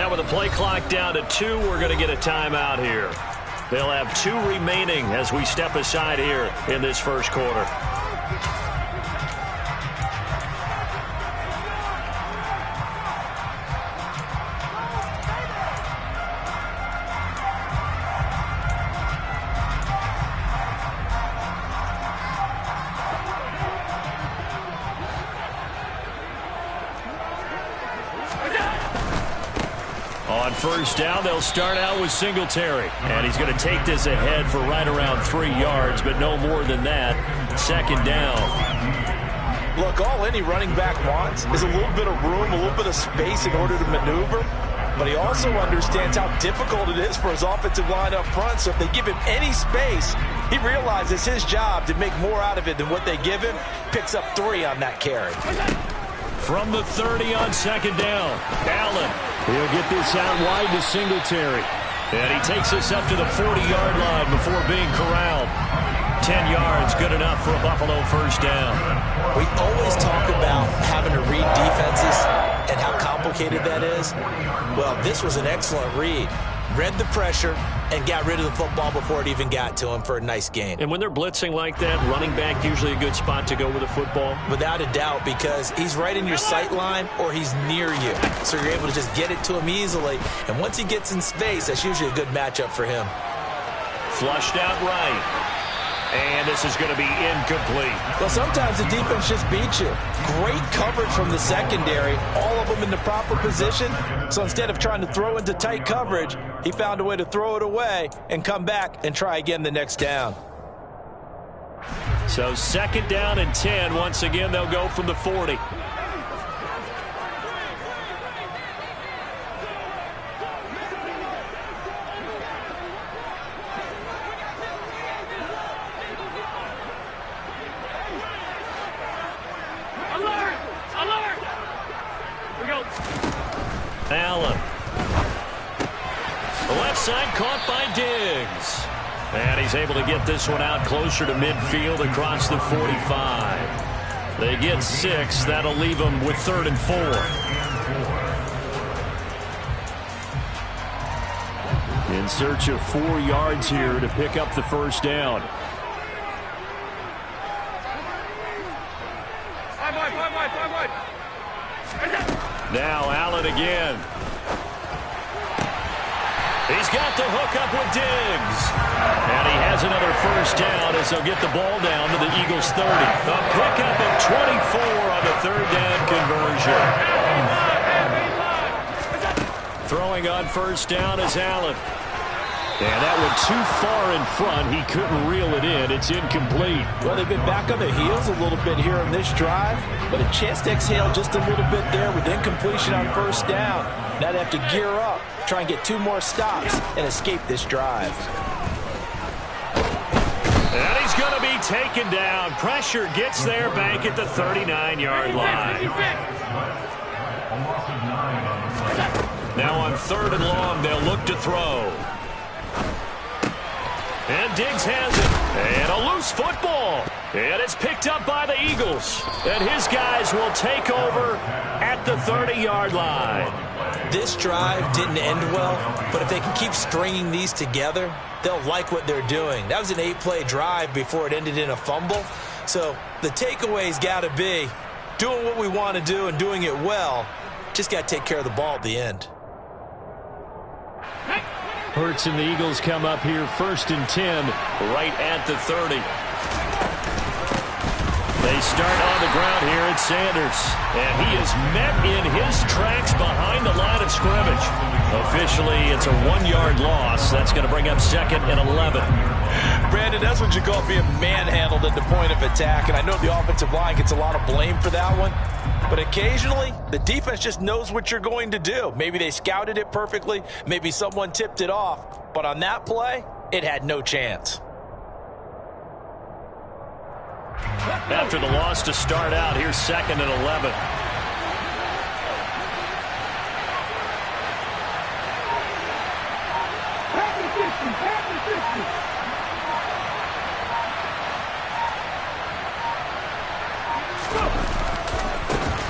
Now with the play clock down to 2, we're going to get a timeout here. They'll have 2 remaining as we step aside here in this first quarter. On first down, they'll start out with Singletary. And he's going to take this ahead for right around 3 yards, but no more than that. Second down. Look, all any running back wants is a little bit of room, a little bit of space in order to maneuver. But he also understands how difficult it is for his offensive line up front. So if they give him any space, he realizes his job to make more out of it than what they give him. Picks up 3 on that carry. From the 30 on second down, Allen. He'll get this out wide to Singletary. And he takes this up to the 40-yard line before being corralled. 10 yards, good enough for a Buffalo first down. We always talk about having to read defenses and how complicated that is. Well, this was an excellent read. Read the pressure and got rid of the football before it even got to him for a nice gain. And when they're blitzing like that, running back usually a good spot to go with the football? Without a doubt, because he's right in your sight line or he's near you. So you're able to just get it to him easily. And once he gets in space, that's usually a good matchup for him. Flushed out right. And this is going to be incomplete. Well, sometimes the defense just beats you. Great coverage from the secondary, all of them in the proper position. So instead of trying to throw into tight coverage, he found a way to throw it away and come back and try again the next down. So second down and 10. Once again, they'll go from the 40. Allen. The left side caught by Diggs. And he's able to get this one out closer to midfield across the 45. They get 6. That'll leave them with 3rd and 4. In search of 4 yards here to pick up the first down. Now Allen again. He's got the hook up with Diggs. And he has another first down as they'll get the ball down to the Eagles' 30. A pickup of 24 on the 3rd down conversion. Throwing on first down is Allen. And that went too far in front. He couldn't reel it in. It's incomplete. Well, they've been back on their heels a little bit here on this drive, but a chance to exhale just a little bit there with incompletion on first down. Now they have to gear up, try and get 2 more stops and escape this drive. And he's going to be taken down. Pressure gets there back at the 39-yard line. Now on 3rd and long, they'll look to throw. And Diggs has it. And a loose football. And it's picked up by the Eagles. And his guys will take over at the 30-yard line. This drive didn't end well, but if they can keep stringing these together, they'll like what they're doing. That was an 8-play drive before it ended in a fumble. So the takeaway's got to be doing what we want to do and doing it well. Just got to take care of the ball at the end. Hurts and the Eagles come up here 1st and 10 right at the 30. They start on the ground here at Sanders. And he is met in his tracks behind the line of scrimmage. Officially, it's a 1-yard loss. That's going to bring up 2nd and 11. Brandon, that's what you call being manhandled at the point of attack. And I know the offensive line gets a lot of blame for that one. But occasionally, the defense just knows what you're going to do. Maybe they scouted it perfectly. Maybe someone tipped it off. But on that play, it had no chance. After the loss to start out, here's 2nd and 11.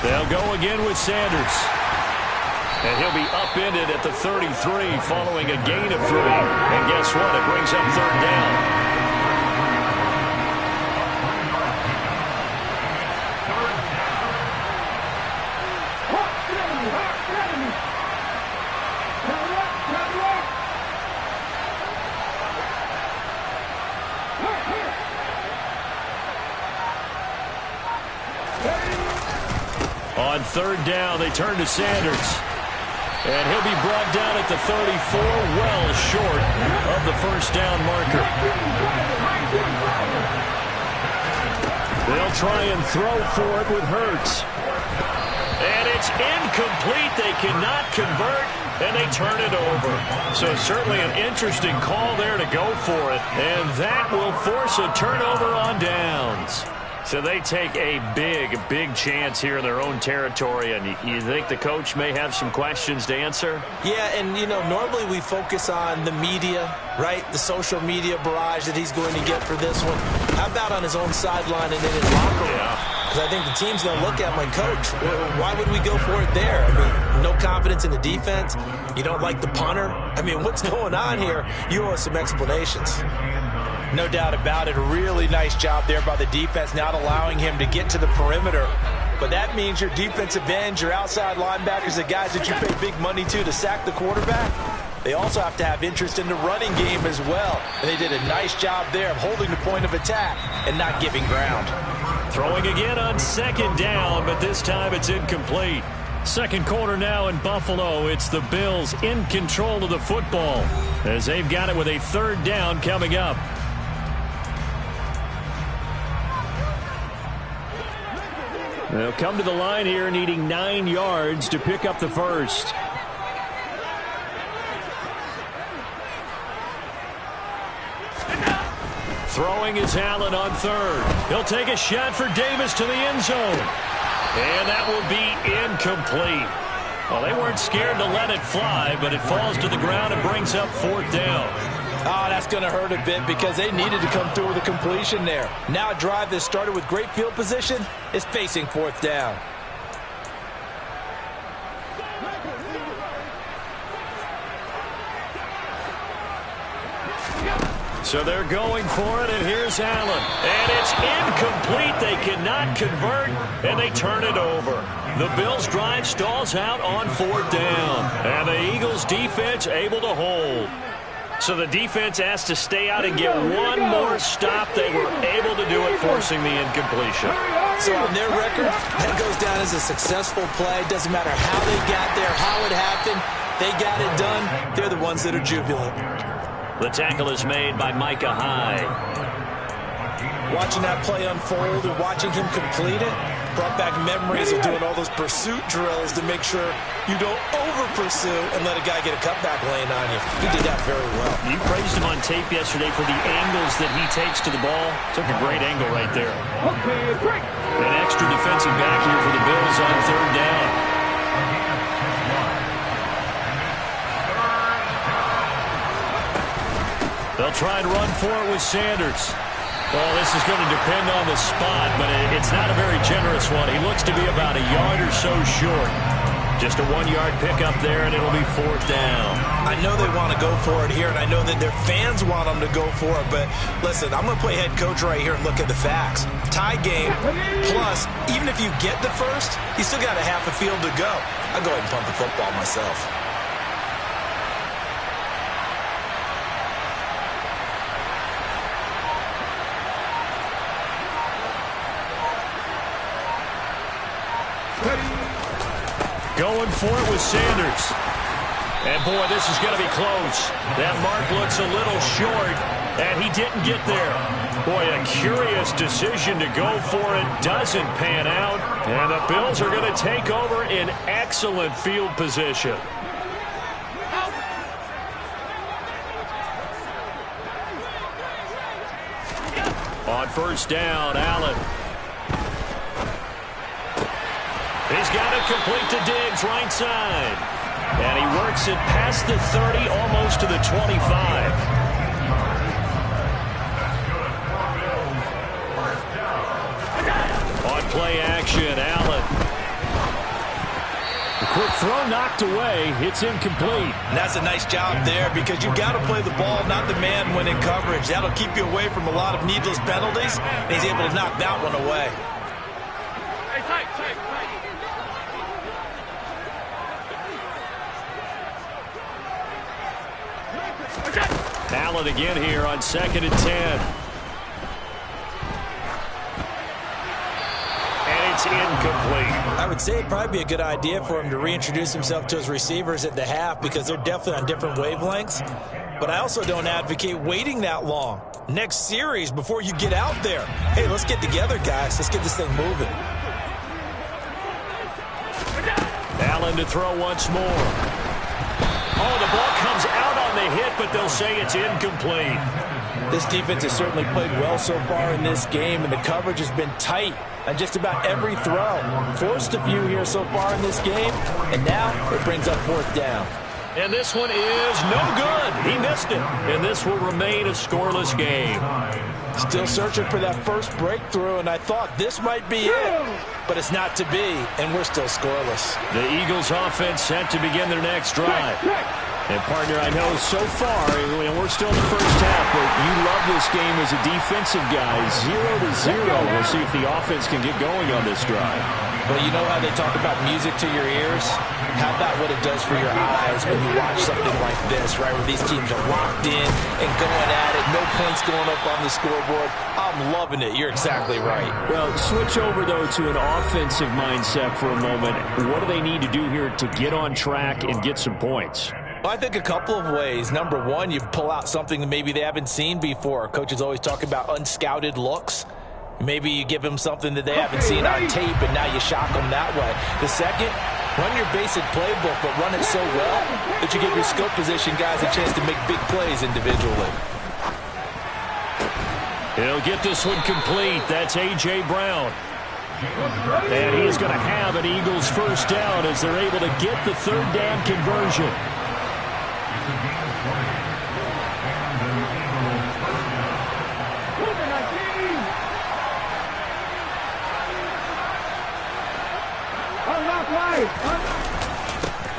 They'll go again with Sanders. And he'll be upended at the 33 following a gain of 3. And guess what? It brings up 3rd down. On 3rd down, they turn to Sanders. And he'll be brought down at the 34, well short of the 1st down marker. They'll try and throw for it with Hurts. And it's incomplete. They cannot convert, and they turn it over. So certainly an interesting call there to go for it. And that will force a turnover on downs. So they take a big chance here in their own territory, and you think the coach may have some questions to answer? Yeah, and, you know, normally we focus on the media, right? The social media barrage that he's going to get for this one. How about on his own sideline and in his locker room? Because I think the team's going to look at him like, Coach, why would we go for it there? I mean, no confidence in the defense. You don't like the punter. I mean, what's going on here? You owe us some explanations. No doubt about it. A really nice job there by the defense, not allowing him to get to the perimeter. But that means your defensive ends, your outside linebackers, the guys that you pay big money to sack the quarterback, they also have to have interest in the running game as well. And they did a nice job there of holding the point of attack and not giving ground. Throwing again on 2nd down, but this time it's incomplete. 2nd quarter now in Buffalo. It's the Bills in control of the football as they've got it with a 3rd down coming up. They'll come to the line here needing 9 yards to pick up the 1st. Throwing is Allen on 3rd. He'll take a shot for Davis to the end zone. And that will be incomplete. Well, they weren't scared to let it fly, but it falls to the ground and brings up 4th down. Oh, that's going to hurt a bit because they needed to come through with a completion there. Now a drive that started with great field position is facing 4th down. So they're going for it, and here's Allen. And it's incomplete. They cannot convert, and they turn it over. The Bills' drive stalls out on 4th down. And the Eagles' defense able to hold. So the defense asked to stay out and get one more stop. They were able to do it, forcing the incompletion. So on their record, that goes down as a successful play. Doesn't matter how they got there, how it happened. They got it done. They're the ones that are jubilant. The tackle is made by Micah Hyde. Watching that play unfold and watching him complete it brought back memories of doing all those pursuit drills to make sure you don't over-pursue and let a guy get a cutback lane on you. He did that very well. You praised him on tape yesterday for the angles that he takes to the ball. Took a great angle right there. Okay, great. An extra defensive back here for the Bills on 3rd down. They'll try and run for it with Sanders. Well, this is going to depend on the spot, but it's not a very generous one. He looks to be about a yard or so short. Just a 1-yard pickup there, and it'll be 4th down. I know they want to go for it here, and I know that their fans want them to go for it, but listen, I'm going to play head coach right here and look at the facts. Tie game, plus, even if you get the 1st, you still got a half a field to go. I'll go ahead and punt the football myself. Going for it with Sanders. And, boy, this is going to be close. That mark looks a little short, and he didn't get there. Boy, a curious decision to go for it. Doesn't pan out. And the Bills are going to take over in excellent field position. On 1st down, Allen. He's got it complete to Diggs, right side. And he works it past the 30, almost to the 25. On play action, Allen. Quick throw knocked away. It's incomplete. And that's a nice job there because you've got to play the ball, not the man when in coverage. That'll keep you away from a lot of needless penalties. And he's able to knock that one away. Allen again here on 2nd and 10. And it's incomplete. I would say it'd probably be a good idea for him to reintroduce himself to his receivers at the half because they're definitely on different wavelengths. But I also don't advocate waiting that long. Next series before you get out there. Hey, let's get together, guys. Let's get this thing moving. Allen to throw once more. Oh, the ball comes out on the hit, but they'll say it's incomplete. This defense has certainly played well so far in this game, and the coverage has been tight on just about every throw. Forced a few here so far in this game, and now it brings up 4th down. And this one is no good. He missed it. And this will remain a scoreless game. Still searching for that first breakthrough, and I thought this might be it. But it's not to be, and we're still scoreless. The Eagles offense set to begin their next drive. And, partner, I know so far, we're still in the first half, but you love this game as a defensive guy. 0-0. We'll see if the offense can get going on this drive. Well, you know how they talk about music to your ears? How about what it does for your eyes when you watch something like this, right, where these teams are locked in and going at it, no points going up on the scoreboard. I'm loving it. You're exactly right. Well, switch over, though, to an offensive mindset for a moment. What do they need to do here to get on track and get some points? Well, I think a couple of ways. Number one, you pull out something that maybe they haven't seen before. Coaches always talk about unscouted looks. Maybe you give them something that they haven't seen on tape, and now you shock them that way. The second, run your basic playbook, but run it so well that you give your skill position guys a chance to make big plays individually. He'll get this one complete. That's A.J. Brown. And he's going to have an Eagles first down as they're able to get the 3rd down conversion.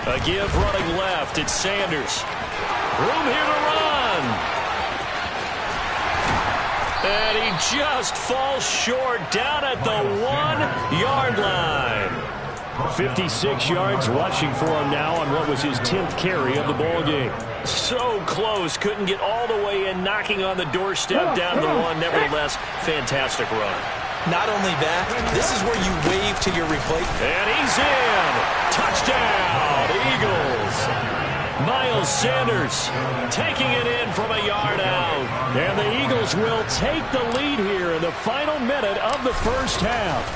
A give running left. It's Sanders. Room here to run. And he just falls short down at the 1-yard line. 56 yards rushing for him now on what was his 10th carry of the ball game. So close. Couldn't get all the way in, knocking on the doorstep down the 1. Nevertheless, fantastic run. Not only that, this is where you wave to your replacement. And he's in. Touchdown, Eagles. Miles Sanders taking it in from a yard out. And the Eagles will take the lead here in the final minute of the first half.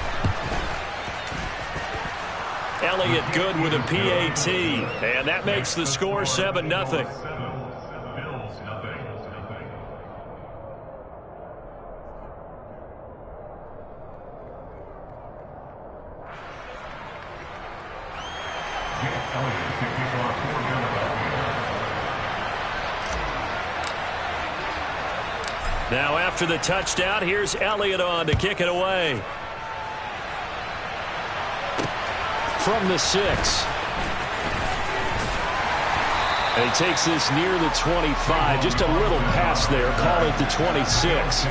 Elliott good with a PAT. And that makes the score 7-0. Now after the touchdown, here's Elliott on to kick it away. From the 6. And he takes this near the 25. Just a little pass there. Call it the 26.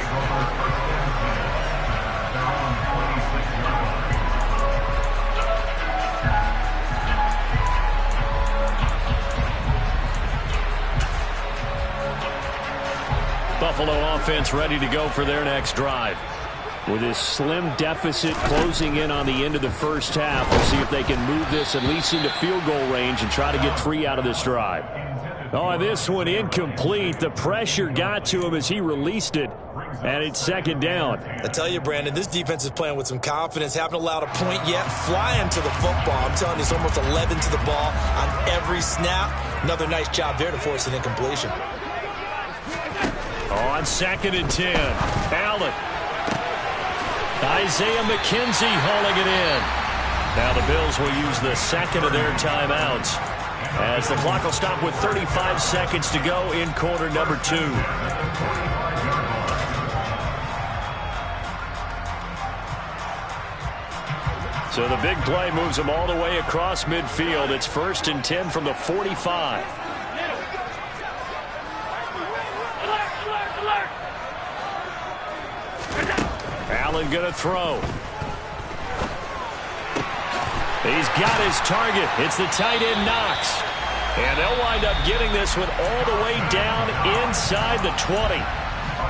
Buffalo offense ready to go for their next drive. With this slim deficit closing in on the end of the first half, we'll see if they can move this at least into field goal range and try to get 3 out of this drive. Oh, this one incomplete. The pressure got to him as he released it, and it's 2nd down. I tell you, Brandon, this defense is playing with some confidence. Haven't allowed a point yet. Flying to the football. I'm telling you, it's almost 11 to the ball on every snap. Another nice job there to force an incompletion. On 2nd and 10, Allen. Isaiah McKenzie hauling it in. Now the Bills will use the 2nd of their timeouts as the clock will stop with 35 seconds to go in quarter number 2. So the big play moves them all the way across midfield. It's 1st and 10 from the 45. Allen going to throw. He's got his target. It's the tight end Knox. And they'll wind up getting this one all the way down inside the 20.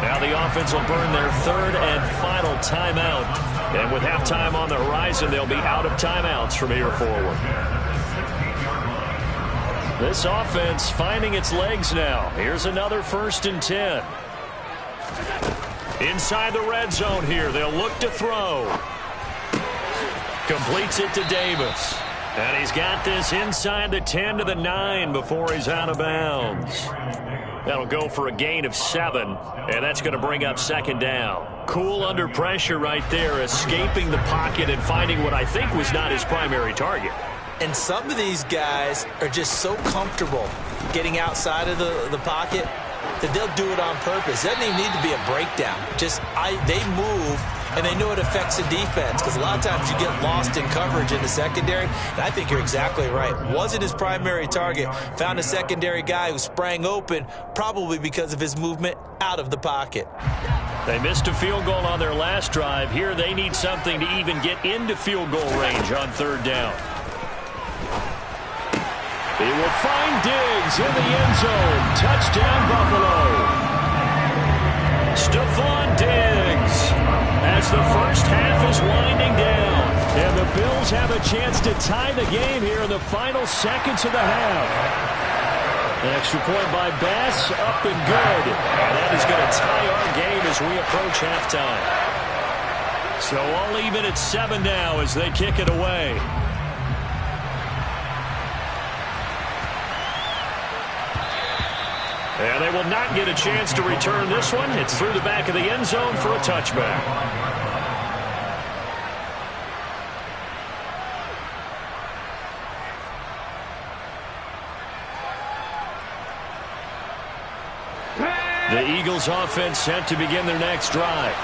Now the offense will burn their 3rd and final timeout. And with halftime on the horizon, they'll be out of timeouts from here forward. This offense finding its legs now. Here's another 1st and 10. Inside the red zone here. They'll look to throw. Completes it to Davis. And he's got this inside the 10 to the 9 before he's out of bounds. That'll go for a gain of 7, and that's going to bring up 2nd down. Cool under pressure right there, escaping the pocket and finding what I think was not his primary target. And some of these guys are just so comfortable getting outside of the pocket that they'll do it on purpose. It doesn't even need to be a breakdown. They move, and they know it affects the defense, because a lot of times you get lost in coverage in the secondary, and I think you're exactly right. Wasn't his primary target. Found a secondary guy who sprang open, probably because of his movement out of the pocket. They missed a field goal on their last drive. Here they need something to even get into field goal range on 3rd down. He will find Diggs in the end zone. Touchdown, Buffalo. Stephon Diggs as the first half is winding down. And the Bills have a chance to tie the game here in the final seconds of the half. An extra point by Bass, up and good. And that is going to tie our game as we approach halftime. So all even at 7 now as they kick it away. And they will not get a chance to return this one. It's through the back of the end zone for a touchback. The Eagles offense set to begin their next drive.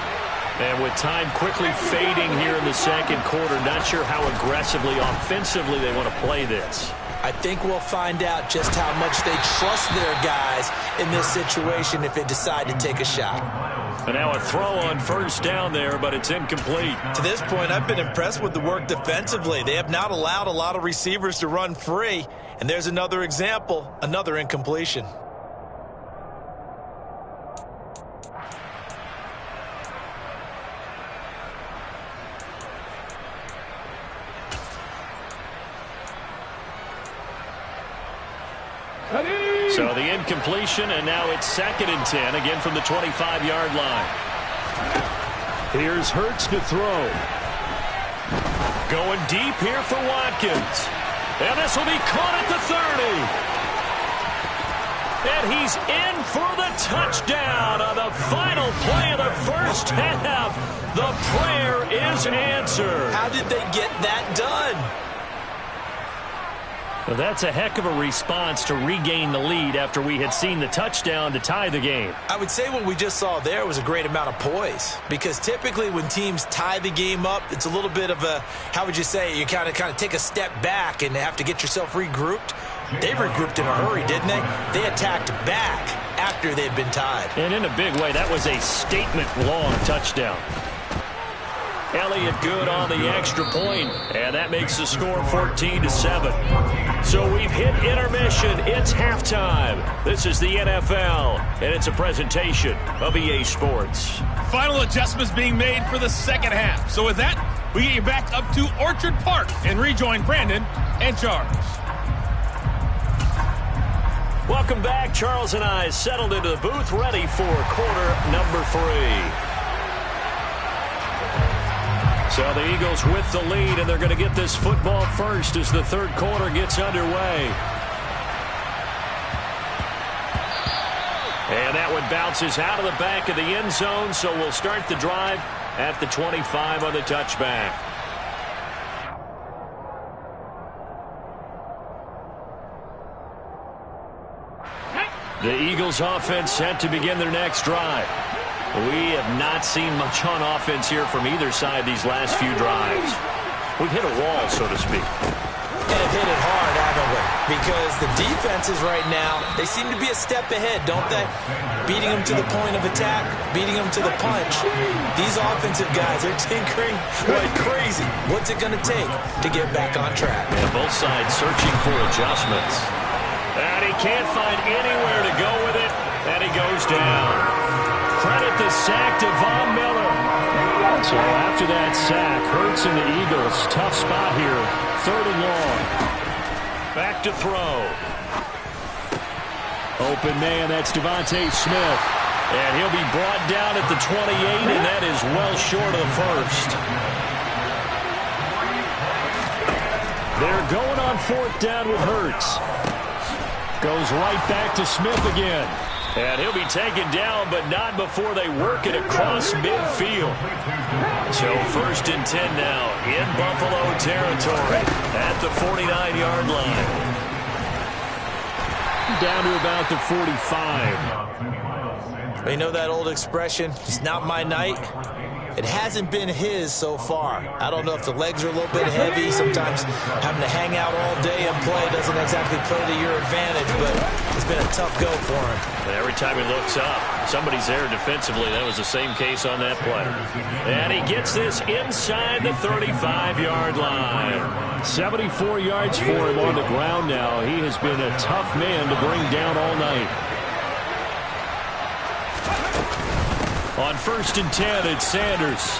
And with time quickly fading here in the 2nd quarter, not sure how aggressively, offensively they want to play this. I think we'll find out just how much they trust their guys in this situation if they decide to take a shot. And now a throw on 1st down there, but it's incomplete. To this point, I've been impressed with the work defensively. They have not allowed a lot of receivers to run free. And there's another example, another incompletion. So the incompletion, and now it's 2nd and 10, again from the 25-yard line. Here's Hurts to throw. Going deep here for Watkins. And this will be caught at the 30. And he's in for the touchdown on the final play of the first half. The prayer is answered. How did they get that done? Well, that's a heck of a response to regain the lead after we had seen the touchdown to tie the game. I would say what we just saw there was a great amount of poise, because typically when teams tie the game up, it's a little bit of a, how would you say, you kind of take a step back and have to get yourself regrouped. They regrouped in a hurry, didn't they? They attacked back after they'd been tied. And in a big way, that was a statement-long touchdown. Elliott good on the extra point, and that makes the score 14-7. So we've hit intermission. It's halftime. This is the NFL, and it's a presentation of EA Sports. Final adjustments being made for the 2nd half. So with that, we get you back up to Orchard Park and rejoin Brandon and Charles. Welcome back. Charles and I settled into the booth, ready for quarter number 3. So the Eagles with the lead, and they're going to get this football first as the 3rd quarter gets underway. And that one bounces out of the back of the end zone, so we'll start the drive at the 25 on the touchback. The Eagles offense set to begin their next drive. We have not seen much on offense here from either side these last few drives. we've hit a wall, so to speak. And have hit it hard, haven't we? Because the defenses right now, they seem to be a step ahead, don't they? Beating them to the point of attack, beating them to the punch. These offensive guys are tinkering like crazy. What's it going to take to get back on track? And both sides searching for adjustments. And he can't find anywhere to go with it, and he goes down. Credit the sack to Von Miller. So after that sack, Hurts and the Eagles, tough spot here, 3rd and long. Back to throw. Open man, that's Devontae Smith. And he'll be brought down at the 28, and that is well short of the first. They're going on 4th down with Hurts. Goes right back to Smith again. And he'll be taken down, but not before they work it across midfield. So 1st and 10 now in Buffalo territory at the 49-yard line. Down to about the 45. You know that old expression, it's not my night? It hasn't been his so far. I don't know if the legs are a little bit heavy. Sometimes having to hang out all day and play doesn't exactly play to your advantage, but it's been a tough go for him. And every time he looks up, somebody's there defensively. That was the same case on that play. And he gets this inside the 35-yard line. 74 yards for him on the ground now. He has been a tough man to bring down all night. On 1st and 10, it's Sanders.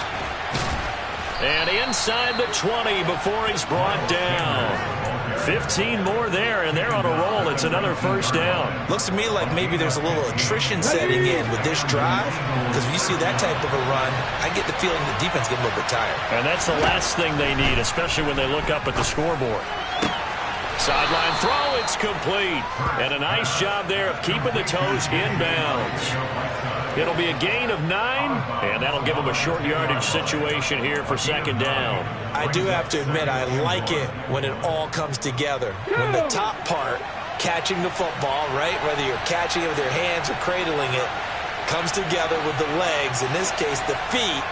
And inside the 20 before he's brought down. 15 more there, and they're on a roll. It's another 1st down. Looks to me like maybe there's a little attrition setting in with this drive, because when you see that type of a run, I get the feeling the defense getting a little bit tired. And that's the last thing they need, especially when they look up at the scoreboard. Sideline throw, it's complete. And a nice job there of keeping the toes inbounds. It'll be a gain of 9, and that'll give them a short yardage situation here for 2nd down. I do have to admit, I like it when it all comes together. When the top part, catching the football, right, whether you're catching it with your hands or cradling it, comes together with the legs, in this case the feet,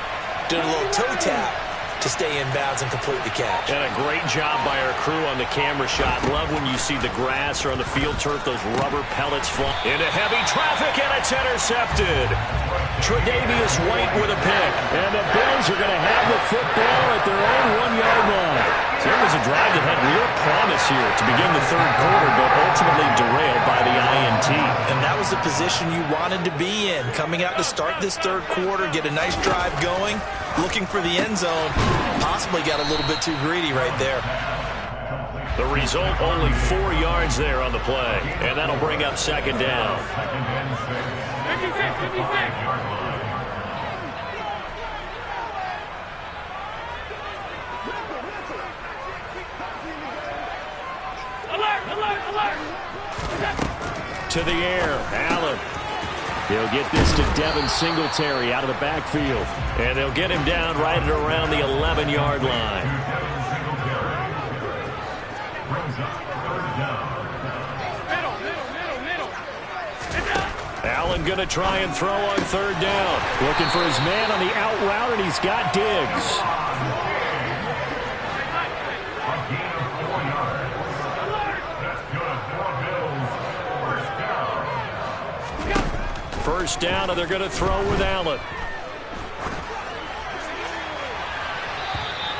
doing a little toe tap to stay in bounds and complete the catch. And a great job by our crew on the camera shot. Love when you see the grass or on the field turf, those rubber pellets fly into heavy traffic, and it's intercepted. Tre'Davious White with a pick. And the Bills are going to have the football at their own 1-yard line. So it was a drive that had real promise here to begin the 3rd quarter, but ultimately derailed by the INT. And that was the position you wanted to be in. Coming out to start this 3rd quarter, get a nice drive going, looking for the end zone. Possibly got a little bit too greedy right there. The result, only 4 yards there on the play. And that'll bring up 2nd down. 56. Alert! To the air, Allen. He'll get this to Devin Singletary out of the backfield. And they'll get him down right at around the 11-yard line. Middle. Allen going to try and throw on 3rd down. Looking for his man on the out route, and he's got Diggs. First down, and they're going to throw with Allen.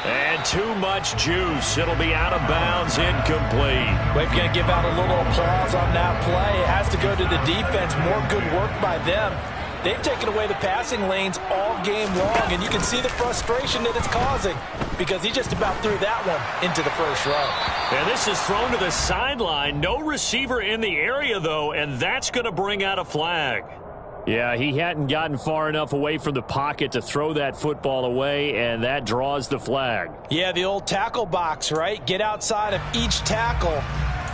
And too much juice. It'll be out of bounds, incomplete. We're going to give out a little applause on that play. It has to go to the defense. More good work by them. They've taken away the passing lanes all game long, and you can see the frustration that it's causing because he just about threw that one into the first row. And this is thrown to the sideline. No receiver in the area, though, and that's going to bring out a flag. Yeah, he hadn't gotten far enough away from the pocket to throw that football away, and that draws the flag. Yeah, the old tackle box, right? Get outside of each tackle,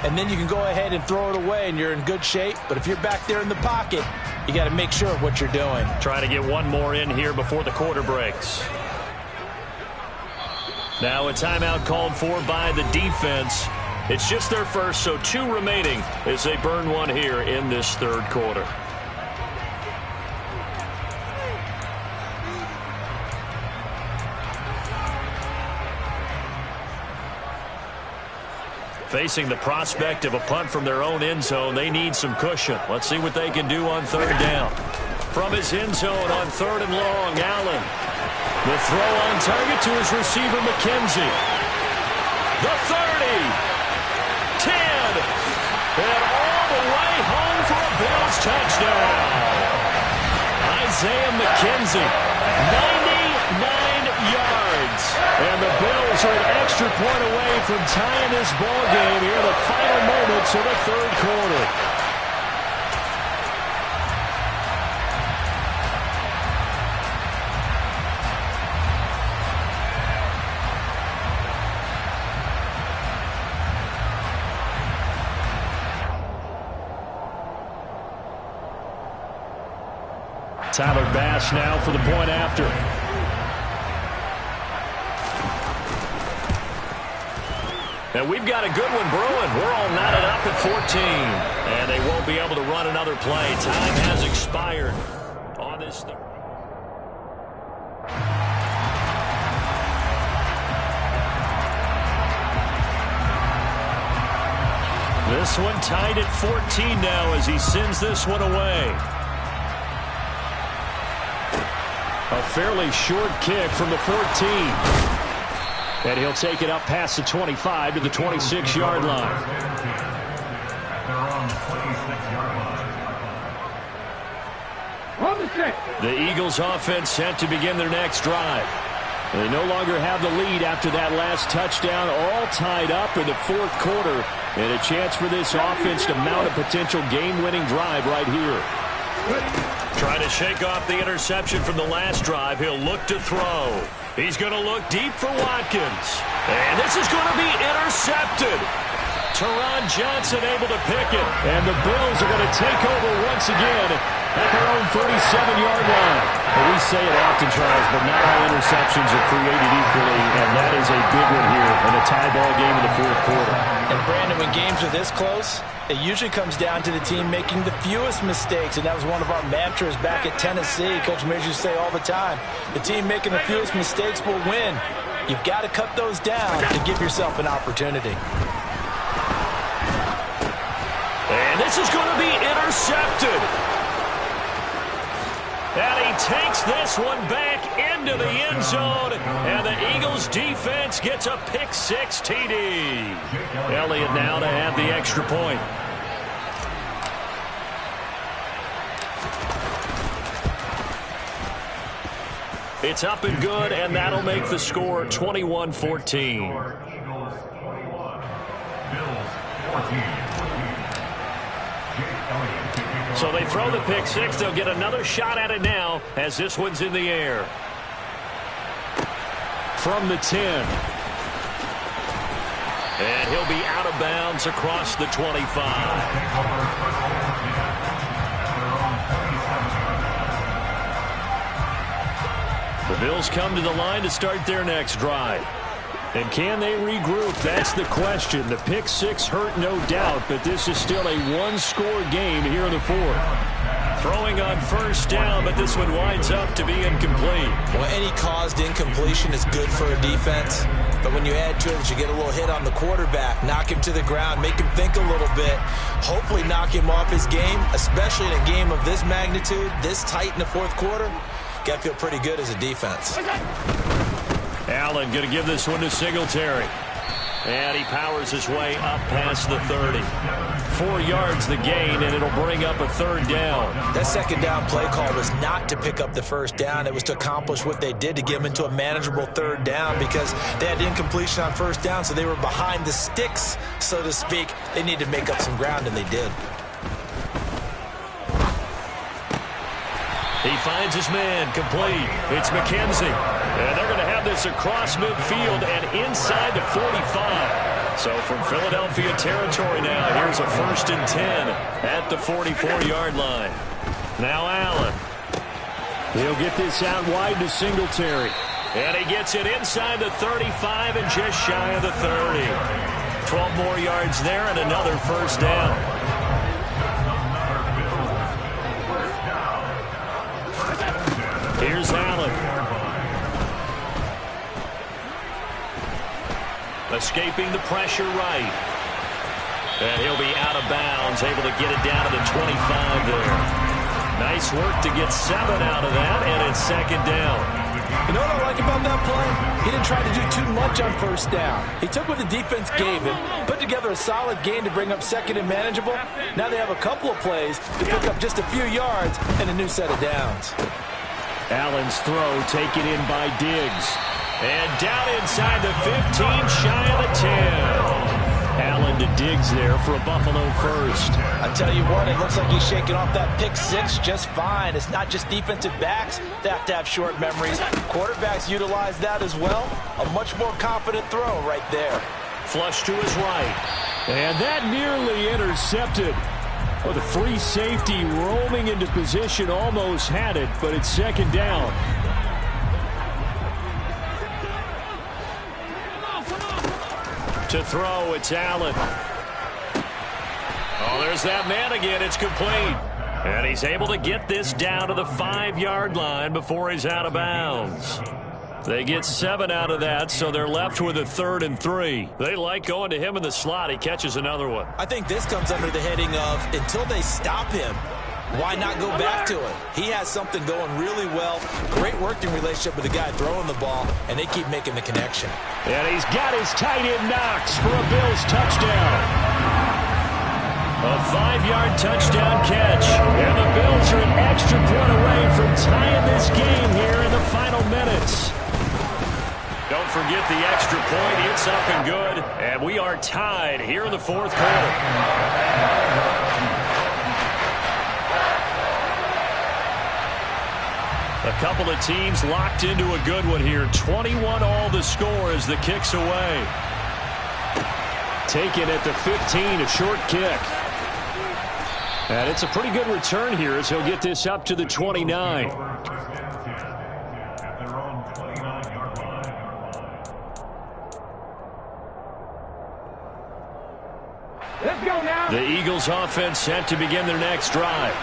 and then you can go ahead and throw it away, and you're in good shape. But if you're back there in the pocket, you got to make sure of what you're doing. Try to get one more in here before the quarter breaks. Now a timeout called for by the defense. It's just their first, so 2 remaining as they burn one here in this 3rd quarter. Facing the prospect of a punt from their own end zone, they need some cushion. Let's see what they can do on third down. From his end zone on third and long, Allen. The throw on target to his receiver, McKenzie. The 30. 10. And all the way home for a Bills touchdown. Isaiah McKenzie, 99 yards. And the Bills are an extra point away from tying this ball game here in the final moments of the third quarter. Tyler Bass now for the point after. And we've got a good one brewing. We're all knotted up at 14. And they won't be able to run another play. Time has expired on this. This one tied at 14 now as he sends this one away. A fairly short kick from the 14. And he'll take it up past the 25 to the 26-yard line. The Eagles offense set to begin their next drive. They no longer have the lead after that last touchdown, all tied up in the fourth quarter. And a chance for this offense to mount a potential game-winning drive right here. Trying to shake off the interception from the last drive. He'll look to throw. He's going to look deep for Watkins. And this is going to be intercepted. Teron Johnson able to pick it. And the Bills are going to take over once again at their own 37-yard line. Well, we say it often, Charles, but not all interceptions are created equally, and that is a big one here in a tie ball game in the fourth quarter. And, Brandon, when games are this close, it usually comes down to the team making the fewest mistakes, and that was one of our mantras back at Tennessee. Coach Mears used to say all the time, the team making the fewest mistakes will win. You've got to cut those down to give yourself an opportunity. And this is going to be intercepted. And he takes this one back into the end zone. And the Eagles defense gets a pick-six TD. Elliott now to have the extra point. It's up and good, and that'll make the score 21-14. So they throw the pick six. They'll get another shot at it now as this one's in the air. From the 10. And he'll be out of bounds across the 25. The Bills come to the line to start their next drive. And can they regroup? That's the question. The pick six hurt, no doubt, but this is still a one-score game here in the fourth. Throwing on first down, but this one winds up to be incomplete. Well, any caused incompletion is good for a defense, but when you add to it that you get a little hit on the quarterback, knock him to the ground, make him think a little bit, hopefully knock him off his game, especially in a game of this magnitude, this tight in the fourth quarter, got to feel pretty good as a defense. Allen going to give this one to Singletary. And he powers his way up past the 30. 4 yards the gain, and it'll bring up a third down. That second down play call was not to pick up the first down. It was to accomplish what they did to get them into a manageable third down because they had incompletion on first down, so they were behind the sticks, so to speak. They needed to make up some ground, and they did. He finds his man complete. It's McKenzie. And they're going to have this across midfield and inside the 45. So from Philadelphia territory now, here's a 1st and 10 at the 44-yard line. Now Allen. He'll get this out wide to Singletary. And he gets it inside the 35 and just shy of the 30. 12 more yards there and another first down. Here's Allen. Escaping the pressure right. And he'll be out of bounds, able to get it down to the 25 there. Nice work to get 7 out of that, and it's second down. You know what I like about that play? He didn't try to do too much on first down. He took what the defense gave him, put together a solid gain to bring up second and manageable. Now they have a couple of plays to pick up just a few yards and a new set of downs. Allen's throw taken in by Diggs. And down inside the 15, shy of the 10. Allen to Diggs there for a Buffalo first. I tell you what, it looks like he's shaking off that pick six just fine. It's not just defensive backs that have to have short memories. Quarterbacks utilize that as well. A much more confident throw right there. Flush to his right. And that nearly intercepted. Well, the free safety roaming into position almost had it, but it's second down. To throw, it's Allen. Oh, there's that man again. It's complete. And he's able to get this down to the 5-yard line before he's out of bounds. They get 7 out of that, so they're left with a 3rd and 3. They like going to him in the slot. He catches another one. I think this comes under the heading of until they stop him, why not go back to it? He has something going really well. Great working relationship with the guy throwing the ball, and they keep making the connection. And he's got his tight end Knox for a Bills touchdown. A 5-yard touchdown catch. And the Bills are an extra point away from tying this game here in the final minutes. Don't forget the extra point. It's up and good. And we are tied here in the 4th quarter. A couple of teams locked into a good one here. 21 all the score as the kick's away. Taken at the 15, a short kick. And it's a pretty good return here as he'll get this up to the 29. Let's go now. The Eagles offense set to begin their next drive.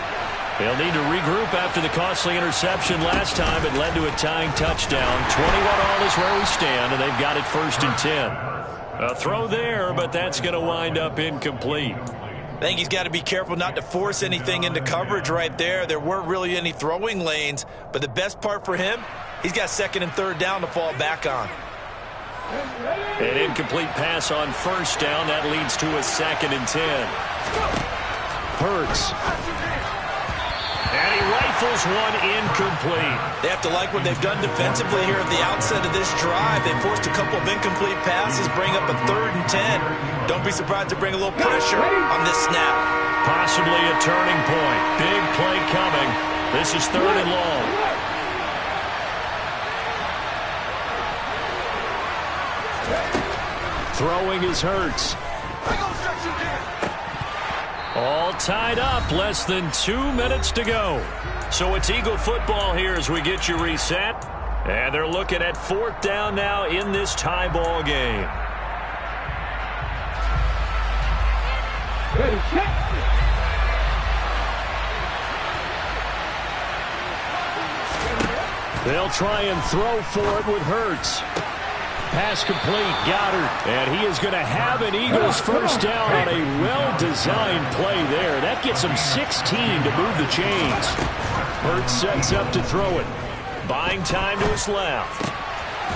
They'll need to regroup after the costly interception last time. It led to a tying touchdown. 21 all is where we stand, and they've got it 1st and 10. A throw there, but that's going to wind up incomplete. I think he's got to be careful not to force anything into coverage right there. There weren't really any throwing lanes, but the best part for him, he's got 2nd and 3rd down to fall back on. An incomplete pass on 1st down. That leads to a 2nd and 10. Hurts. And he rifles one incomplete. They have to like what they've done defensively here at the outset of this drive. They forced a couple of incomplete passes, bring up a 3rd and 10. Don't be surprised to bring a little pressure on this snap. Possibly a turning point. Big play coming. This is 3rd and long. Throwing is Hurts. All tied up, less than 2 minutes to go. So it's Eagle football here as we get you reset. And they're looking at 4th down now in this tie ball game. They'll try and throw for it with Hurts. Pass complete, Goddard. And he is going to have an Eagles 1st down on a well-designed play there. That gets him 16 to move the chains. Hurts sets up to throw it. Buying time to his left.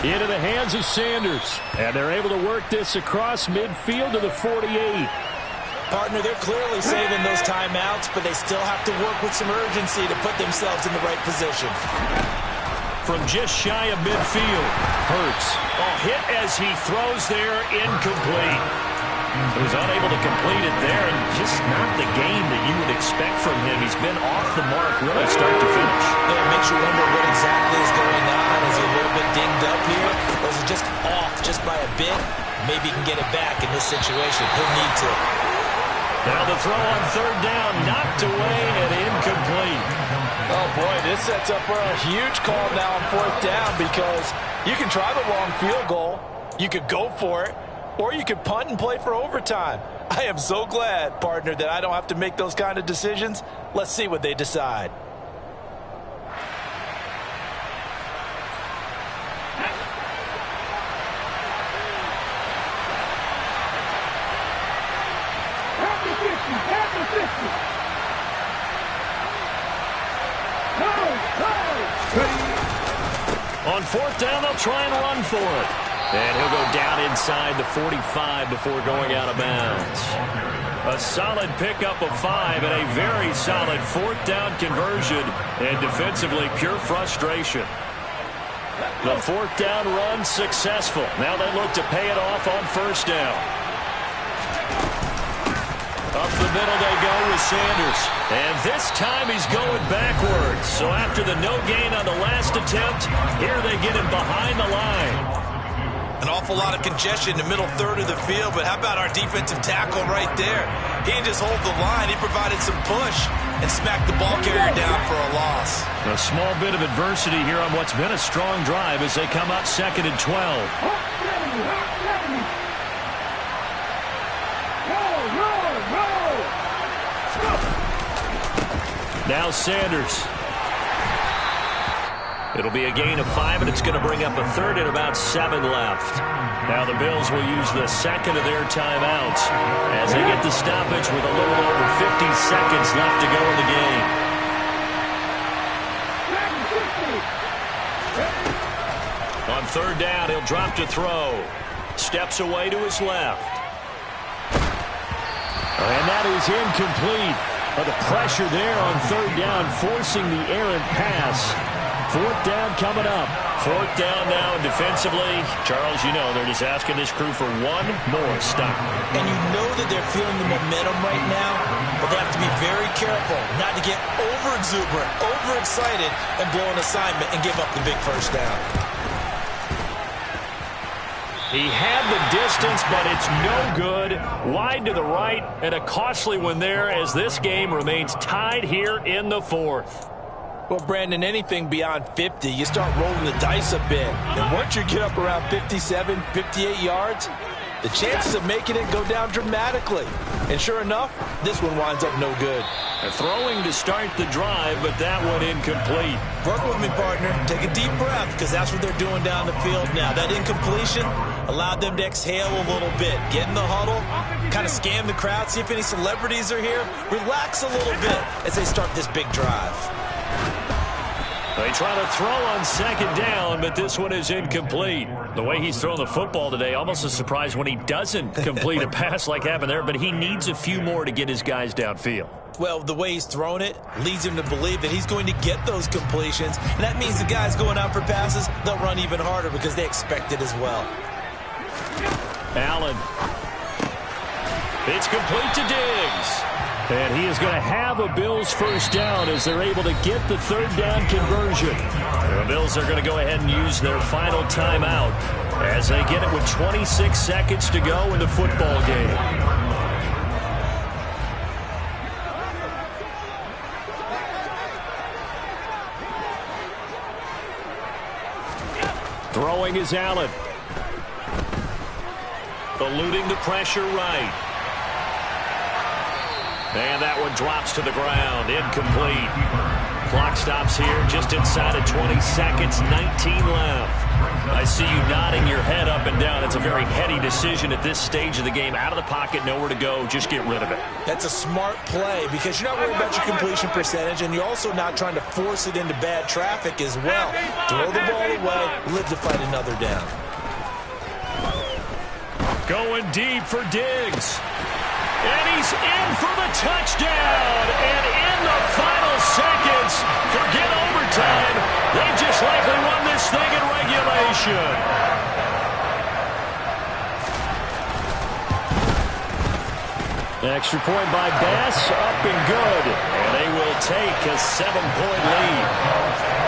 Into the hands of Sanders. And they're able to work this across midfield to the 48. Partner, they're clearly saving those timeouts, but they still have to work with some urgency to put themselves in the right position. From just shy of midfield, Hurts. Hit as he throws there, incomplete. He was unable to complete it there, and just not the game that you would expect from him. He's been off the mark really start to finish. Yeah, it makes you wonder what exactly is going on. Is he a little bit dinged up here? Or is it just off just by a bit? Maybe he can get it back in this situation. He'll need to. Now the throw on 3rd down, knocked away and incomplete. Oh, boy, this sets up for a huge call now on 4th down because you can try the long field goal, you could go for it, or you could punt and play for overtime. I am so glad, partner, that I don't have to make those kind of decisions. Let's see what they decide. fourth down, they'll try and run for it. And he'll go down inside the 45 before going out of bounds. A solid pickup of 5 and a very solid fourth down conversion. And defensively, pure frustration. The fourth down run successful. Now they look to pay it off on first down. Up the middle they go with Sanders. And this time he's going backwards. So after the no gain on the last attempt, here they get him behind the line. An awful lot of congestion in the middle third of the field, but how about our defensive tackle right there? He didn't just hold the line, he provided some push and smacked the ball carrier down for a loss. A small bit of adversity here on what's been a strong drive as they come up 2nd and 12. Now Sanders. It'll be a gain of 5, and it's going to bring up a third and about 7 left. Now the Bills will use the second of their timeouts as they get the stoppage with a little over 50 seconds left to go in the game. On third down, he'll drop to throw. Steps away to his left. And that is incomplete. But the pressure there on third down, forcing the errant pass. Fourth down coming up. Fourth down now defensively. Charles, you know they're just asking this crew for one more stop. And you know that they're feeling the momentum right now, but they have to be very careful not to get over-exuberant, overexcited, and blow an assignment and give up the big first down. He had the distance, but it's no good. Wide to the right, and a costly one there as this game remains tied here in the fourth. Well, Brandon, anything beyond 50, you start rolling the dice a bit. And once you get up around 57, 58 yards, the chances of making it go down dramatically. And sure enough, this one winds up no good. A throwing to start the drive, but that one incomplete. Work with me, partner. Take a deep breath, because that's what they're doing down the field now. That incompletion allowed them to exhale a little bit. Get in the huddle, kind of scan the crowd, see if any celebrities are here. Relax a little bit as they start this big drive. They try to throw on second down, but this one is incomplete. The way he's throwing the football today, almost a surprise when he doesn't complete a pass like happened there, but he needs a few more to get his guys downfield. Well, the way he's thrown it leads him to believe that he's going to get those completions, and that means the guys going out for passes, they'll run even harder because they expect it as well. Allen. It's complete to Diggs. And he is going to have a Bills first down as they're able to get the third down conversion. The Bills are going to go ahead and use their final timeout as they get it with 26 seconds to go in the football game. Throwing is Allen. Eluding the pressure right. And that one drops to the ground. Incomplete. Clock stops here just inside of 20 seconds. 19 left. I see you nodding your head up and down. It's a very heady decision at this stage of the game. Out of the pocket, nowhere to go. Just get rid of it. That's a smart play because you're not worried about your completion percentage, and you're also not trying to force it into bad traffic as well. Throw the ball away, live to fight another down. Going deep for Diggs. And he's in for the touchdown. And in the final seconds, forget overtime. They just likely won this thing in regulation. Extra point by Bass, up and good. And they will take a 7-point lead.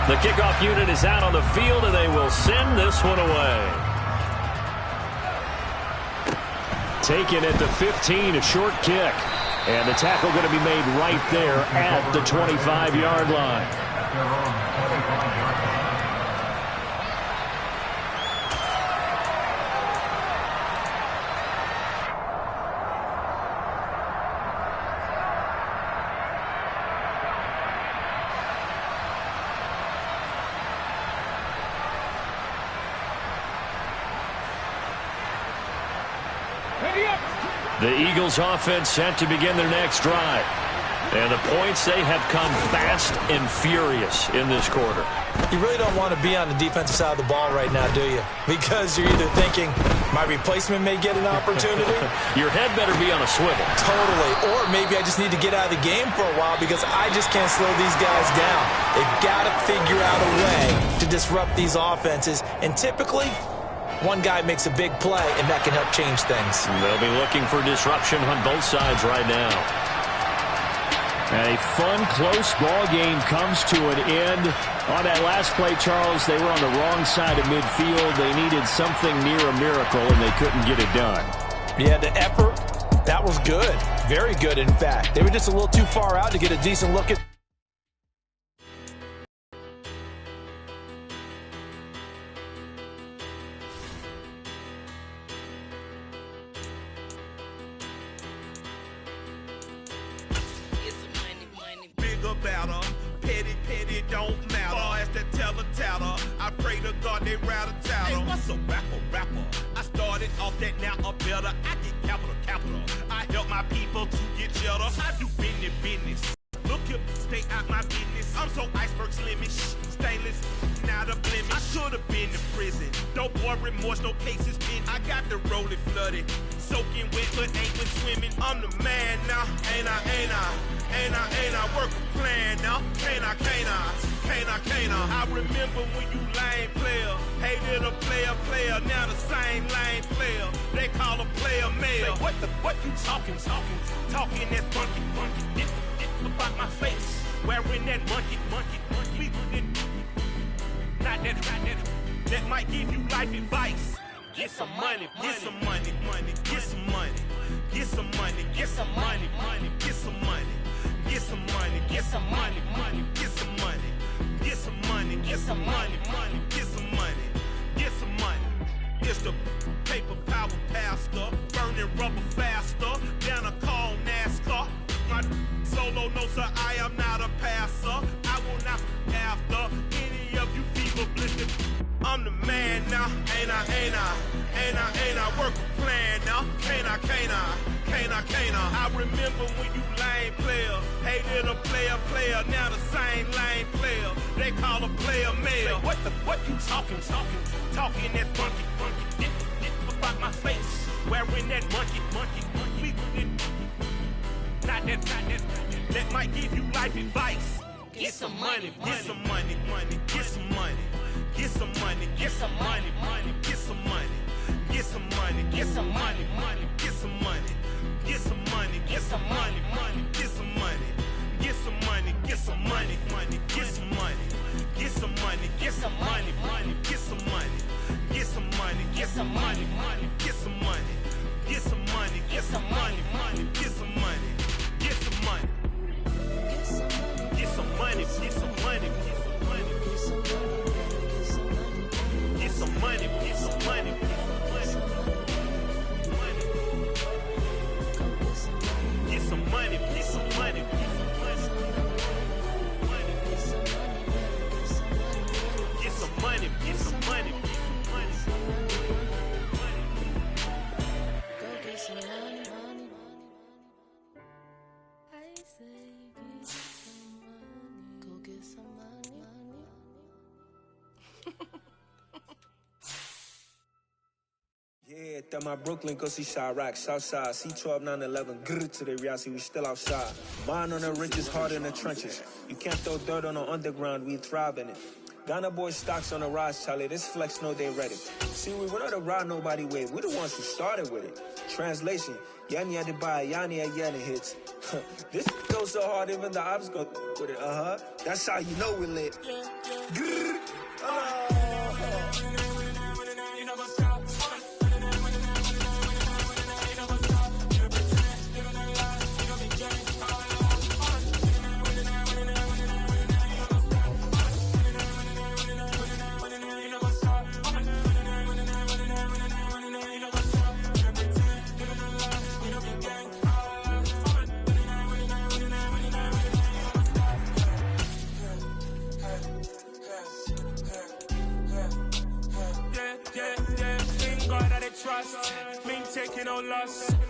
The kickoff unit is out on the field, and they will send this one away. Taken at the 15, a short kick. And the tackle going to be made right there at the 25-yard line. The Eagles offense set to begin their next drive. And the points, they have come fast and furious in this quarter. You really don't want to be on the defensive side of the ball right now, do you? Because you're either thinking, my replacement may get an opportunity. Your head better be on a swivel. Totally. Or maybe I just need to get out of the game for a while because I just can't slow these guys down. They've got to figure out a way to disrupt these offenses. And typically, one guy makes a big play, and that can help change things. They'll be looking for disruption on both sides right now. A fun, close ball game comes to an end. On that last play, Charles, they were on the wrong side of midfield. They needed something near a miracle, and they couldn't get it done. Yeah, the effort, that was good. Very good, in fact. They were just a little too far out to get a decent look at. Better, petty don't matter. Far as the teller, I pray to God they rattle tattle. Hey, what's a rapper? I started off that, now I'm better. I get capital. I help my people to get cheddar. I do business. Look here, stay out my business. I'm so iceberg slimish, stainless, not a blemish. I should have been in prison. No more remorse, no cases pinned. I got the rolling flooded, soaking wet, but ain't been swimming. I'm the man now, ain't I? Work a plan now, can't I? I remember when you lame player, hated a player, now the same lame player. They call a player male. Say, what you talking that funky, about my face, wearing that monkey. Not that might give you life advice. Get some money. It's the paper power pastor, burning rubber faster, down a call NASCAR. My solo notes are I am not a passer. I will not after any of you fever blistered. I'm the man now, ain't I? Work a plan now, can't I? I remember when you lame player, hated a player, now the same lame player. They call a player male. Say, what you talking that funky, about my face, wearing that monkey. Not that might give you life advice. Get some money. Yeah, that my Brooklyn, go see Chirac, Southside, C12, 911, grrr to the reality, we still outside. Mine on the riches, hard in the trenches. You can't throw dirt on the underground, we thrive in it. Ghana boys stocks on the rise, Charlie, this flex know they ready. See, we were not to ride nobody with, we the ones who started with it. Translation, Yanni had to buy, Yanni had Yanni hits. This goes so hard, even the ops go with it, That's how you know we lit. Grrr,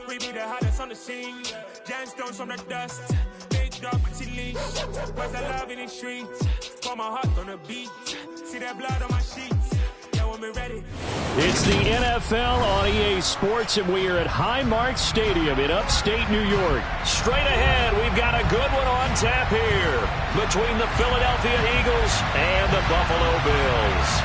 We be the hottest on the scene. Gemstones from the dust. Big dog, pretty leash. Where's the love in the streets? Pour my heart on the beat. See that blood on my sheets. Yeah, when we ready. It's the NFL on EA Sports, and we are at Highmark Stadium in upstate New York. Straight ahead, we've got a good one on tap here between the Philadelphia Eagles and the Buffalo Bills.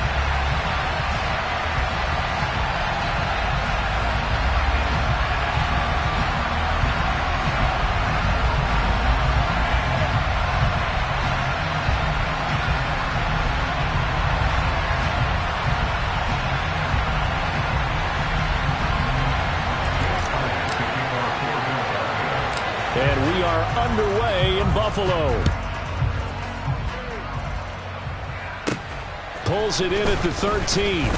And we are underway in Buffalo. Pulls it in at the 13.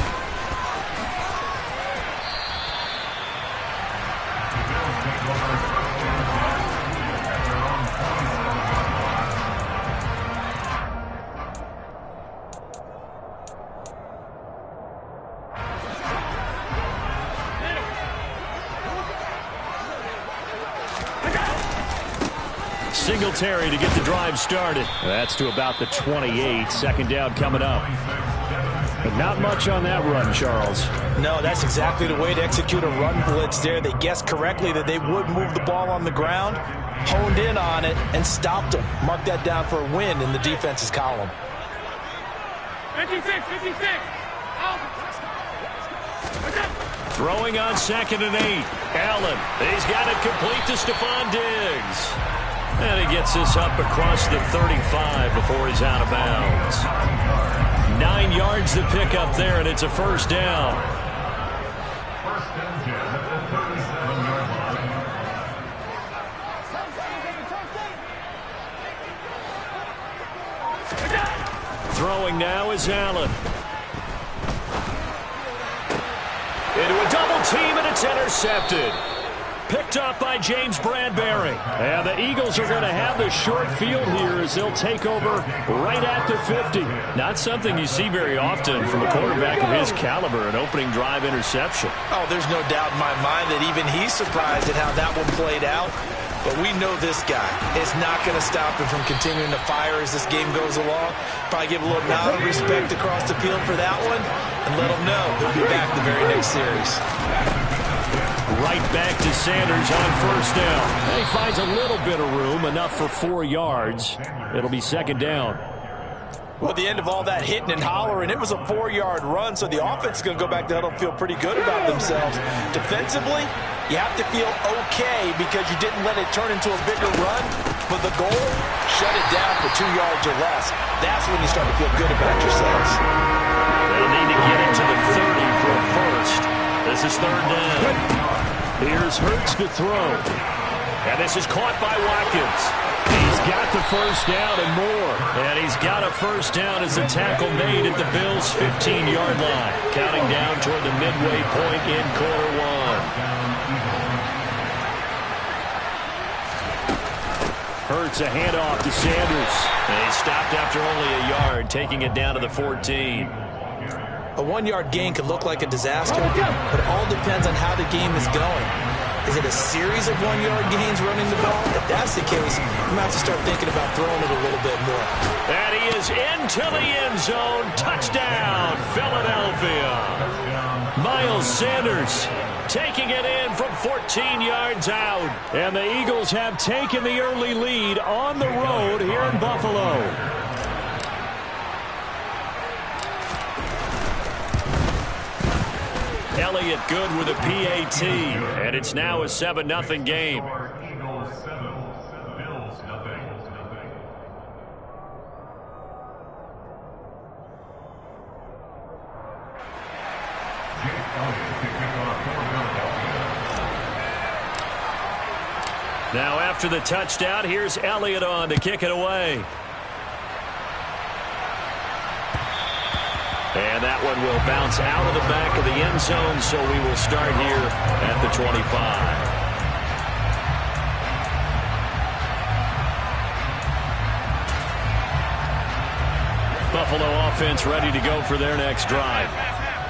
Singletary to get the drive started. That's to about the 28. Second down coming up. But not much on that run, Charles. No, that's exactly the way to execute a run blitz there. They guessed correctly that they would move the ball on the ground, honed in on it, and stopped them. Mark that down for a win in the defense's column. 56. Throwing on 2nd and 8. Allen, he's got it complete to Stephon Diggs. And he gets this up across the 35 before he's out of bounds. 9 yards to pick up there, and it's a first down. Throwing now is Allen. Into a double team, and it's intercepted. Picked up by James Bradbury. And the Eagles are going to have the short field here as they'll take over right at the 50. Not something you see very often from a quarterback of his caliber, an opening drive interception. Oh, there's no doubt in my mind that even he's surprised at how that one played out. But we know this guy is not going to stop him from continuing to fire as this game goes along. Probably give a little nod of respect across the field for that one and let him know he'll be back the very next series. Right back to Sanders on first down. And he finds a little bit of room, enough for 4 yards. It'll be second down. Well, at the end of all that hitting and hollering, it was a 4-yard run, so the offense is going to go back to huddle and feel pretty good about themselves. Defensively, you have to feel okay because you didn't let it turn into a bigger run, but the goal, shut it down for 2 yards or less. That's when you start to feel good about yourselves. They'll need to get into the 30 for a first. This is third down. Here's Hurts to throw. And this is caught by Watkins. He's got the first down and more. And he's got a first down as the tackle made at the Bills' 15-yard line. Counting down toward the midway point in quarter one. Hurts a handoff to Sanders. And he stopped after only a yard, taking it down to the 14. A 1-yard gain could look like a disaster, but it all depends on how the game is going. Is it a series of 1-yard gains running the ball? If that's the case, you might have to start thinking about throwing it a little bit more. And he is into the end zone. Touchdown, Philadelphia. Miles Sanders taking it in from 14 yards out. And the Eagles have taken the early lead on the road here in Buffalo. Elliott good with a PAT, and it's now a 7-0 game. Now after the touchdown, here's Elliott on to kick it away. And that one will bounce out of the back of the end zone, so we will start here at the 25. Buffalo offense ready to go for their next drive.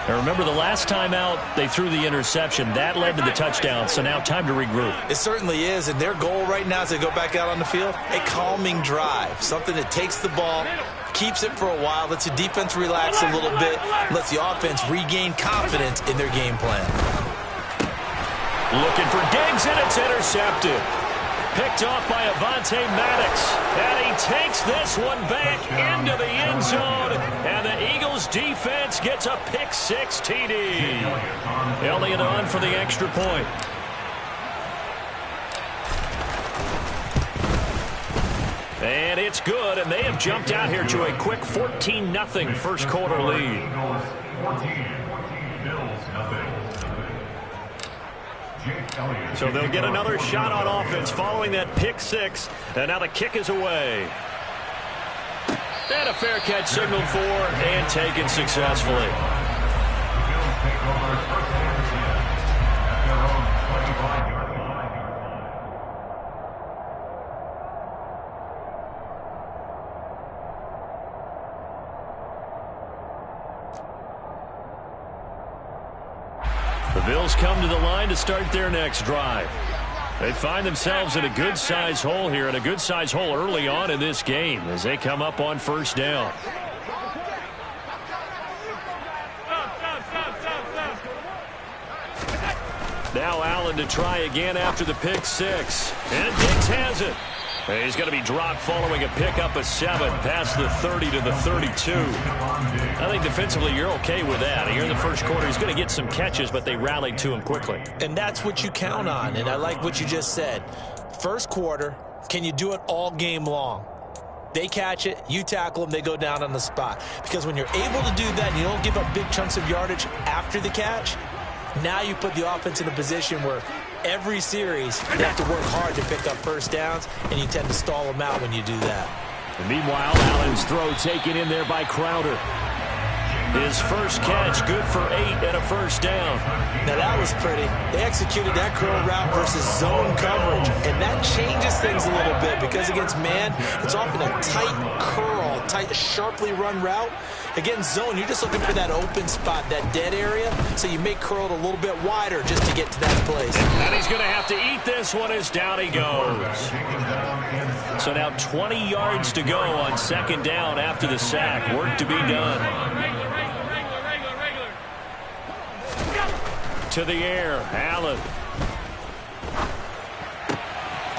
And remember, the last time out, they threw the interception. That led to the touchdown, so now time to regroup. It certainly is, and their goal right now as they go back out on the field, a calming drive, something that takes the ball, keeps it for a while, lets the defense relax a little bit, lets the offense regain confidence in their game plan. Looking for Diggs, and it's intercepted. Picked off by Avonte Maddox. And he takes this one back into the end zone. And the Eagles defense gets a pick-6 TD. Elliott on for the extra point. And it's good, and they have jumped out here to a quick 14-0 first quarter lead. So they'll get another shot on offense following that pick-6. And now the kick is away. And a fair catch signaled for and taken successfully. The Bills come to the line to start their next drive. They find themselves in a good-sized hole here, and a good-sized hole early on in this game as they come up on first down. Now Allen to try again after the pick-6. And Diggs has it. He's going to be dropped following a pickup of 7 past the 30 to the 32. I think defensively you're okay with that. Here in the first quarter, he's going to get some catches, but they rallied to him quickly. And that's what you count on, and I like what you just said. First quarter, can you do it all game long? They catch it, you tackle them, they go down on the spot. Because when you're able to do that and you don't give up big chunks of yardage after the catch, now you put the offense in a position where every series you have to work hard to pick up first downs, and you tend to stall them out when you do that. And meanwhile, Allen's throw taken in there by Crowder. His first catch, good for 8 and a first down. Now that was pretty. They executed that curl route versus zone coverage, and that changes things a little bit because against man, it's often a tight curl, tight, sharply run route. Against zone, you're just looking for that open spot, that dead area, so you make curl it a little bit wider just to get to that place. And he's going to have to eat this one as down he goes. So now 20 yards to go on second down after the sack. Work to be done. To the air, Allen.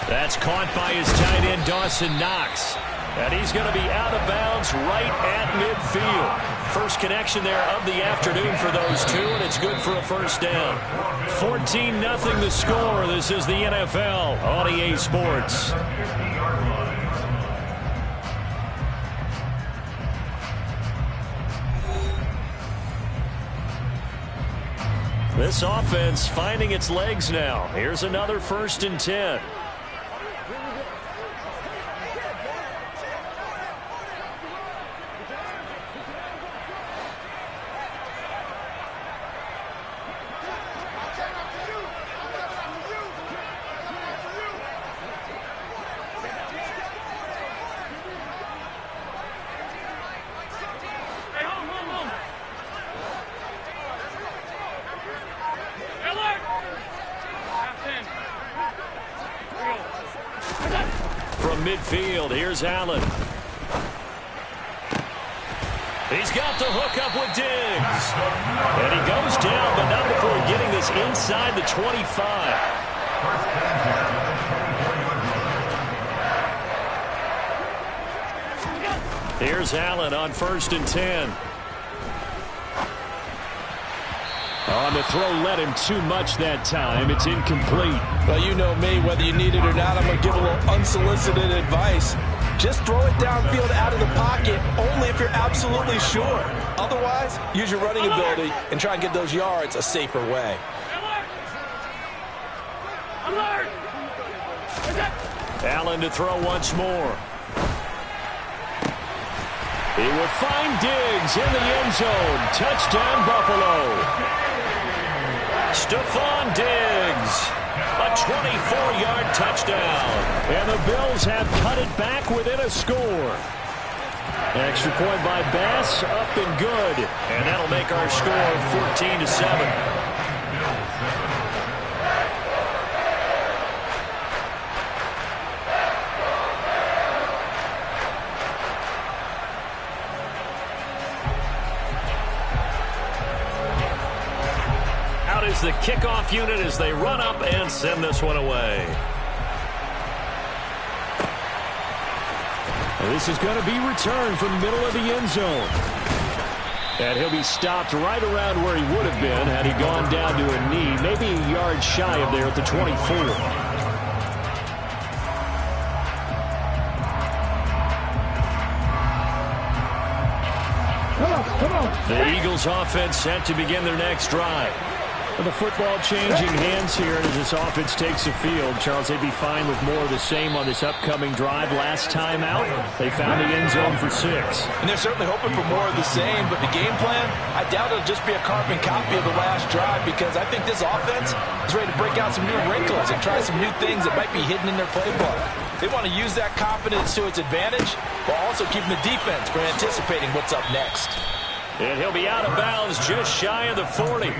That's caught by his tight end, Dawson Knox. And he's going to be out of bounds right at midfield. First connection there of the afternoon for those two, and it's good for a first down. 14-0 the score. This is the NFL on EA Sports. This offense finding its legs now. Here's another 1st and 10. Midfield, here's Allen. He's got the hook up with Diggs. And he goes down, but not before getting this inside the 25. Here's Allen on 1st and 10. On the throw, led him too much that time. It's incomplete. Well, you know me, whether you need it or not, I'm going to give a little unsolicited advice. Just throw it downfield out of the pocket, only if you're absolutely sure. Otherwise, use your running ability and try and get those yards a safer way. Allen to throw once more. He will find Diggs in the end zone. Touchdown, Buffalo. Stephon Diggs, a 24-yard touchdown. And the Bills have cut it back within a score. Extra point by Bass, up and good. And that'll make our score 14-7. Out is the kickoff unit as they run up and send this one away. This is going to be returned from the middle of the end zone. And he'll be stopped right around where he would have been had he gone down to a knee, maybe a yard shy of there at the 24. The Eagles offense set to begin their next drive. The football changing hands here as this offense takes the field. Charles, they'd be fine with more of the same on this upcoming drive. Last time out, they found the end zone for 6. And they're certainly hoping for more of the same, but the game plan, I doubt it'll just be a carbon copy of the last drive because I think this offense is ready to break out some new wrinkles and try some new things that might be hidden in their playbook. They want to use that confidence to its advantage while also keeping the defense from anticipating what's up next. And he'll be out of bounds just shy of the 40.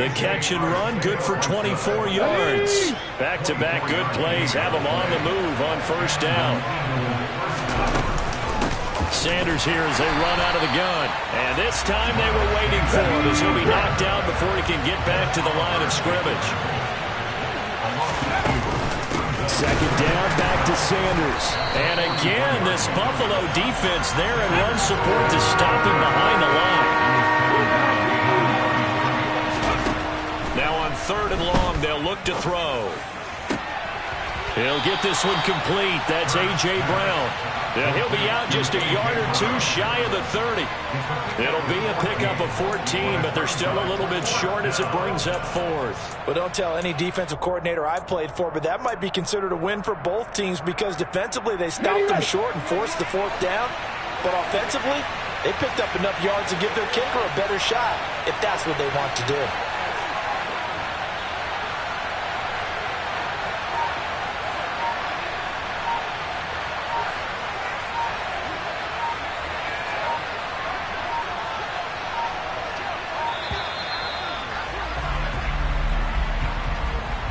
The catch and run, good for 24 yards. Back-to-back good plays have him on the move on first down. Sanders here as they run out of the gun. And this time they were waiting for him as he'll be knocked out before he can get back to the line of scrimmage. Second down, back to Sanders. And again, this Buffalo defense there in run support to stop him behind the line. Now on 3rd and long, they'll look to throw. He'll get this one complete. That's A.J. Brown. And he'll be out just a yard or two shy of the 30. It'll be a pickup of 14, but they're still a little bit short as it brings up 4th. Well, don't tell any defensive coordinator I've played for, but that might be considered a win for both teams because defensively they stopped them short and forced the 4th down. But offensively, they picked up enough yards to give their kicker a better shot if that's what they want to do.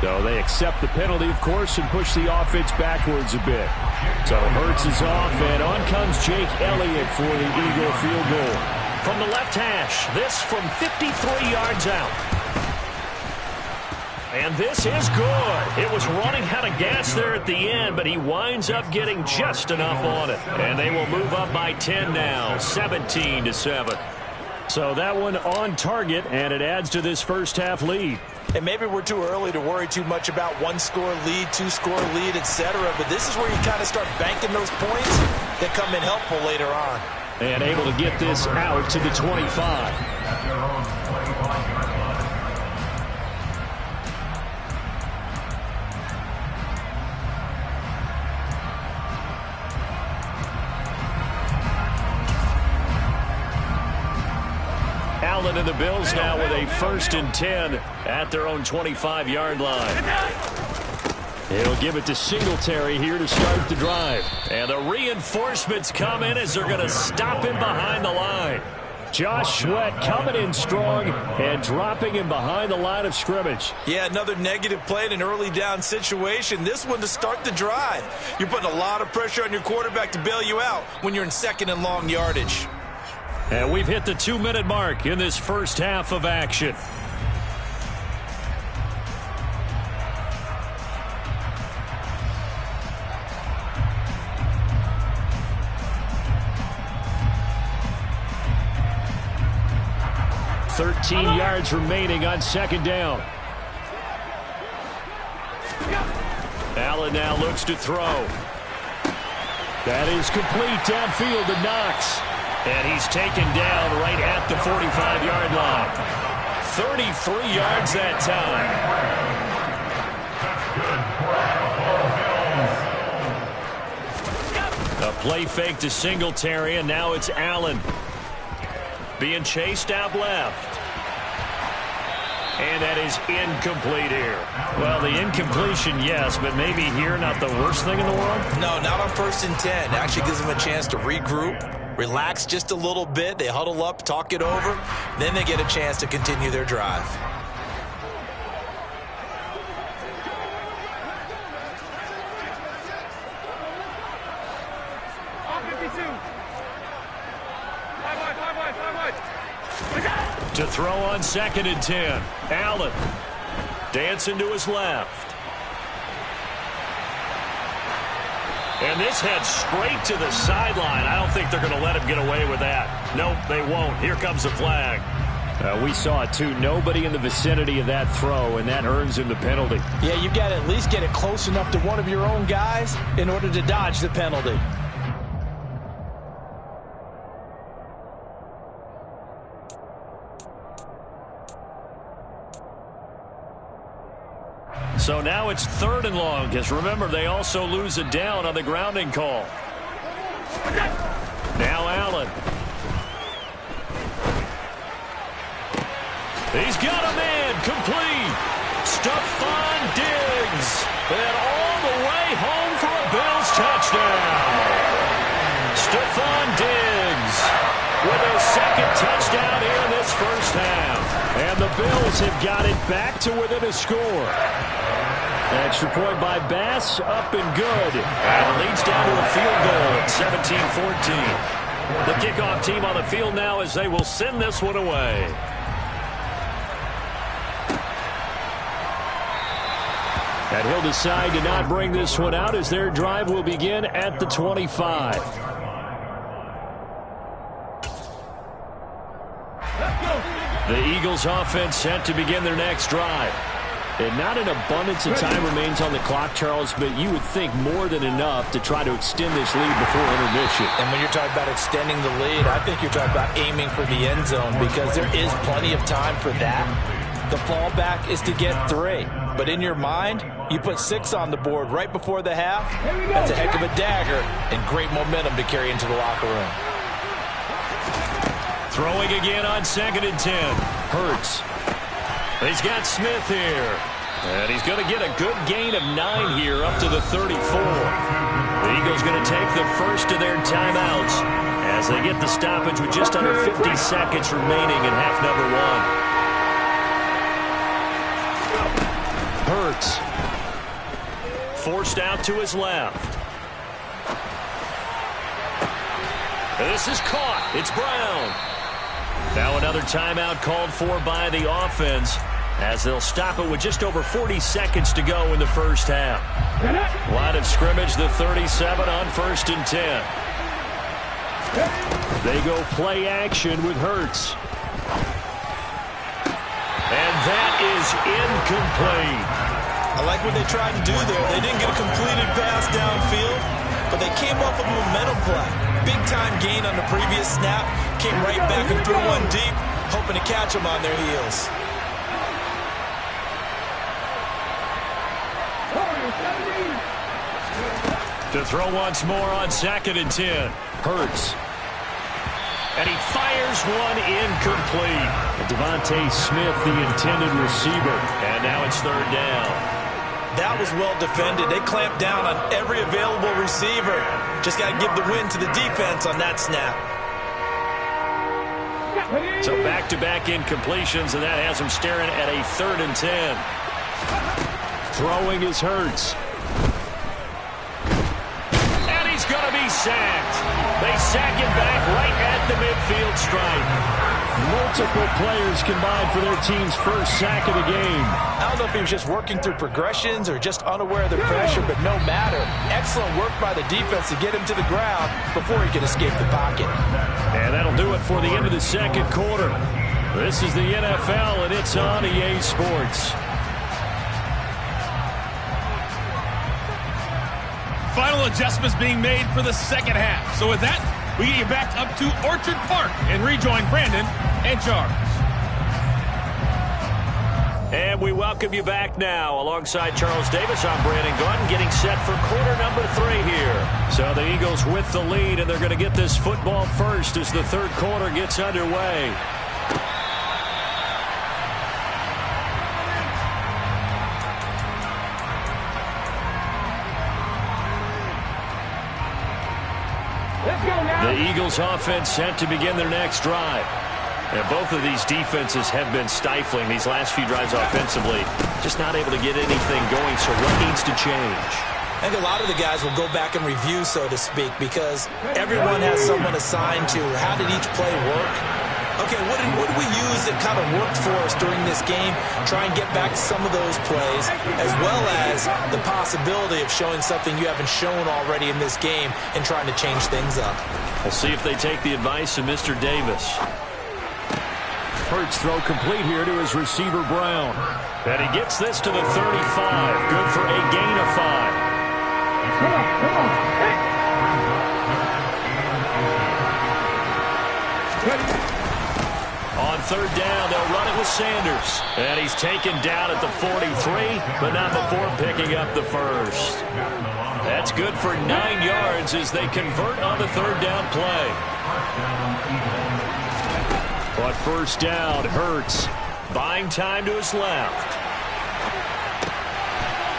So they accept the penalty, of course, and push the offense backwards a bit. So Hurts is off, and on comes Jake Elliott for the Eagle field goal. From the left hash, this from 53 yards out. And this is good. It was running out of gas there at the end, but he winds up getting just enough on it. And they will move up by 10 now, 17-7. So that one on target, and it adds to this first half lead. And maybe we're too early to worry too much about 1-score lead, 2-score lead, etc. But this is where you kind of start banking those points that come in helpful later on. And able to get this out to the 25. Allen and the Bills now with a 1st and 10 at their own 25-yard line. He'll give it to Singletary here to start the drive. And the reinforcements come in as they're going to stop him behind the line. Josh Sweat coming in strong and dropping him behind the line of scrimmage. Yeah, another negative play in an early down situation. This one to start the drive. You're putting a lot of pressure on your quarterback to bail you out when you're in 2nd and long yardage. And we've hit the 2-minute mark in this first half of action. $13 yards remaining on 2nd down. Allen now looks to throw. That is complete downfield to Knox. And he's taken down right at the 45-yard line. 33 yards that time. A play fake to Singletary, and now it's Allen. Being chased out left. And that is incomplete here. Well, the incompletion, yes, but maybe here not the worst thing in the world? No, not on 1st and 10. Actually gives them a chance to regroup, relax just a little bit. They huddle up, talk it over. Then they get a chance to continue their drive. To throw on 2nd and 10. Allen dancing to his left. And this heads straight to the sideline. I don't think they're going to let him get away with that. Nope, they won't. Here comes the flag. We saw it too. Nobody in the vicinity of that throw, and that earns him the penalty. Yeah, you've got to at least get it close enough to one of your own guys in order to dodge the penalty. So now it's 3rd and long, because remember, they also lose a down on the grounding call. Now Allen. He's got a man, complete. Stephon Diggs. And all the way home for a Bills touchdown. Stephon Diggs with a 2nd touchdown here in this first half. And the Bills have got it back to within a score. Extra point by Bass, up and good. And it leads down to a field goal at 17-14. The kickoff team on the field now as they will send this one away. And he'll decide to not bring this one out as their drive will begin at the 25. The Eagles offense set to begin their next drive. And not an abundance of time remains on the clock, Charles, but you would think more than enough to try to extend this lead before intermission. And when you're talking about extending the lead, I think you're talking about aiming for the end zone because there is plenty of time for that. The fallback is to get 3. But in your mind, you put 6 on the board right before the half. That's a heck of a dagger and great momentum to carry into the locker room. Throwing again on 2nd and 10. Hurts. He's got Smith here. And he's going to get a good gain of 9 here up to the 34. The Eagles going to take the first of their timeouts as they get the stoppage with just under 50 seconds remaining in half number 1. Hurts. Forced out to his left. And this is caught. It's Brown. Now another timeout called for by the offense as they'll stop it with just over 40 seconds to go in the first half. Line of scrimmage, the 37 on 1st and 10. They go play action with Hurts. And that is incomplete. I like what they tried to do there. They didn't get a completed pass downfield, but they came off of a momentum play. Big-time gain on the previous snap. Came right back and threw one deep, hoping to catch them on their heels. To throw once more on 2nd and 10. Hurts. And he fires one incomplete. Devontae Smith, the intended receiver. And now it's 3rd down. That was well defended. They clamped down on every available receiver. Just got to give the win to the defense on that snap. So back-to-back incompletions, and that has him staring at a 3rd and 10. Throwing is Hurts. And he's going to be sacked. They sack him back right at the midfield stripe. Multiple players combined for their team's first sack of the game. I don't know if he was just working through progressions or just unaware of the pressure, but no matter. Excellent work by the defense to get him to the ground before he could escape the pocket. And that'll do it for the end of the second quarter. This is the NFL, and it's on EA Sports. Final adjustments being made for the second half. So with that, we get you back up to Orchard Park and rejoin Brandon and Charles. And we welcome you back now. Alongside Charles Davis, I'm Brandon Gordon, getting set for quarter number 3 here. So the Eagles with the lead, and they're going to get this football first as the third quarter gets underway. The Eagles offense set to begin their next drive. And both of these defenses have been stifling these last few drives offensively. Just not able to get anything going, so what needs to change? I think a lot of the guys will go back and review, so to speak, because everyone has someone assigned to how did each play work. Okay, what did we use that kind of worked for us during this game? Try and get back to some of those plays, as well as the possibility of showing something you haven't shown already in this game and trying to change things up. We'll see if they take the advice of Mr. Davis. Hurts throw complete here to his receiver, Brown. And he gets this to the 35. Good for a gain of 5. On third down, they'll run it with Sanders. And he's taken down at the 43, but not before picking up the first. That's good for 9 yards as they convert on the third down play. But first down, Hurts buying time to his left.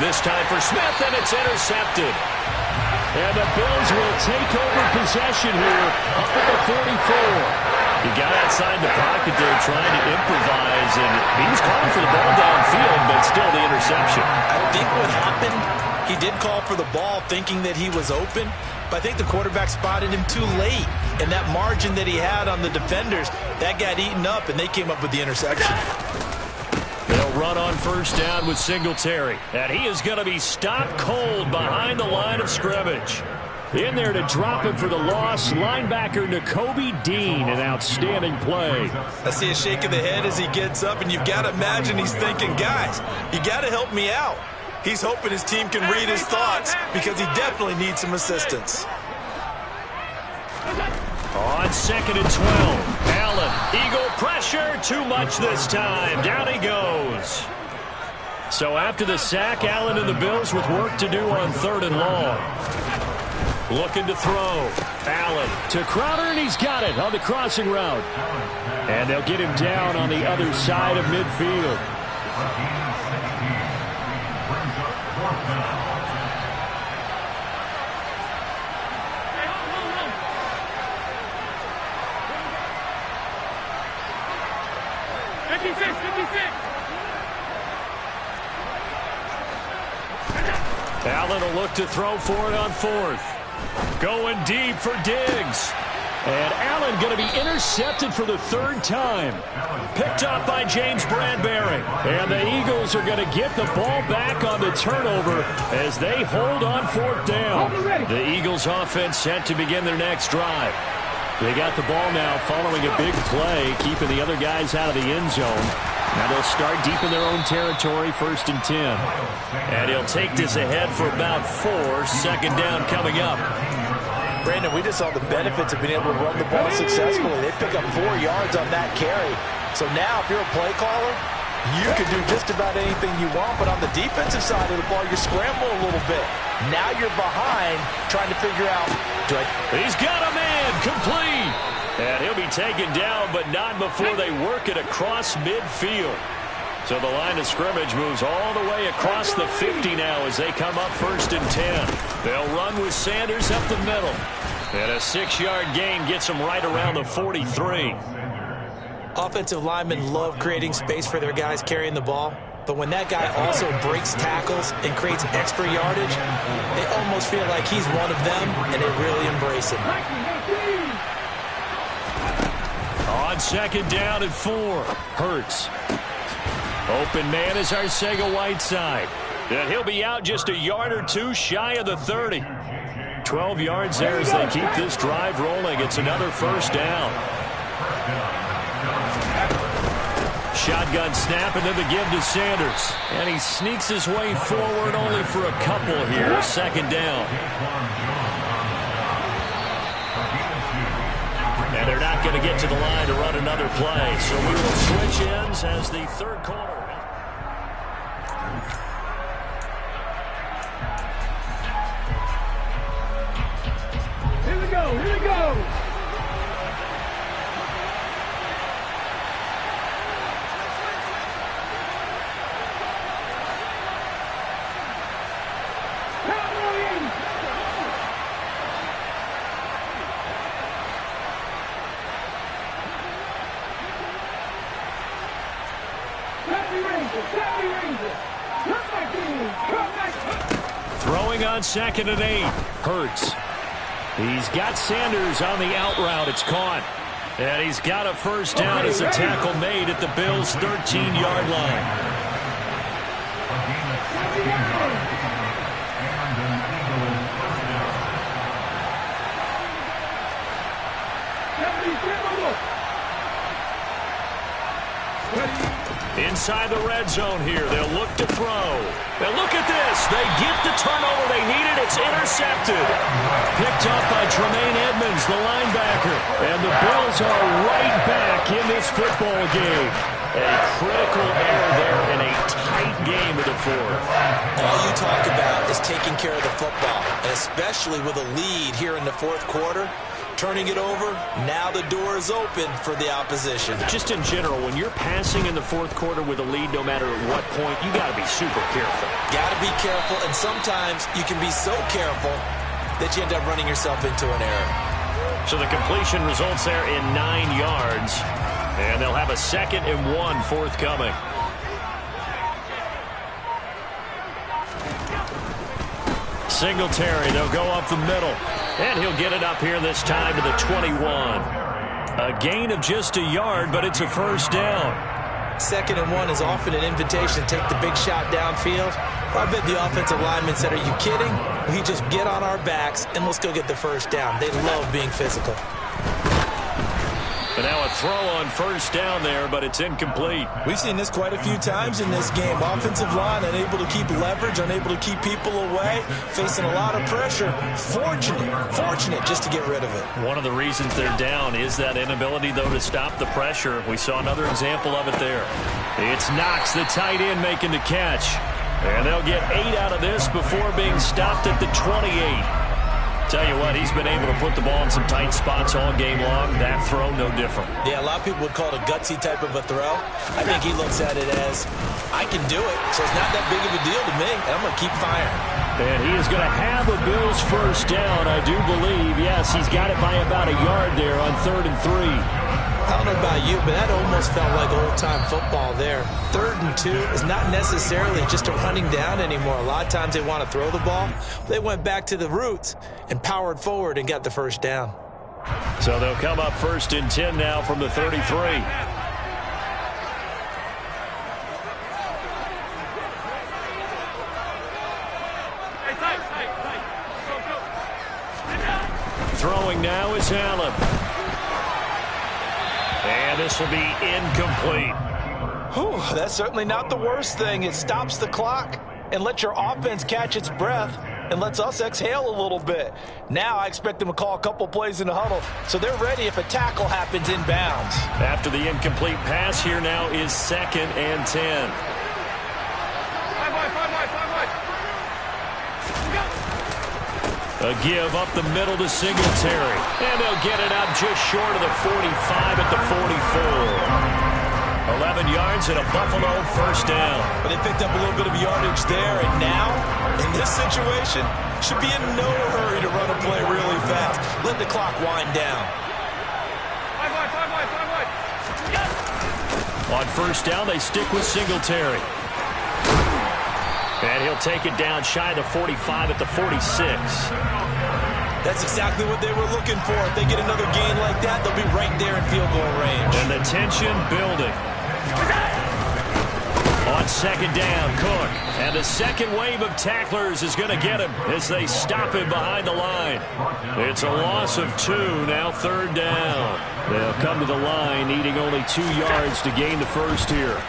This time for Smith, and it's intercepted. And the Bills will take over possession here up at the 44. He got outside the pocket there trying to improvise, and he was calling for the ball downfield, but still the interception. I think what happened, he did call for the ball thinking that he was open, but I think the quarterback spotted him too late. And that margin that he had on the defenders, that got eaten up, and they came up with the interception. They'll run on first down with Singletary. And he is going to be stopped cold behind the line of scrimmage. In there to drop him for the loss, linebacker Nakobe Dean, an outstanding play. I see a shake of the head as he gets up, and you've got to imagine he's thinking, guys, you got to help me out. He's hoping his team can read his thoughts because he definitely needs some assistance. On 2nd and 12, Allen, Eagle pressure, too much this time. Down he goes. So after the sack, Allen and the Bills with work to do on 3rd and long. Looking to throw. Allen to Crowder, and he's got it on the crossing route. And they'll get him down on the other side of midfield. Allen will look to throw for it on 4th. Going deep for Diggs. And Allen going to be intercepted for the 3rd time. Picked up by James Bradbury. And the Eagles are going to get the ball back on the turnover as they hold on 4th down. The Eagles offense set to begin their next drive. They got the ball now following a big play, keeping the other guys out of the end zone. Now they'll start deep in their own territory, 1st and 10. And he'll take this ahead for about 4. 2nd down coming up. Brandon, we just saw the benefits of being able to run the ball successfully. They pick up 4 yards on that carry. So now if you're a play caller, you can do just about anything you want. But on the defensive side of the ball, you're scrambling a little bit. Now you're behind trying to figure out. He's got a man complete. And he'll be taken down, but not before they work it across midfield. So the line of scrimmage moves all the way across the 50 now as they come up 1st and 10. They'll run with Sanders up the middle. And a 6-yard gain gets them right around the 43. Offensive linemen love creating space for their guys carrying the ball. But when that guy also breaks tackles and creates extra yardage, they almost feel like he's one of them, and they really embrace him. On 2nd down and 4, Hurts. Open man is Arcega-Whiteside. And he'll be out just a yard or 2 shy of the 30. 12 yards there as they keep this drive rolling. It's another 1st down. Shotgun snap and then the give to Sanders. And he sneaks his way forward only for a couple here. 2nd down. And they're not going to get to the line to run another play. So we will switch ends as the 3rd quarter. Here we go, here we go. Throwing on 2nd and 8. Hurts. He's got Sanders on the out route. It's caught. And he's got a first down as a tackle made at the Bills' 13-yard line. Inside the red zone here. They'll look to throw. Now look at this. They get the turnover they needed. It's intercepted. Picked up by Tremaine Edmonds, the linebacker. And the Bills are right back in this football game. A critical error there in a tight game of the fourth. All you talk about is taking care of the football, and especially with a lead here in the fourth quarter. Turning it over, now the door is open for the opposition. Just in general, when you're passing in the fourth quarter with a lead, no matter at what point, you got to be super careful. Got to be careful, and sometimes you can be so careful that you end up running yourself into an error. So the completion results there in 9 yards, and they'll have a 2nd and 1 forthcoming. Singletary, they'll go up the middle. And he'll get it up here this time to the 21. A gain of just a yard, but it's a first down. 2nd and 1 is often an invitation to take the big shot downfield. I bet the offensive lineman said, are you kidding? We just get on our backs and let's go get the first down. They love being physical. But now a throw on first down there, but it's incomplete. We've seen this quite a few times in this game. Offensive line unable to keep leverage, unable to keep people away, facing a lot of pressure. Fortunate just to get rid of it. One of the reasons they're down is that inability, though, to stop the pressure. We saw another example of it there. It's Knox, the tight end, making the catch. And they'll get 8 out of this before being stopped at the 28. Tell you what, he's been able to put the ball in some tight spots all game long. That throw, no different. Yeah, a lot of people would call it a gutsy type of a throw. I think he looks at it as, I can do it, so it's not that big of a deal to me, and I'm going to keep firing. And he is going to have a Bills first down, I do believe. Yes, he's got it by about a yard there on 3rd and 3. I don't know about you, but that almost felt like old-time football there. 3rd and 2 is not necessarily just a running down anymore. A lot of times they want to throw the ball. They went back to the roots and powered forward and got the first down. So they'll come up 1st and 10 now from the 33. Throwing now is Allen. And this will be incomplete. Whew, that's certainly not the worst thing. It stops the clock and lets your offense catch its breath and lets us exhale a little bit. Now I expect them to call a couple plays in the huddle, so they're ready if a tackle happens inbounds. After the incomplete pass, here now is 2nd and 10. A give up the middle to Singletary. And they'll get it up just short of the 45 at the 44. 11 yards and a Buffalo first down. But they picked up a little bit of yardage there, and now, in this situation, should be in no hurry to run a play really fast. Let the clock wind down. On first down, they stick with Singletary. And he'll take it down shy of the 45 at the 46. That's exactly what they were looking for. If they get another gain like that, they'll be right there in field goal range. And the tension building. On 2nd down, Cook. And the second wave of tacklers is going to get him as they stop him behind the line. It's a loss of 2, now 3rd down. They'll come to the line needing only 2 yards to gain the first here.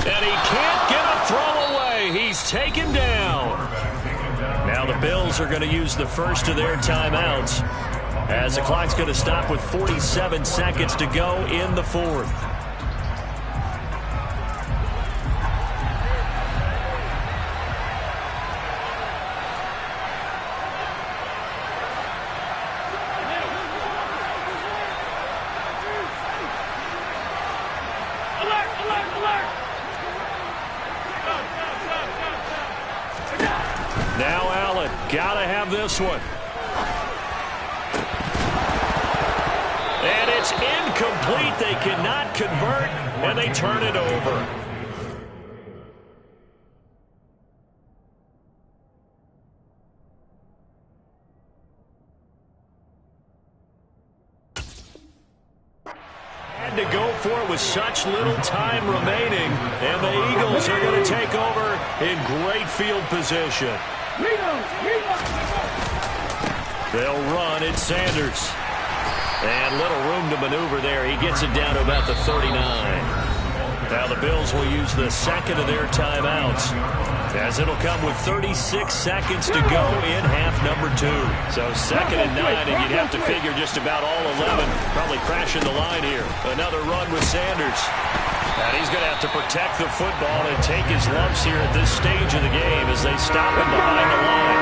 And he can't get a throw away. He's taken down. Now the Bills are going to use the first of their timeouts as the clock's going to stop with 47 seconds to go in the fourth. Now Allen, gotta have this one. And it's incomplete. They cannot convert, and they turn it over. to go for it with such little time remaining. And the Eagles are going to take over in great field position. They'll run. It's Sanders. And little room to maneuver there. He gets it down to about the 39. Now the Bills will use the second of their timeouts, as it'll come with 36 seconds to go in half number 2. So 2nd and 9, and you'd have to figure just about all 11 probably crashing the line here. Another run with Sanders. And he's going to have to protect the football and take his lumps here at this stage of the game as they stop him behind the line.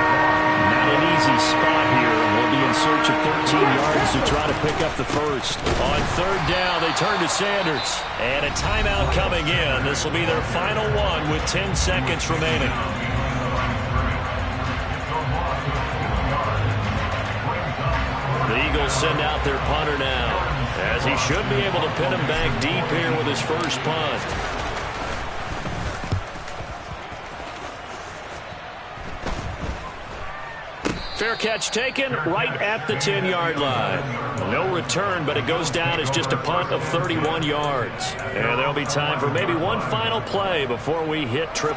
Not an easy spot here. We'll be in search of 13 yards to try to pick up the first. On 3rd down, they turn to Sanders. And a timeout coming in. This will be their final one with 10 seconds remaining. The Eagles send out their punter now, as he should be able to pin him back deep here with his first punt. Fair catch taken right at the 10-yard line. No return, but it goes down as just a punt of 31 yards. And there'll be time for maybe one final play before we hit 000.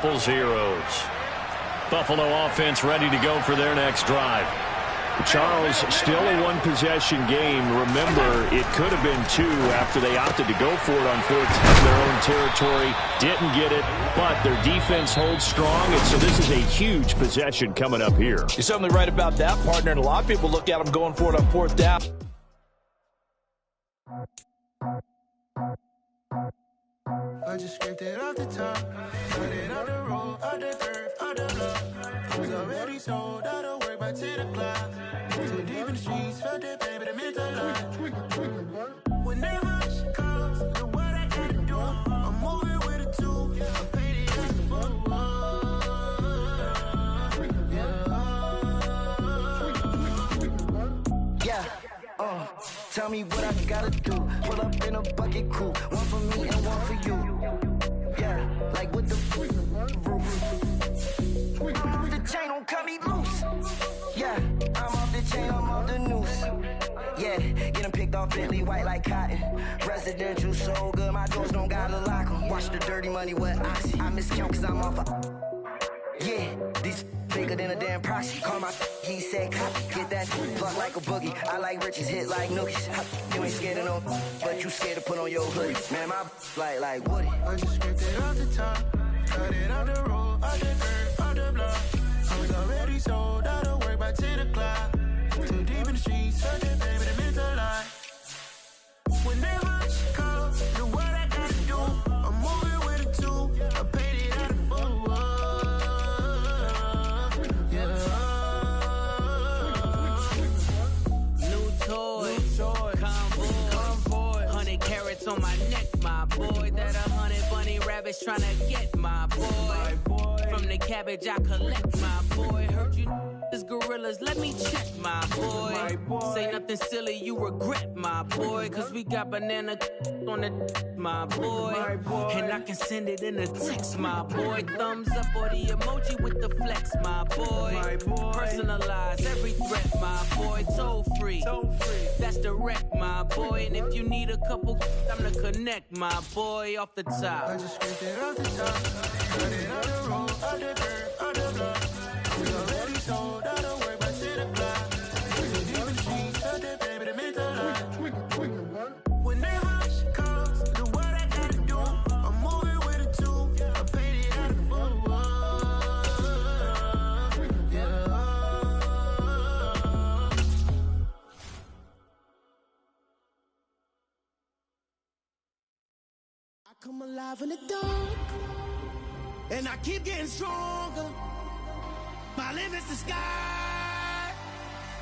Buffalo offense ready to go for their next drive. Charles, still a one-possession game. Remember, it could have been 2 after they opted to go for it on 4th in their own territory. Didn't get it, but their defense holds strong, and so this is a huge possession coming up here. You're certainly right about that, partner, and a lot of people look at them going for it on 4th down. I just scraped it off the top, cut it on the road, on the dirt, on the block. Was already sold, I don't work by 10 o'clock. Too deep in the streets, felt that baby, the mental lie. Whenever she comes, the what I gotta do, I'm moving with a 2. I paid it as a tell me what I gotta do. Pull up in a bucket crew, one for me and one for you. Yeah, like with the roof. The chain don't cut me loose. Yeah, I'm off the chain, I'm off the noose. Yeah, get them picked off Bentley, white like cotton. Residential so good, my doors don't gotta lock them. Watch the dirty money with Oxy. I miscount cause I'm off a... Yeah, these bigger than a damn proxy. Call my he said copy. Get that fuck like a boogie. I like riches, hit like nookies. You ain't scared of no, but you scared to put on your hoodie. Man, my like Woody. I just scraped it off the top, cut it on the road, on the dirt, on the block. I was already sold, I don't work by 10 o'clock. Too deep in the streets, such a baby, the mental lie. Whenever she calls, do what I gotta do. I'm moving with a 2. I paid it out of 4. Convoy, 100 carats on my neck, my boy. That 100 bunny rabbits tryna get my boy. From the cabbage I collect, my boy. Heard you is gorillas, let me check, my boy. Say nothing silly, you regret, my boy. Cause we got banana on the my boy. And I can send it in a text, my boy. Thumbs up or the emoji with the flex, my boy. Personalize every threat, my boy. Toll free, that's direct, my boy. And if you need a couple, I'm to connect, my boy. Off the top, I just scraped it off the top, cut it on the road, on the dirt, on the block. We already sold, I don't work by 10 o'clock. Too deep in the streets, felt that baby, the mental lie. Whenever she calls, do what I gotta do. I'm moving with a 2. I paid it out of 4. I come alive in the dark, and I keep getting stronger. My limit's the sky.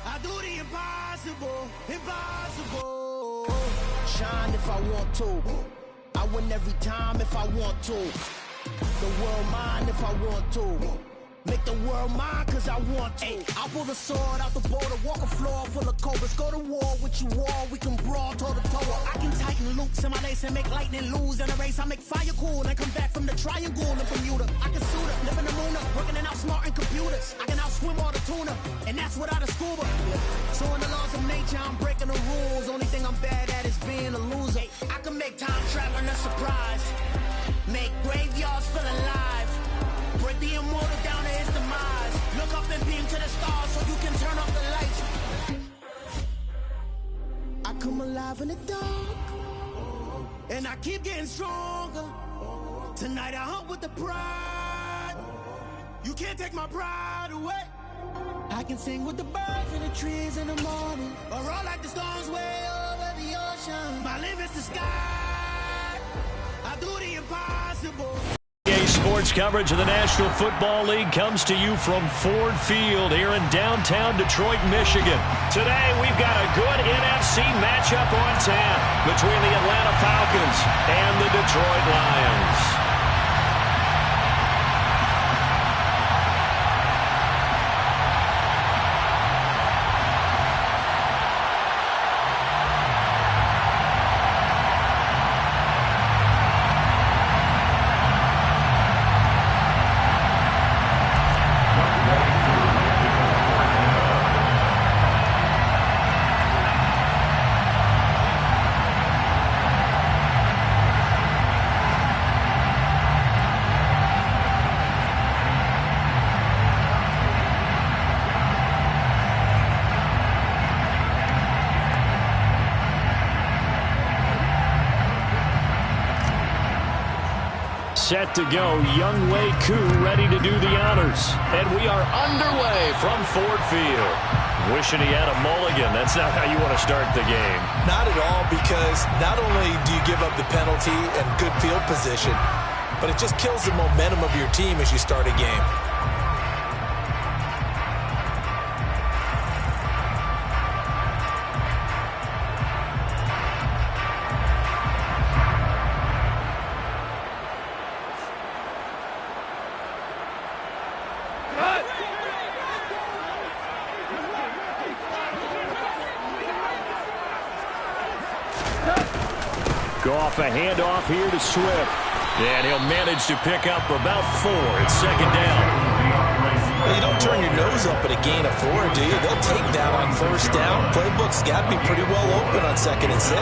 I do the impossible, impossible. Shine if I want to. I win every time if I want to. The world mine if I want to. Make the world mine cause I want to. I pull the sword out the border, walk a floor full of cobras. Go to war with you all, we can brawl toe to toe. I can tighten loops in my lace and make lightning lose in a race. I make fire cool and come back from the triangle in Bermuda. I can suit up, live in the moon up, working and outsmarting computers. I can outswim all the tuna, and that's without a scuba. So in the laws of nature, I'm breaking the rules. Only thing I'm bad at is being a loser. I can make time traveling a surprise. Make graveyards feel alive. Break the immortal down to his demise. Look up and beam to the stars so you can turn off the lights. I come alive in the dark, and I keep getting stronger. Tonight I hunt with the pride. You can't take my pride away. I can sing with the birds and the trees in the morning, or roll like the storms way over the ocean. My limit's the sky. I do the impossible. Sports coverage of the National Football League comes to you from Ford Field here in downtown Detroit, Michigan. Today, we've got a good NFC matchup on tap between the Atlanta Falcons and the Detroit Lions. Set to go, Young Wei Koo ready to do the honors. And we are underway from Ford Field. Wishing he had a mulligan. That's not how you want to start the game. Not at all, because not only do you give up the penalty and good field position, but it just kills the momentum of your team as you start a game. Go off a handoff here to Swift. And he'll manage to pick up about 4. It's second down. Well, you don't turn your nose up at a gain of 4, do you? They'll take that on first down. Playbook's got to be pretty well open on 2nd and 6.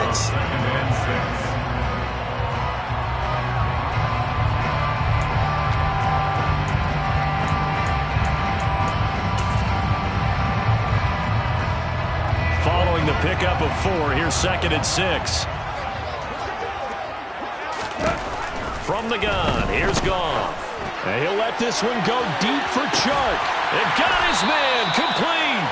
Following the pickup of 4, here's 2nd and 6. From the gun, here's Goff. And he'll let this one go deep for Chark. And got his man complete.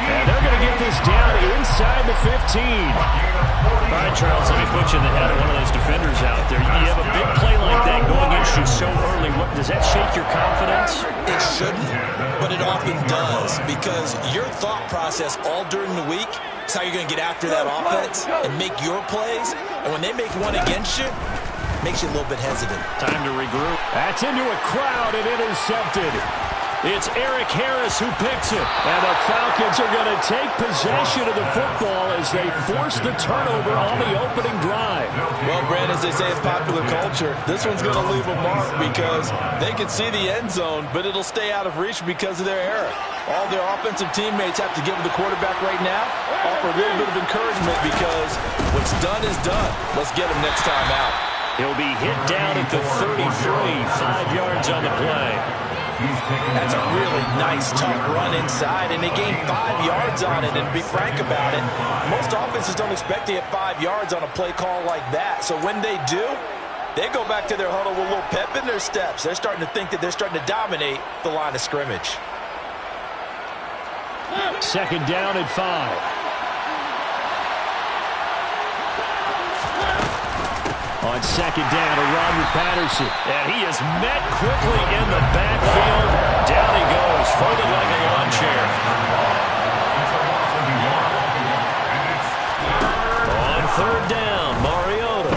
And they're going to get this down inside the 15. All right, Charles, let me put you in the head of one of those defenders out there. You have a big play like that going against you so early. Does that shake your confidence? It shouldn't, but it often does, because your thought process all during the week is how you're going to get after that offense and make your plays. And when they make one against you, makes you a little bit hesitant. Time to regroup. That's into a crowd and intercepted. It's Eric Harris who picks it. And the Falcons are going to take possession of the football as they force the turnover on the opening drive. Well, Brand, as they say in popular culture, this one's going to leave a mark because they can see the end zone, but it'll stay out of reach because of their error. All their offensive teammates have to give the quarterback right now, offer a little bit of encouragement because what's done is done. Let's get him next time out. He'll be hit down at the 33, 5 yards on the play. That's a really nice, tough run inside, and they gained 5 yards on it. And to be frank about it, most offenses don't expect to get 5 yards on a play call like that. So when they do, they go back to their huddle with a little pep in their steps. They're starting to think that they're starting to dominate the line of scrimmage. Second down and 5. On second down, a run with Patterson. And he is met quickly in the backfield. Down he goes, folded like a lawn chair. On third down, Mariota.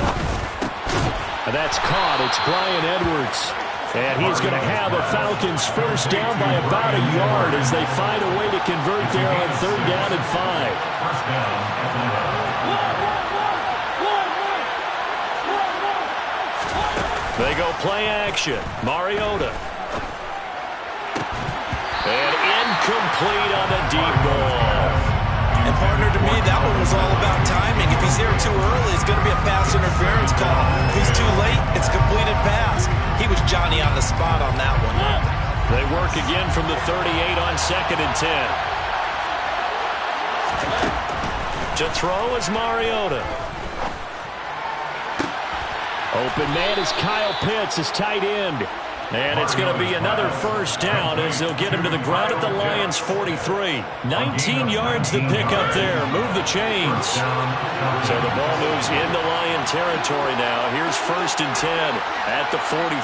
And that's caught. It's Bryan Edwards. And he's going to have a Falcons first down by about a yard as they find a way to convert there on third down and 5. They go play action. Mariota. And incomplete on the deep ball. And partner, to me, that one was all about timing. If he's there too early, it's going to be a pass interference call. If he's too late, it's a completed pass. He was Johnny on the spot on that one. They work again from the 38 on 2nd and 10. To throw is Mariota. Open man is Kyle Pitts, his tight end. And it's going to be another first down as they'll get him to the ground at the Lions' 43. 19 yards to pick up there. Move the chains. So the ball moves into Lion territory now. Here's 1st and 10 at the 43.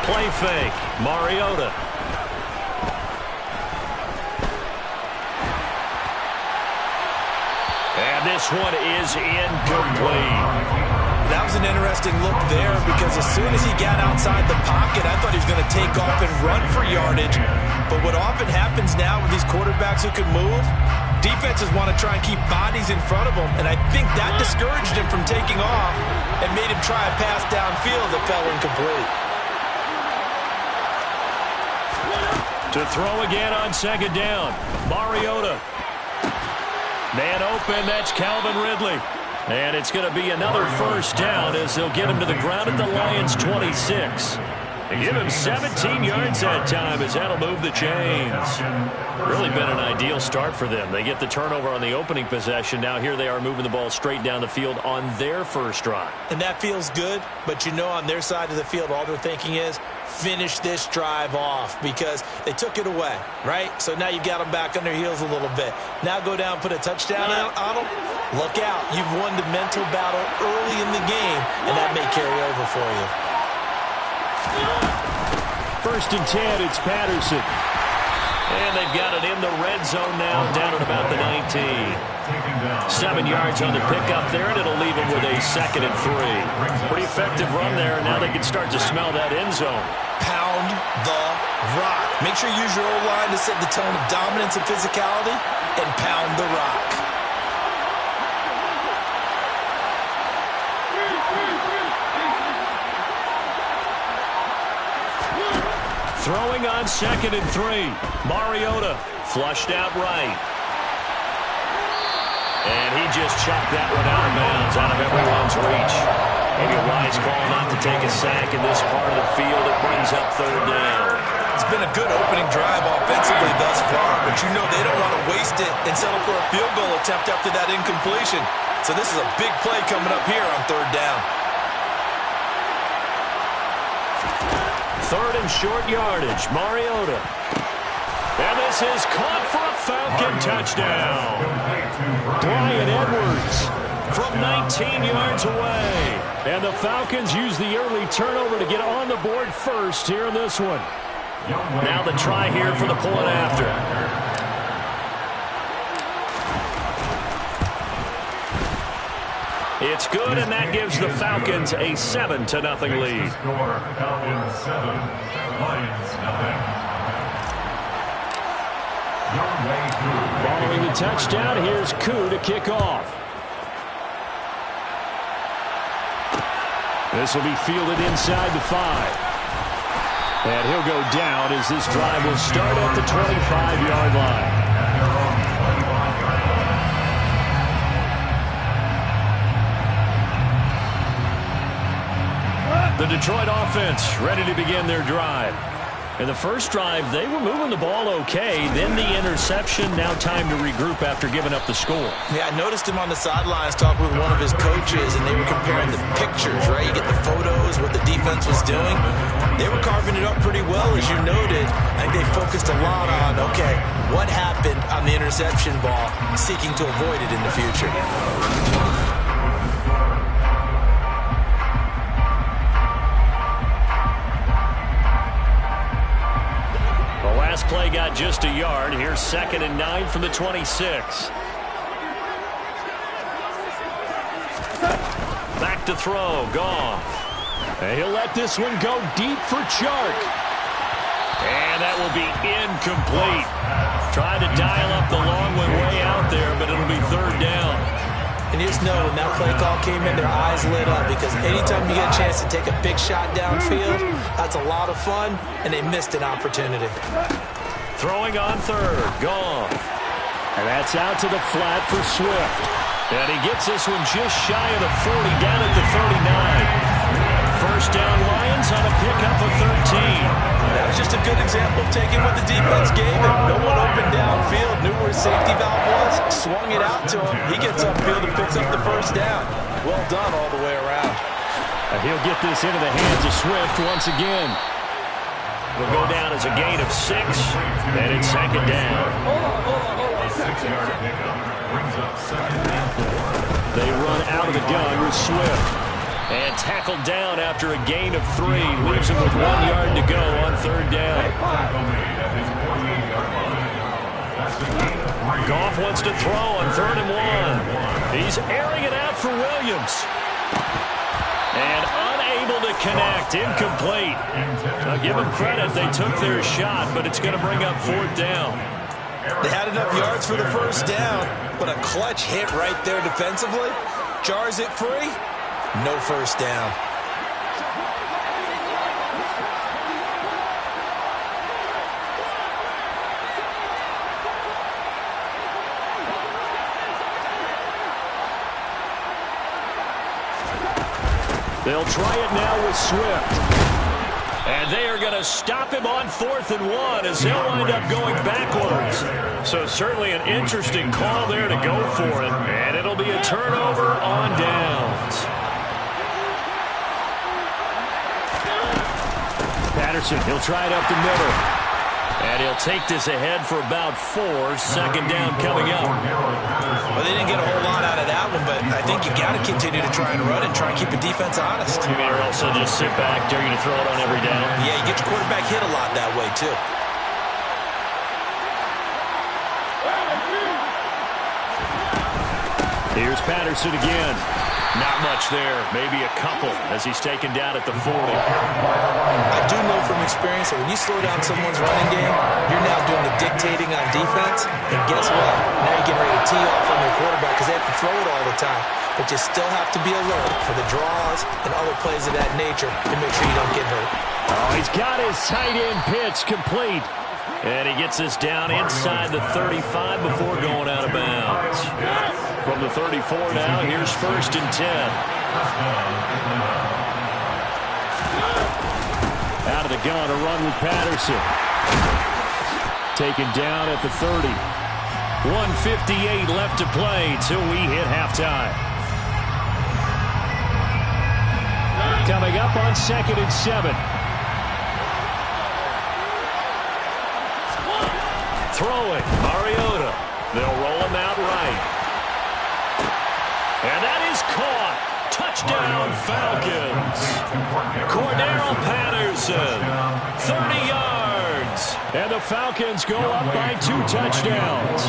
Play fake. Mariota. And this one is incomplete. That was an interesting look there because as soon as he got outside the pocket, I thought he was going to take off and run for yardage. But what often happens now with these quarterbacks who can move, defenses want to try and keep bodies in front of them. And I think that discouraged him from taking off and made him try a pass downfield that fell incomplete. To throw again on 2nd down. Mariota. Man open, that's Calvin Ridley. And it's going to be another first down as they'll get him to the ground at the Lions' 26. They give him 17 yards that time as that'll move the chains. Really been an ideal start for them. They get the turnover on the opening possession. Now here they are moving the ball straight down the field on their first drive. And that feels good, but you know on their side of the field all they're thinking is finish this drive off because they took it away, right? So now you got them back on their heels a little bit. Now go down, put a touchdown on them. Look out. You've won the mental battle early in the game, and that may carry over for you. 1st and 10, it's Patterson. And they've got it in the red zone now, down at about the 19. 7 yards on the pickup there, and it'll leave them with a 2nd and 3. Pretty effective run there, and now they can start to smell that end zone. Pound the rock. Make sure you use your O-line to set the tone of dominance and physicality, and pound the rock. Throwing on 2nd and 3. Mariota flushed out right. And he just chucked that one out of bounds, out of everyone's reach. Maybe a wise call not to take a sack in this part of the field. It brings up 3rd down. It's been a good opening drive offensively thus far, but you know they don't want to waste it and settle for a field goal attempt after that incompletion. So this is a big play coming up here on 3rd down. 3rd and short yardage. Mariota. And this is caught for a Falcon touchdown. Bryan Edwards from 19 yards away. And the Falcons use the early turnover to get on the board first here in this one. Now the try here for the point after. It's good, and that gives the Falcons a 7-0 lead. Following the touchdown, here's Koo to kick off. This will be fielded inside the 5. And he'll go down as this drive will start at the 25-yard line. The Detroit offense ready to begin their drive. In the first drive, they were moving the ball okay. Then the interception. Now time to regroup after giving up the score. Yeah, I noticed him on the sidelines talking with one of his coaches, and they were comparing the pictures, right? You get the photos, what the defense was doing. They were carving it up pretty well, as you noted. I think they focused a lot on, okay, what happened on the interception ball, seeking to avoid it in the future. Last play got just a yard. Here's 2nd and 9 from the 26. Back to throw. Goff. And he'll let this one go deep for Chark. And that will be incomplete. Tried to dial up the long one way out there, but it'll be 3rd down. And you just know when that play call came in, their eyes lit up because anytime you get a chance to take a big shot downfield, that's a lot of fun, and they missed an opportunity. Throwing on 3rd. Goff. And that's out to the flat for Swift. And he gets this one just shy of the 40, down at the 39. First down Lions on a pickup of 13. That was just a good example of taking what the defense gave him. No one open downfield, knew where his safety valve was, swung it out to him. He gets upfield and picks up the first down. Well done all the way around. He'll get this into the hands of Swift once again. It'll go down as a gain of 6, and it's second down. They run out of the gun with Swift. And tackled down after a gain of 3. Leaves him with 1 yard to go on third down. Goff wants to throw on 3rd and 1. He's airing it out for Williams. And unable to connect. Incomplete. I'll give them credit. They took their shot, but it's going to bring up 4th down. They had enough yards for the first down, but a clutch hit right there defensively. Jars it free. No first down. They'll try it now with Swift. And they are going to stop him on 4th and 1 as he'll wind up going backwards. So certainly an interesting call there to go for it. And it'll be a turnover on downs. Patterson, he'll try it up the middle. And he'll take this ahead for about 4. Second down coming up. Well, they didn't get a whole lot out of that one, but I think you got to continue to try and run and try and keep the defense honest. You mean, or else they'll just sit back, dare you to throw it on every down? Yeah, you get your quarterback hit a lot that way, too. Here's Patterson again. Not much there. Maybe a couple as he's taken down at the 40. I do know from experience that when you slow down someone's running game, you're now doing the dictating on defense. And guess what? Now you're getting ready to tee off on their quarterback because they have to throw it all the time. But you still have to be alert for the draws and other plays of that nature to make sure you don't get hurt. Oh, he's got his tight end pitch complete. And he gets this down inside the 35 before going out of bounds. From the 34 now, here's 1st and 10. Out of the gun, a run with Patterson. Taken down at the 30. 1:58 left to play till we hit halftime. Coming up on 2nd and 7. Throwing, Mariota. They'll roll him out right. And that is caught. Touchdown, Falcons. Cordero Patterson, 30 yards. And the Falcons go up by 2 touchdowns.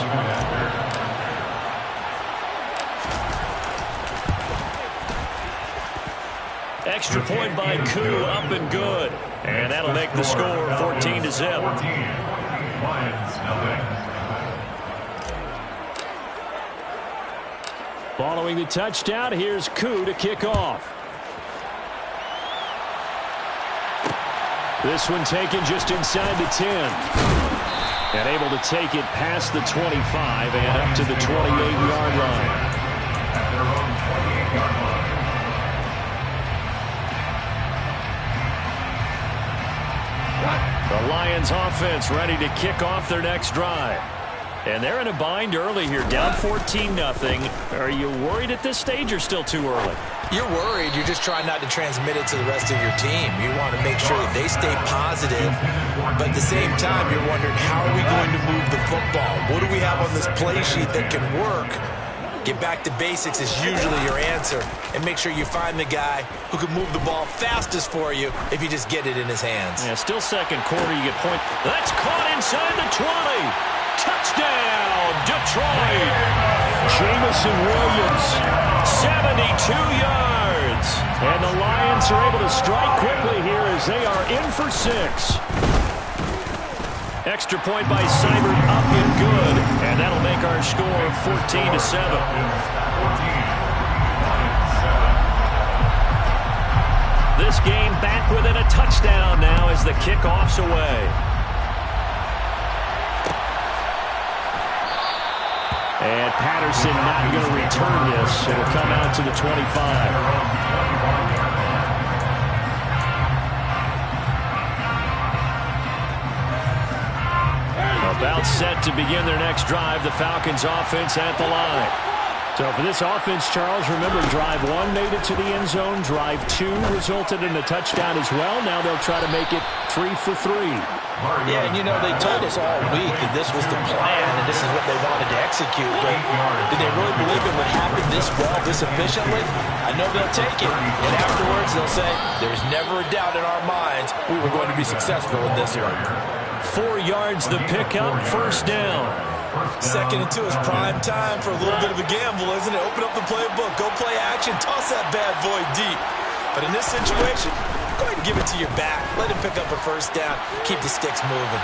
Extra point by Koo, up and good. And that'll make the score 14-0. Following the touchdown, here's Koo to kick off. This one taken just inside the 10. And able to take it past the 25 and up to the 28-yard line. The Lions offense ready to kick off their next drive. And they're in a bind early here, down 14-0. Are you worried at this stage or still too early? You're worried. You're just trying not to transmit it to the rest of your team. You want to make sure that they stay positive. But at the same time, you're wondering, how are we going to move the football? What do we have on this play sheet that can work? Get back to basics is usually your answer. And make sure you find the guy who can move the ball fastest for you if you just get it in his hands. Yeah, still second quarter, you get point. That's caught inside the 20. Touchdown, Detroit. Jameson Williams, 72 yards. And the Lions are able to strike quickly here as they are in for 6. Extra point by Seibert, up and good. And that'll make our score 14-7. This game back within a touchdown now as the kickoff's away. And Patterson not going to return this. It'll come out to the 25. About set to begin their next drive. The Falcons offense at the line. So for this offense, Charles, remember, drive 1 made it to the end zone. Drive 2 resulted in a touchdown as well. Now they'll try to make it 3 for 3. Yeah, and you know, they told us all week that this was the plan and this is what they wanted to execute. But did they really believe it would happen this well, this efficiently? I know they'll take it. And afterwards, they'll say, there's never a doubt in our minds we were going to be successful in this one. 4 yards the pickup, first down. 2nd and 2 is prime time for a little bit of a gamble, isn't it? Open up the playbook, go play action, toss that bad boy deep. But in this situation, go ahead and give it to your back. Let him pick up a first down. Keep the sticks moving.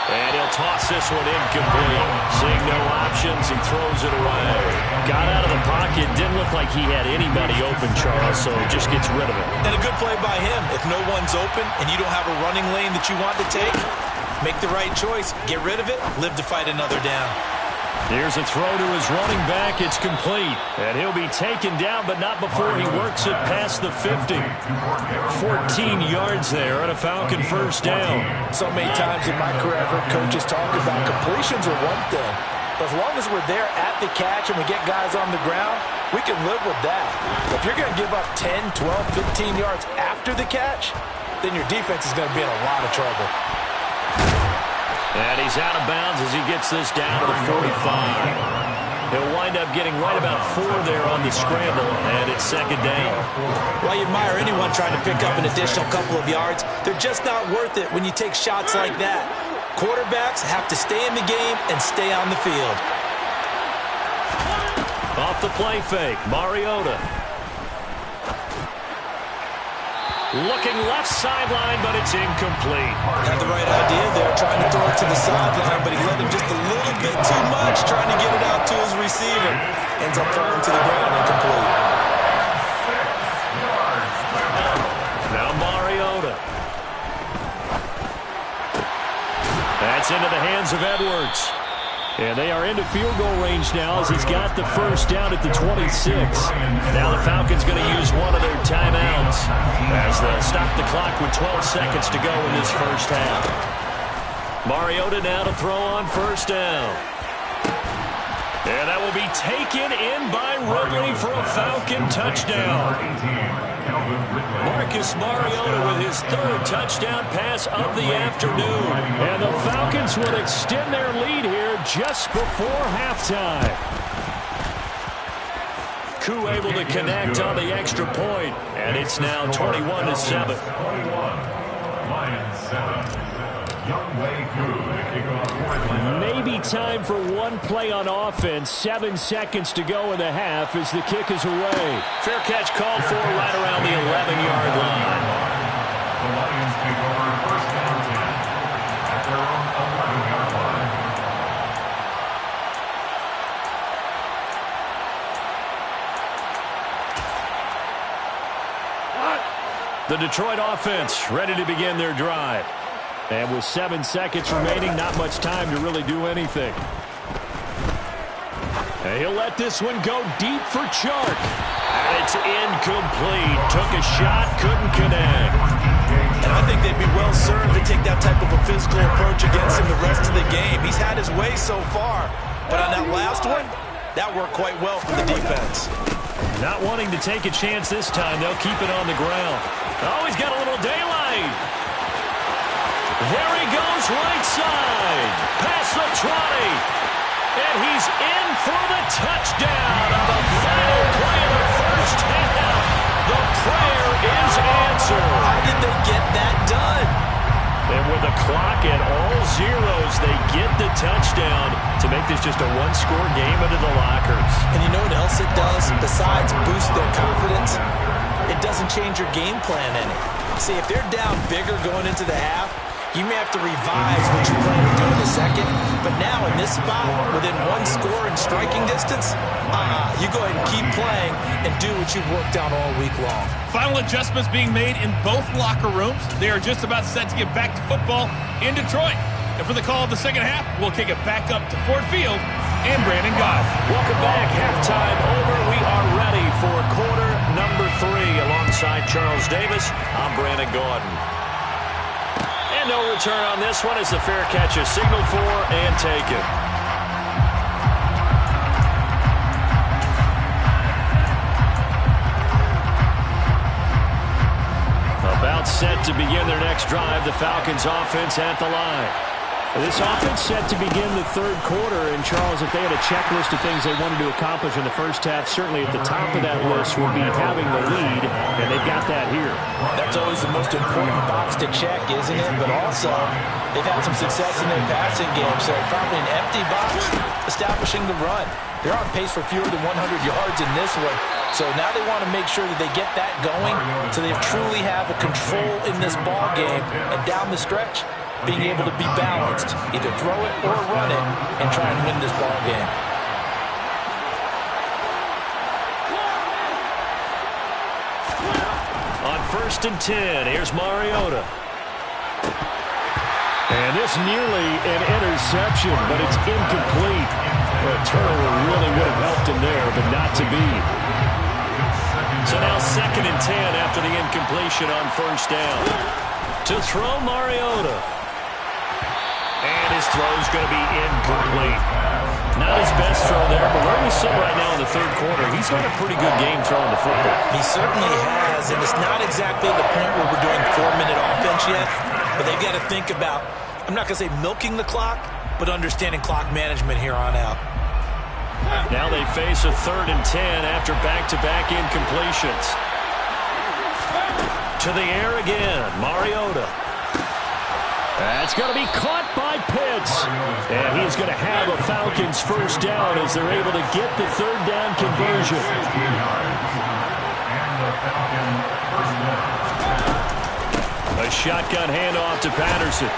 And he'll toss this one incomplete. Seeing no options, he throws it away. Got out of the pocket. Didn't look like he had anybody open, Charles, so just gets rid of it. And a good play by him. If no one's open and you don't have a running lane that you want to take, make the right choice. Get rid of it. Live to fight another down. Here's a throw to his running back. It's complete. And he'll be taken down, but not before he works it past the 50. 14 yards there on a Falcon first down. So many times in my career, I've heard coaches talk about completions are one thing. But as long as we're there at the catch and we get guys on the ground, we can live with that. If you're going to give up 10, 12, 15 yards after the catch, then your defense is going to be in a lot of trouble. And he's out of bounds as he gets this down to the 45. He'll wind up getting right about 4 there on the scramble, and it's 2nd down. While you admire anyone trying to pick up an additional couple of yards, they're just not worth it when you take shots like that. Quarterbacks have to stay in the game and stay on the field. Off the play fake, Mariota. Looking left sideline, but it's incomplete. Had the right idea there, trying to throw it to the sideline, but he let him just a little bit too much, trying to get it out to his receiver. Ends up falling to the ground, incomplete. Now Mariota. That's into the hands of Edwards. And they are into field goal range now as he's got the first down at the 26. Now the Falcons going to use one of their timeouts as they'll stop the clock with 12 seconds to go in this first half. Mariota now to throw on first down. And that will be taken in by Ridley for a Falcon touchdown. Marcus Mariota with his 3rd touchdown pass of the afternoon. And the Falcons will extend their lead here just before halftime. Koo able to connect on the extra point, and it's now 21-7. Maybe time for one play on offense. 7 seconds to go in the half as the kick is away. Fair catch called for right around the 11-yard line. The Lions take over first down 10 at their own 11-yard line. The Detroit offense ready to begin their drive. And with 7 seconds remaining, not much time to really do anything. And he'll let this one go deep for Chark. And it's incomplete. Took a shot, couldn't connect. And I think they'd be well served to take that type of a physical approach against him the rest of the game. He's had his way so far. But on that last one, that worked quite well for the defense. Not wanting to take a chance this time, they'll keep it on the ground. Oh, he's got a little daylight. There he goes right side. Past the 20. And he's in for the touchdown on the final play of the first half. The prayer is answered. How did they get that done? And with the clock at all zeros, they get the touchdown to make this just a one-score game into the lockers. And you know what else it does? Besides boost their confidence, it doesn't change your game plan any. See, if they're down bigger going into the half, you may have to revise what you plan to do in the second. But now in this spot, within one score and striking distance, you go ahead and keep playing and do what you've worked on all week long. Final adjustments being made in both locker rooms. They are just about set to get back to football in Detroit. And for the call of the second half, we'll kick it back up to Ford Field and Brandon Goff. Welcome back. Halftime over. We are ready for quarter number 3. Alongside Charles Davis, I'm Brandon Gaudin. And no return on this one as the fair catch is signaled for and taken. About set to begin their next drive, the Falcons offense at the line. This offense set to begin the third quarter, and Charles, if they had a checklist of things they wanted to accomplish in the first half, certainly at the top of that list would be having the lead, and they've got that here. That's always the most important box to check, isn't it? But also, they've had some success in their passing game, so probably an empty box establishing the run. They're on pace for fewer than 100 yards in this one, so now they want to make sure that they get that going so they truly have a control in this ball game, and down the stretch, being able to be balanced, either throw it or run it, and try and win this ball game. On 1st and 10, here's Mariota. And this nearly an interception, but it's incomplete. A turnover really would have helped him there, but not to be. So now 2nd and 10 after the incompletion on 1st down. To throw Mariota. And his throw's going to be incomplete. Not his best throw there, but where we sit right now in the third quarter, he's had a pretty good game throwing the football. He certainly has, and it's not exactly the point where we're doing 4-minute offense yet, but they've got to think about, I'm not going to say milking the clock, but understanding clock management here on out. Now they face a 3rd and 10 after back-to-back incompletions. To the air again, Mariota. That's going to be caught by Pitts. And he's going to have a Falcons first down as they're able to get the 3rd down conversion. A shotgun handoff to Patterson.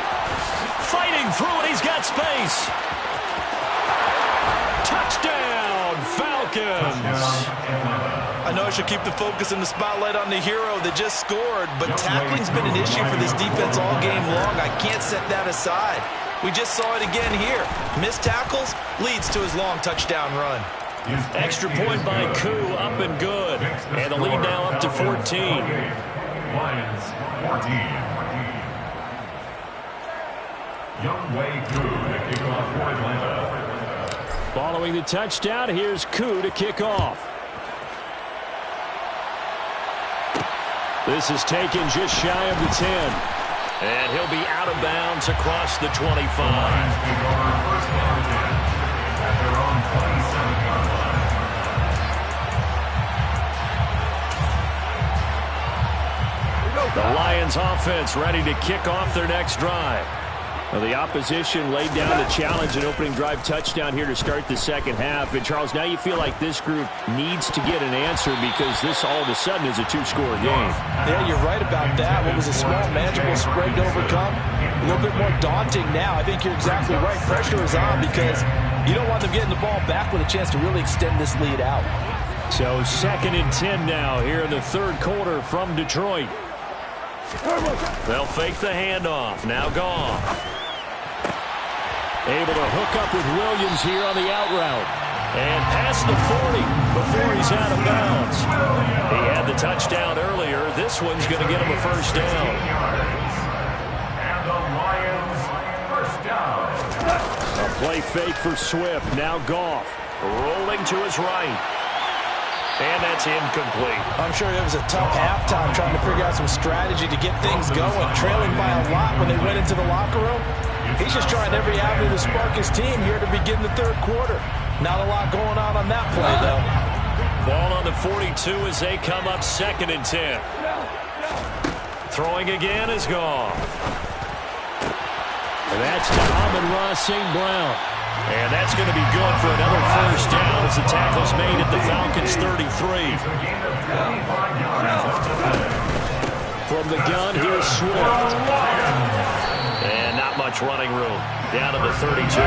Fighting through it, he's got space. Touchdown, Falcons. I know I should keep the focus and the spotlight on the hero that just scored, but tackling's been an issue for this defense all game long. I can't set that aside. We just saw it again here. Missed tackles leads to his long touchdown run. Extra point by Koo, up and good. And the lead now up to 14. Lions 14. Youngway Koo to kick off for Atlanta. Following the touchdown, here's Koo to kick off. This is taken just shy of the 10. And he'll be out of bounds across the 25. Lions take over 1st down 10 at their own 27-yard line. The Lions offense ready to kick off their next drive. Well, the opposition laid down the challenge, an opening drive touchdown here to start the second half. And, Charles, now you feel like this group needs to get an answer because this all of a sudden is a 2-score game. Yeah, you're right about that. What was a small, manageable spread to overcome, a little bit more daunting now. I think you're exactly right. Pressure is on because you don't want them getting the ball back with a chance to really extend this lead out. So 2nd and 10 now here in the third quarter from Detroit. They'll fake the handoff. Now Goff. Able to hook up with Williams here on the out route. And past the 40 before he's out of bounds. He had the touchdown earlier. This one's going to get him a first down. And the Lions first down. A play fake for Swift. Now Goff rolling to his right. And that's incomplete. I'm sure it was a tough halftime trying to figure out some strategy to get things going. Trailing by a lot when they went into the locker room. He's just trying every avenue to spark his team here to begin the third quarter. Not a lot going on that play, though. Ball on the 42 as they come up 2nd and 10. Throwing again is Goff. And that's to Amon-Ra St. Brown. And that's going to be good for another first down as the tackle's made at the Falcons 33. From the gun, here's Swift. And not much running room. Down to the 32.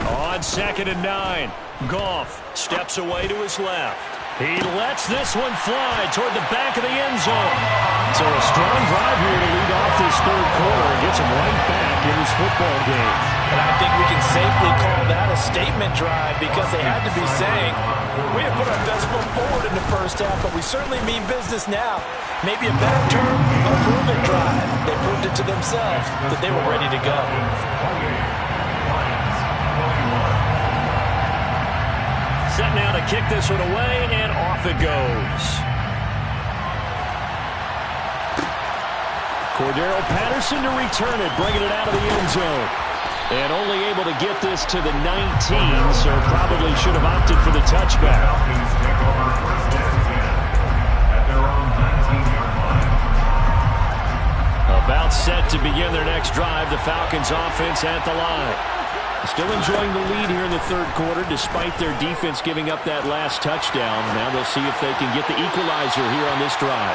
On 2nd and 9, Goff steps away to his left. He lets this one fly toward the back of the end zone. So a strong drive here to lead off this third quarter and gets him right back in this football game. And I think we can safely call that a statement drive because they had to be saying, we have put our best foot forward in the first half, but we certainly mean business now. Maybe a better term, a prove-it drive. They proved it to themselves that they were ready to go. Set now to kick this one away, and off it goes. Cordero Patterson to return it, bringing it out of the end zone. And only able to get this to the 19, so probably should have opted for the touchback. About set to begin their next drive, the Falcons offense at the line. Still enjoying the lead here in the third quarter, despite their defense giving up that last touchdown. Now they'll see if they can get the equalizer here on this drive.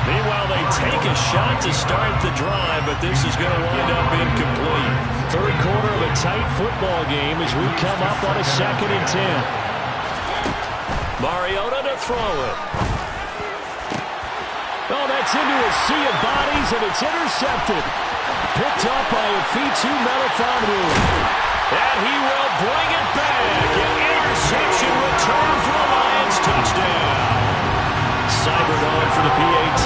Meanwhile, they take a shot to start the drive, but this is going to wind up incomplete. Third quarter of a tight football game as we come up on a 2nd and 10. Mariota to throw it. Oh, that's into a sea of bodies, and it's intercepted. Picked up by Afitu Melifonwu. And he will bring it back. An interception return for the Lions. Touchdown. Seibert on for the PAT.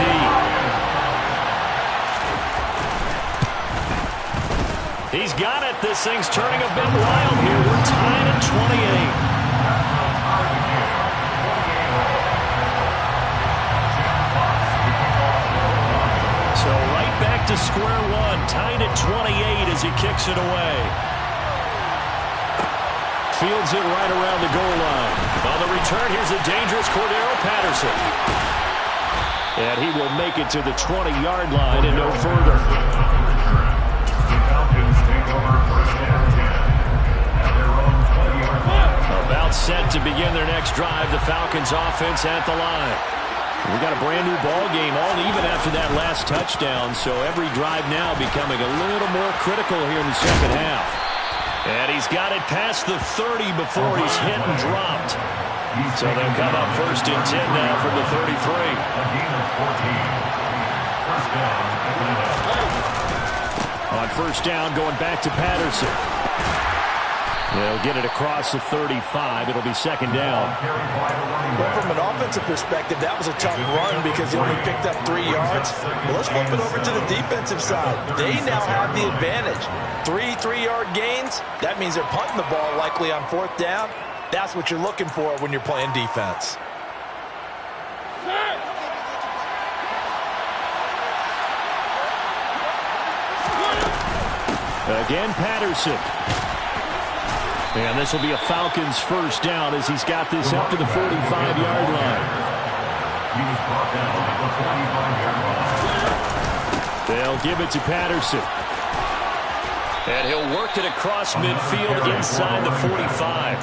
He's got it. This thing's turning a bit wild here. We're tied at 28. So right back to square one, tied at 28 as he kicks it away. Fields it right around the goal line. On the return, here's the dangerous Cordero Patterson. And he will make it to the 20-yard line and no further. About set to begin their next drive, the Falcons offense at the line. We got a brand new ball game, all even after that last touchdown, so every drive now becoming a little more critical here in the second half. And he's got it past the 30 before he's hit and dropped. So they'll come up 1st and 10 now from the 33. On 1st down, going back to Patterson. They'll get it across the 35. It'll be 2nd down. Well, from an offensive perspective, that was a tough run because he only picked up 3 yards. Well, let's flip it over to the defensive side. They now have the advantage. 3 3-yard gains. That means they're punting the ball likely on 4th down. That's what you're looking for when you're playing defense. Again, Patterson. And this will be a Falcons 1st down as he's got this up to the 45-yard line. They'll give it to Patterson. And he'll work it across midfield inside the 45.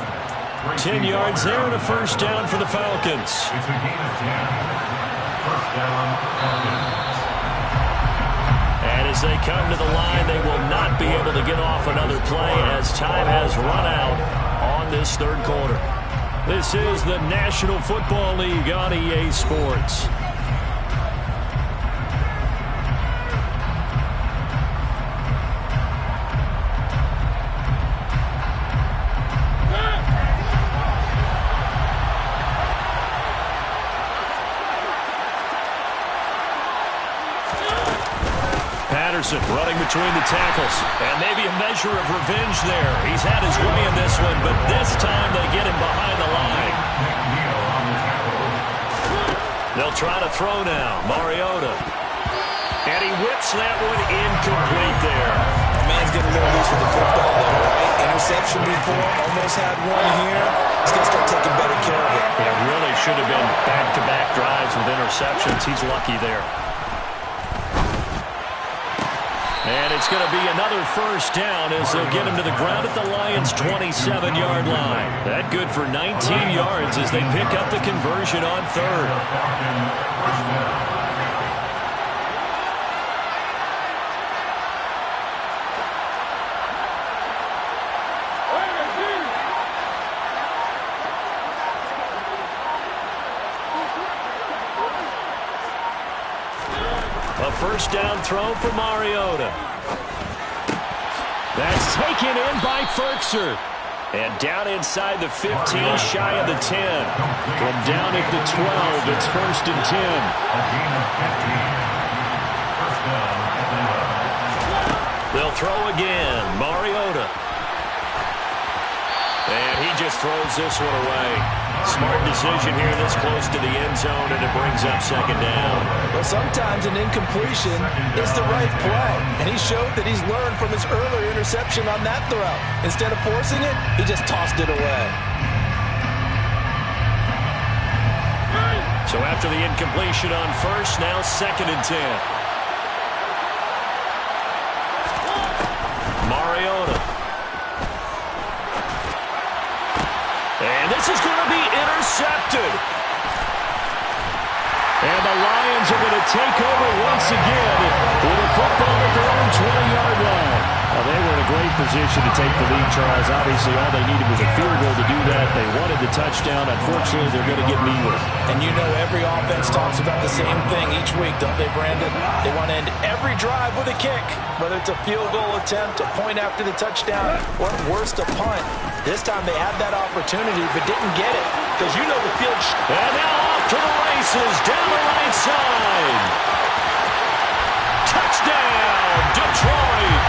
10 yards there and a 1st down for the Falcons. It's a gain of 10. 1st down, Falcons. And as they come to the line, they will not be able to get off another play as time has run out on this third quarter. This is the National Football League on EA Sports. Running between the tackles. And maybe a measure of revenge there. He's had his way in this one, but this time they get him behind the line. They'll try to throw now. Mariota. And he whips that one incomplete there. Man's getting a little loose with the football there, right? Interception before, almost had one here. He's going to start taking better care of it. It really should have been back-to-back drives with interceptions. He's lucky there. And it's going to be another 1st down as they'll get him to the ground at the Lions' 27-yard line. That good for 19 yards as they pick up the conversion on 3rd. A first down throw for Mariota. That's taken in by Ferkser. And down inside the 15, shy of the 10. From down at the 12, it's first and 10. They'll throw again. Mariota. And he just throws this one away. Smart decision here this close to the end zone, and it brings up second down. Well, sometimes an incompletion is the right play, and he showed that he's learned from his earlier interception on that throw. Instead of forcing it, he just tossed it away. So after the incompletion on first, now second and 10. Mariota. And this is going to be intercepted. And the Lions are going to take over once again with a football at their own 20-yard line. Well, they were in a great position to take the lead, Charles. Obviously, all they needed was a field goal to do that. They wanted the touchdown. Unfortunately, they're going to get neither. And you know every offense talks about the same thing each week, don't they, Brandon? They want to end every drive with a kick, whether it's a field goal attempt, a point after the touchdown, or worst, a punt. This time they had that opportunity but didn't get it because you know the field. And now off to the races down the right side. Touchdown, Detroit.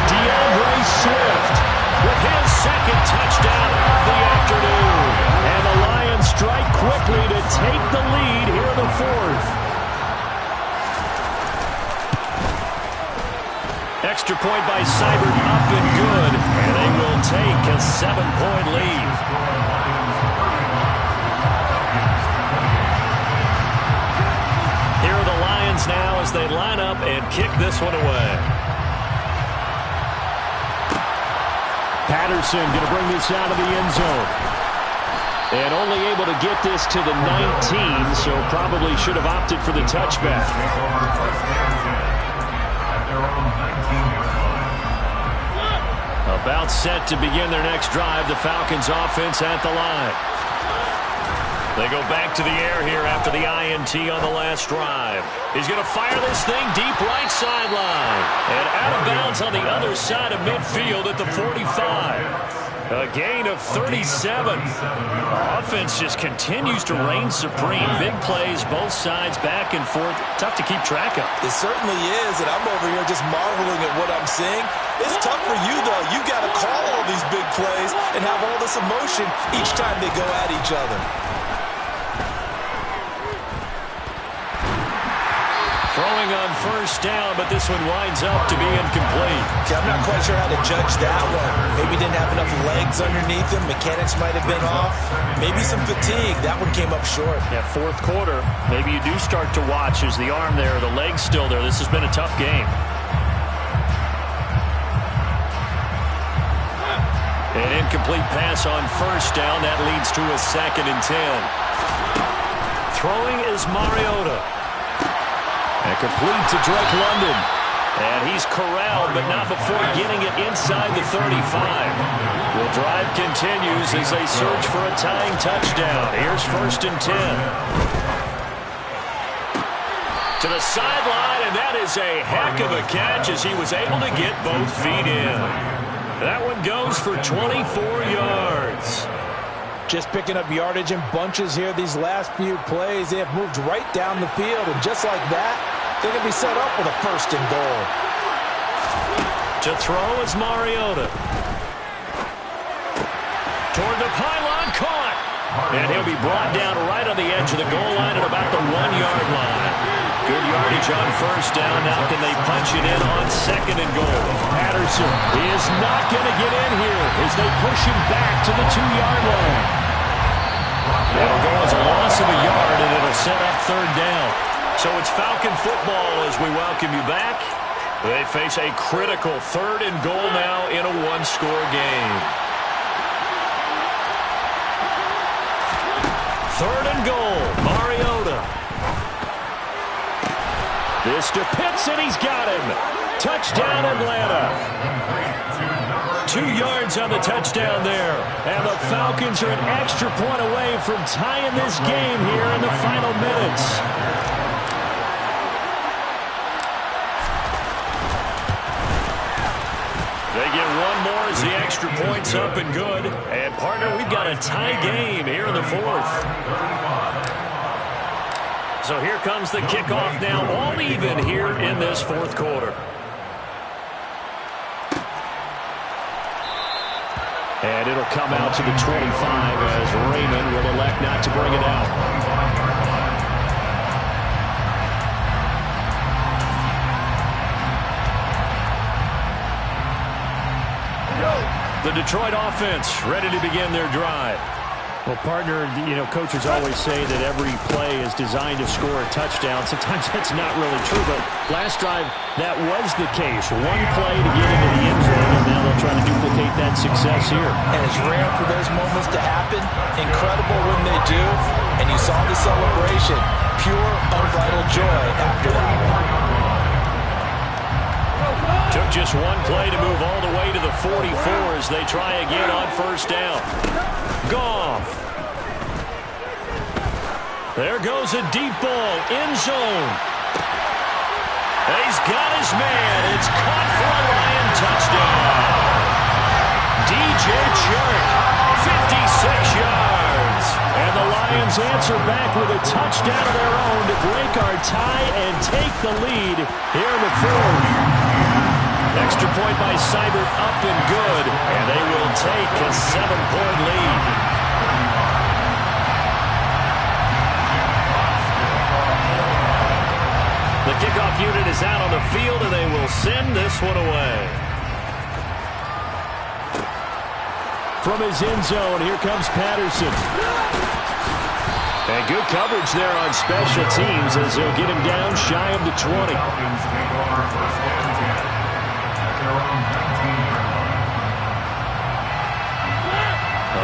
DeAndre Swift with his second touchdown of the afternoon. And the Lions strike quickly to take the lead here in the fourth. Extra point by Seibert up and good. And they will take a 7-point lead. Here are the Lions now as they line up and kick this one away. Patterson going to bring this out of the end zone. And only able to get this to the 19, so probably should have opted for the touchback. About set to begin their next drive, the Falcons offense at the line. They go back to the air here after the INT on the last drive. He's going to fire this thing deep right sideline. And out of bounds on the other side of midfield at the 45. A gain of 37. Offense just continues to reign supreme. Big plays, both sides, back and forth. Tough to keep track of. It certainly is, and I'm over here just marveling at what I'm seeing. It's tough for you, though. You got to call all these big plays and have all this emotion each time they go at each other. Throwing on first down, but this one winds up to be incomplete. Okay, I'm not quite sure how to judge that one. Maybe didn't have enough legs underneath him. Mechanics might have been off. Maybe some fatigue. That one came up short. Yeah, fourth quarter. Maybe you do start to watch. Is the arm there, the leg's still there? This has been a tough game. An incomplete pass on first down. That leads to a second and 10. Throwing is Mariota. And complete to Drake London. And he's corralled, but not before getting it inside the 35. The drive continues as they search for a tying touchdown. Here's first and 10. To the sideline, and that is a heck of a catch as he was able to get both feet in. That one goes for 24 yards. Just picking up yardage in bunches here these last few plays. They have moved right down the field, and just like that, they're going to be set up with a first and goal. To throw is Mariota. Toward the pylon, caught. And he'll be brought down right on the edge of the goal line at about the 1-yard line. Good yardage on first down. Now can they punch it in on second and goal? Patterson is not going to get in here as they push him back to the 2-yard line. It'll go as a loss of a yard, and it'll set up third down. So it's Falcon football as we welcome you back. They face a critical third and goal now in a one-score game. Third and goal, Mariota. This to Pitts, and he's got him. Touchdown, Atlanta. 2 yards on the touchdown there. And the Falcons are an extra point away from tying this game here in the final minutes. They get one more as the extra point's up and good. And, partner, we've got a tie game here in the fourth. So here comes the kickoff now, all even here in this fourth quarter. And it'll come out to the 25 as Raymond will elect not to bring it out. The Detroit offense ready to begin their drive. Well, partner, coaches always say that every play is designed to score a touchdown. Sometimes that's not really true, but last drive, that was the case. One play to get into the end zone, and now they'll try to duplicate that success here. And it's rare for those moments to happen. Incredible when they do. And you saw the celebration. Pure, unbridled joy after that one. Took just one play to move all the way to the 44 as they try again on first down. Goff. There goes a deep ball, end zone. He's got his man. It's caught for a Lion touchdown. DJ Chark, 56 yards. And the Lions answer back with a touchdown of their own to break our tie and take the lead here in the fourth. Extra point by Seibert up and good, and they will take a 7-point lead. The kickoff unit is out on the field, and they will send this one away. From his end zone, here comes Patterson. And good coverage there on special teams as they'll get him down shy of the 20.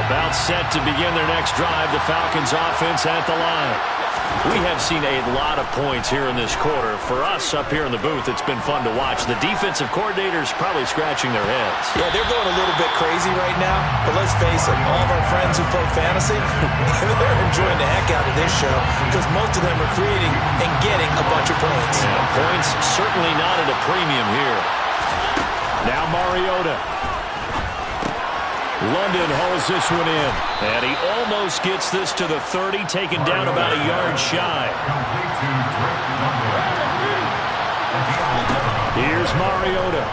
About set to begin their next drive, the Falcons offense at the line. We have seen a lot of points here in this quarter. For us up here in the booth, it's been fun to watch. The defensive coordinators probably scratching their heads. Yeah, they're going a little bit crazy right now. But let's face it, all of our friends who play fantasy, they're enjoying the heck out of this show because most of them are creating and getting a bunch of points. Yeah, points certainly not at a premium here. Now Mariota. London hauls this one in. And he almost gets this to the 30, taken down about a yard shy. Here's Mariota.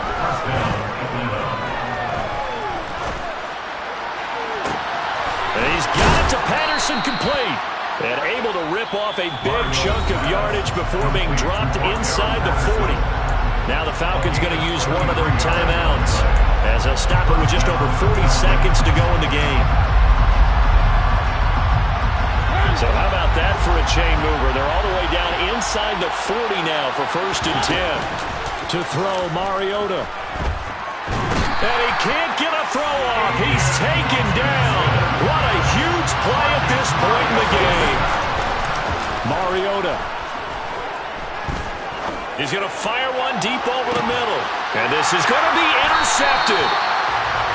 And he's got it to Patterson complete. And able to rip off a big chunk of yardage before being dropped inside the 40. Now the Falcons going to use one of their timeouts as they'll stop it with just over 40 seconds to go in the game. So how about that for a chain mover? They're all the way down inside the 40 now for 1st and 10. To throw, Mariota. And he can't get a throw off. He's taken down. What a huge play at this point in the game. Mariota. He's going to fire one deep over the middle. And this is going to be intercepted.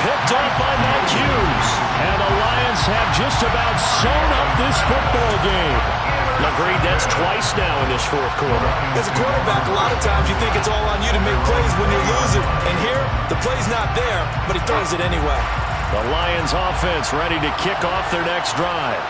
Picked up by Mike Hughes. And the Lions have just about sewn up this football game. Agreed, that's twice now in this fourth quarter. As a quarterback, a lot of times you think it's all on you to make plays when you're losing. And here, the play's not there, but he throws it anyway. The Lions offense ready to kick off their next drive.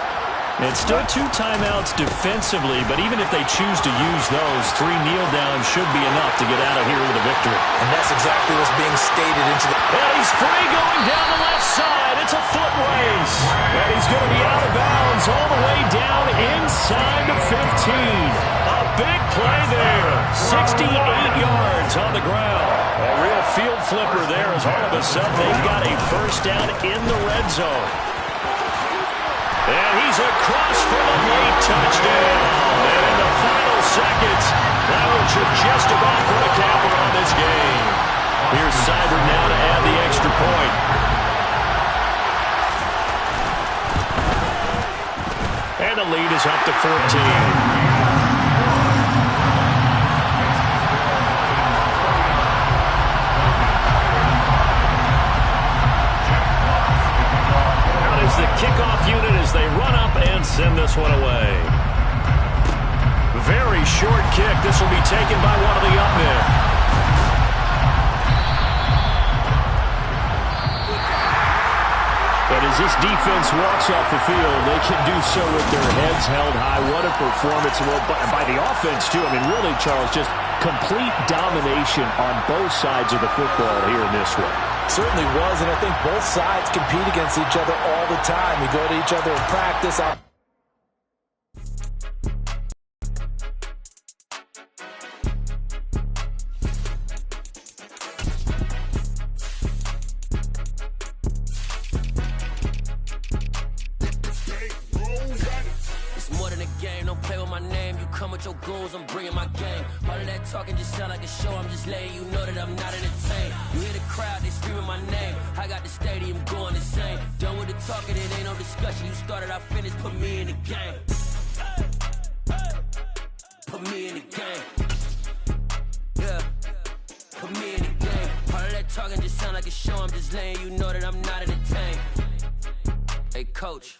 It's still 2 timeouts defensively, but even if they choose to use those, 3 kneel downs should be enough to get out of here with a victory. And that's exactly what's being stated into the... And he's free going down the left side. It's a foot race. And he's going to be out of bounds all the way down inside the 15. A big play there. 68 yards on the ground. A real field flipper there as all of a sudden they've got a first down in the red zone. And he's across for the late touchdown. And in the final seconds, that one should just about put a capper on this game. Here's Seibert now to add the extra point. And the lead is up to 14. The kickoff unit as they run up and send this one away. Very short kick. This will be taken by one of the up men. as this defense walks off the field, they can do so with their heads held high. What a performance. Well, by the offense, too. I mean, really, Charles, just complete domination on both sides of the football here in this one. Certainly was, and I think both sides compete against each other all the time. We go to each other in practice. Your goals, I'm bringing my game. All of that talking just sound like a show. I'm just letting you know that I'm not entertained. You hear the crowd, they screaming my name. I got the stadium going insane. Done with the talking, it ain't no discussion. You started, I finished, put me in the game. Put me in the game. Yeah, put me in the game. All of that talking just sound like a show. I'm just letting you know that I'm not entertained. Hey, coach,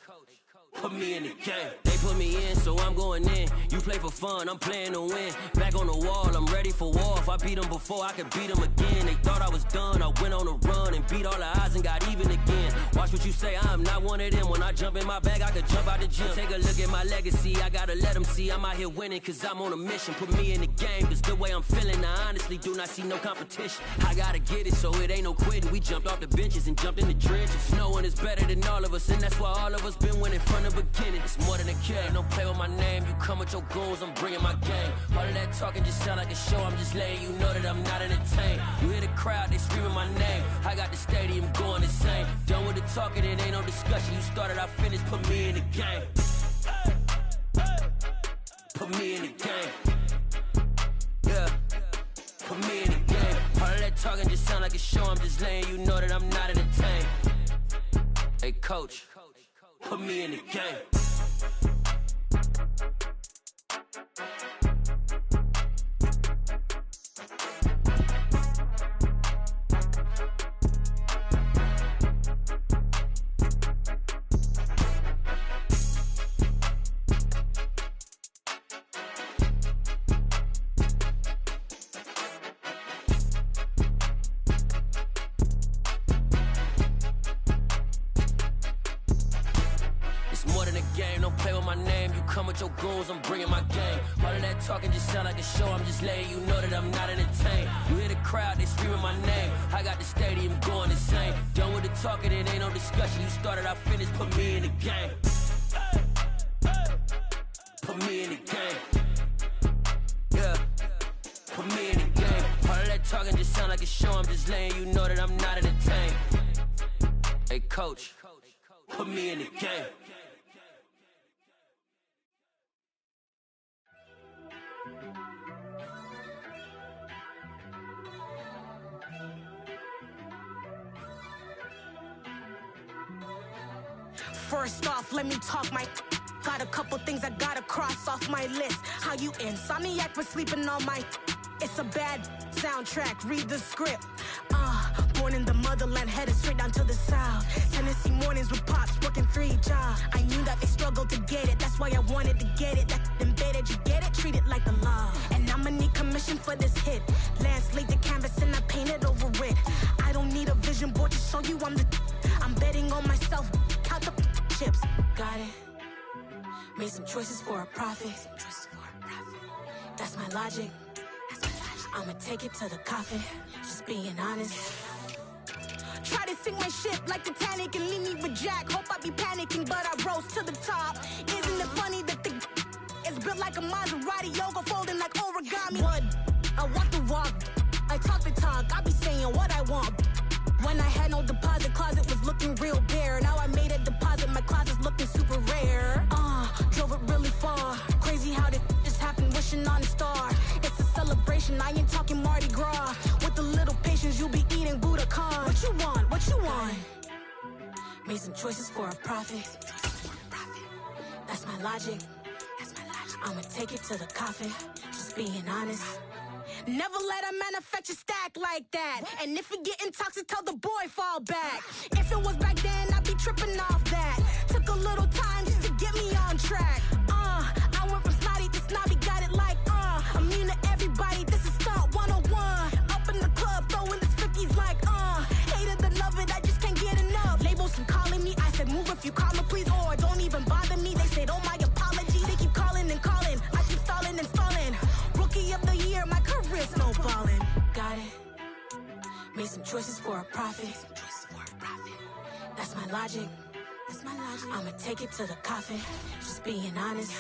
put me in the game. They put me in, so I'm going in. You play for fun, I'm playing to win. Back on the wall, I'm ready for war. If I beat them before, I could beat them again. They thought I was done, I went on a run and beat all the odds and got even again. Watch what you say, I'm not one of them. When I jump in my bag, I could jump out the gym. Take a look at my legacy, I gotta let them see I'm out here winning, cause I'm on a mission. Put me in the game, cause the way I'm feeling, I honestly do not see no competition. I gotta get it, so it ain't no quitting. We jumped off the benches and jumped in the trenches. No one is better than all of us, and that's why all of us been winning from the beginning. It's more than a game, don't play with my name. You come with your goons, I'm bringing my game. All of that talking just sound like a show. I'm just letting you know that I'm not entertained. You hear the crowd, they screaming my name. I got the stadium going insane. Done with the talking, it ain't no discussion. You started, I finished, put me in the game. Put me in the game. Yeah, put me in the game. All of that talking just sound like a show. I'm just letting you know that I'm not entertained. Hey, coach, put me in the game. Your goals, I'm bringing my game. All of that talking just sound like a show. I'm just letting you know that I'm not entertained. You hear the crowd, they screaming my name. I got the stadium going insane. Done with the talking, it ain't no discussion. You started, I finished, put me in the game. Put me in the game. Yeah, put me in the game. All of that talking just sound like a show. I'm just letting you know that I'm not entertained. Hey, coach, put me in the game. First off, let me talk my... Got a couple things I gotta cross off my list. How you insomniac for sleeping on my... It's a bad soundtrack, read the script. Born in the motherland, headed straight down to the south. Tennessee mornings with pops, working 3 jobs. I knew that they struggled to get it, that's why I wanted to get it. That embedded, you get it, treat it like the law. And I'ma need commission for this hit. Lance laid the canvas and I painted over it. I don't need a vision board to show you I'm the... I'm betting on myself, count the chips. Got it. Made some choices for a profit. That's my logic. I'ma take it to the coffin. Just being honest. Try to sink my ship like Titanic and leave me with Jack. Hope I be panicking, but I rose to the top. Isn't it funny that the is built like a Maserati, yoga folding like origami? What? I walk the walk. I talk the talk. I be saying what I want. When I had no deposit, closet was looking real bare. Now I made a deposit, my closet's looking super rare. Drove it really far. Crazy how this just happened, wishing on a star. It's a celebration, I ain't talking Mardi Gras. With a little patience, you'll be eating Budokan. What you want? What you want? Made some choices for a profit. That's my logic. I'ma take it to the coffin. Just being honest. Never let a manufacture stack like that. And if it getting toxic, tell the boy fall back. If it was back then, I'd be tripping off that. Took a little time just to get me on track. I went from snotty to snobby, got it like, immune to everybody, this is stunt 101. Up in the club, throwing this 50s like, hated to love it, I just can't get enough. Labels and calling me, I said, some choices for a profit. That's my logic. I'ma take it to the coffin. Just being honest.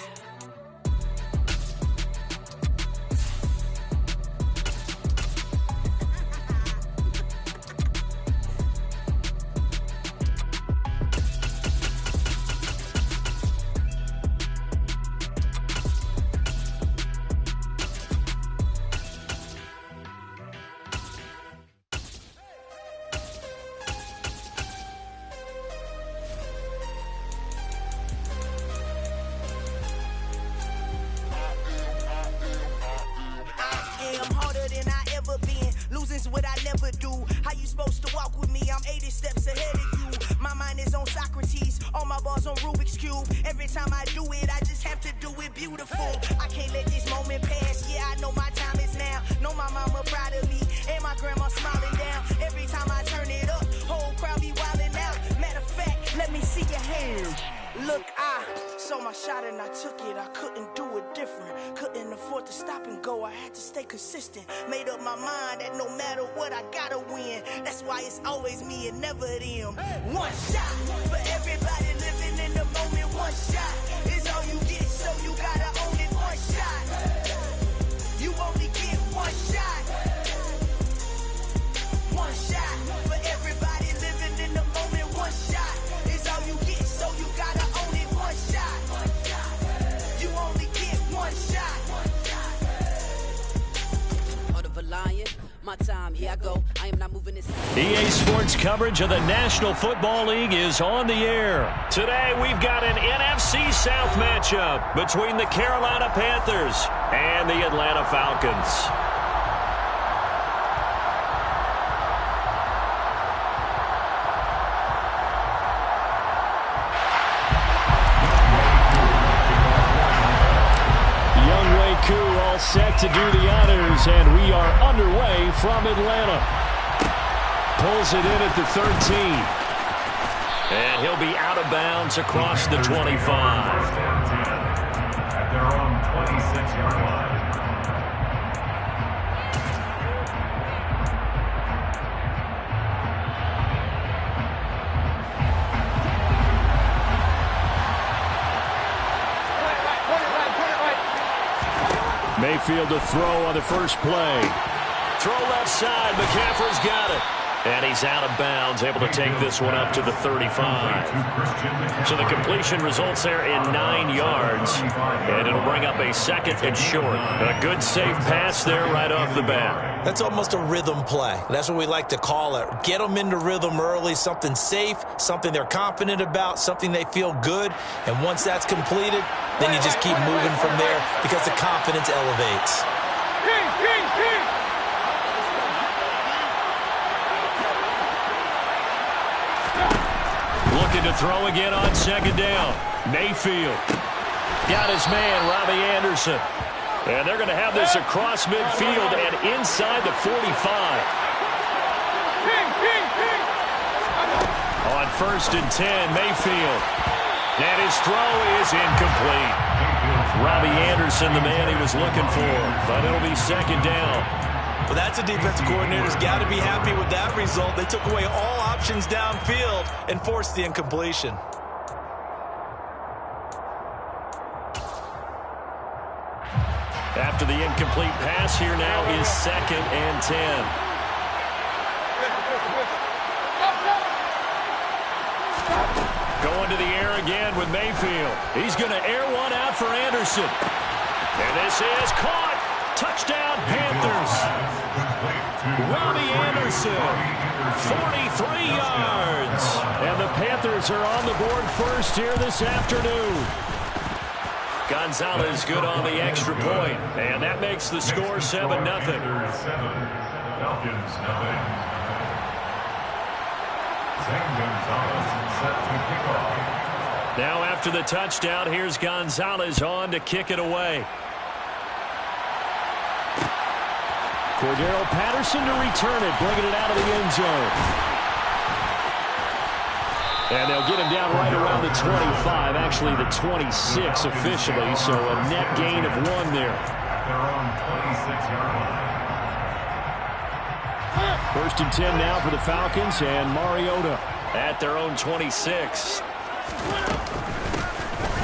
What I never do. How you supposed to walk with me? I'm 80 steps ahead of you. My mind is on Socrates, all my balls on Rubik's Cube. Every time I do it, I just have to do it beautiful. I can't let this moment pass. Yeah, I know my time is now. Know my mama proud of me, and my grandma smiling down. Every time I turn it up, whole crowd be wilding out. Matter of fact, let me see your hands. Look, I saw my shot and I took it. I couldn't do it different. Couldn't afford to stop and go. I had to stay consistent. Made up my mind that no matter what, I gotta win. That's why it's always me and never them. One shot for everybody living in the moment. One shot is all you get, so you gotta own it. One shot. You only get one shot. One shot for everybody living in the moment. One shot is all you get, so you gotta own it. One shot. You only get one shot. Heart of a lion, my time, here I go. I am not moving this. EA Sports coverage of the National Football League is on the air. Today we've got an NFC South matchup between the Carolina Panthers and the Atlanta Falcons. All set to do the honors, and we are underway from Atlanta. Pulls it in at the 13. And he'll be out of bounds across the 25. At their own 26-yard line. Mayfield to throw on the first play. Throw left side. McCaffrey's got it. And he's out of bounds, able to take this one up to the 35. So the completion results there in 9 yards. And it'll bring up a second and short. A good safe pass there right off the bat. That's almost a rhythm play. That's what we like to call it. Get them into rhythm early, something safe, something they're confident about, something they feel good. And once that's completed, then you just keep moving from there because the confidence elevates. Looking to throw again on second down. Mayfield got his man, Robbie Anderson. And they're going to have this across midfield and inside the 45. On 1st and 10, Mayfield. And his throw is incomplete. Robbie Anderson, the man he was looking for. But it'll be second down. Well, that's a defensive coordinator's got to be happy with that result. They took away all options downfield and forced the incompletion. After the incomplete pass, here now is 2nd and 10. Going to the air again with Mayfield. He's going to air one out for Anderson. And this is caught. Touchdown, Panthers. Robbie Anderson, 43 yards. And the Panthers are on the board first here this afternoon. Gonzalez good on the extra point. And that makes the score 7-0. Falcons, nothing. Zane Gonzalez set to kick off. Now after the touchdown, here's Gonzalez on to kick it away. Cordero Patterson to return it, bringing it out of the end zone. And they'll get him down right around the 25, actually the 26 officially, so a net gain of 1 there. Their own 26-yard line. First and 10 now for the Falcons, and Mariota at their own 26.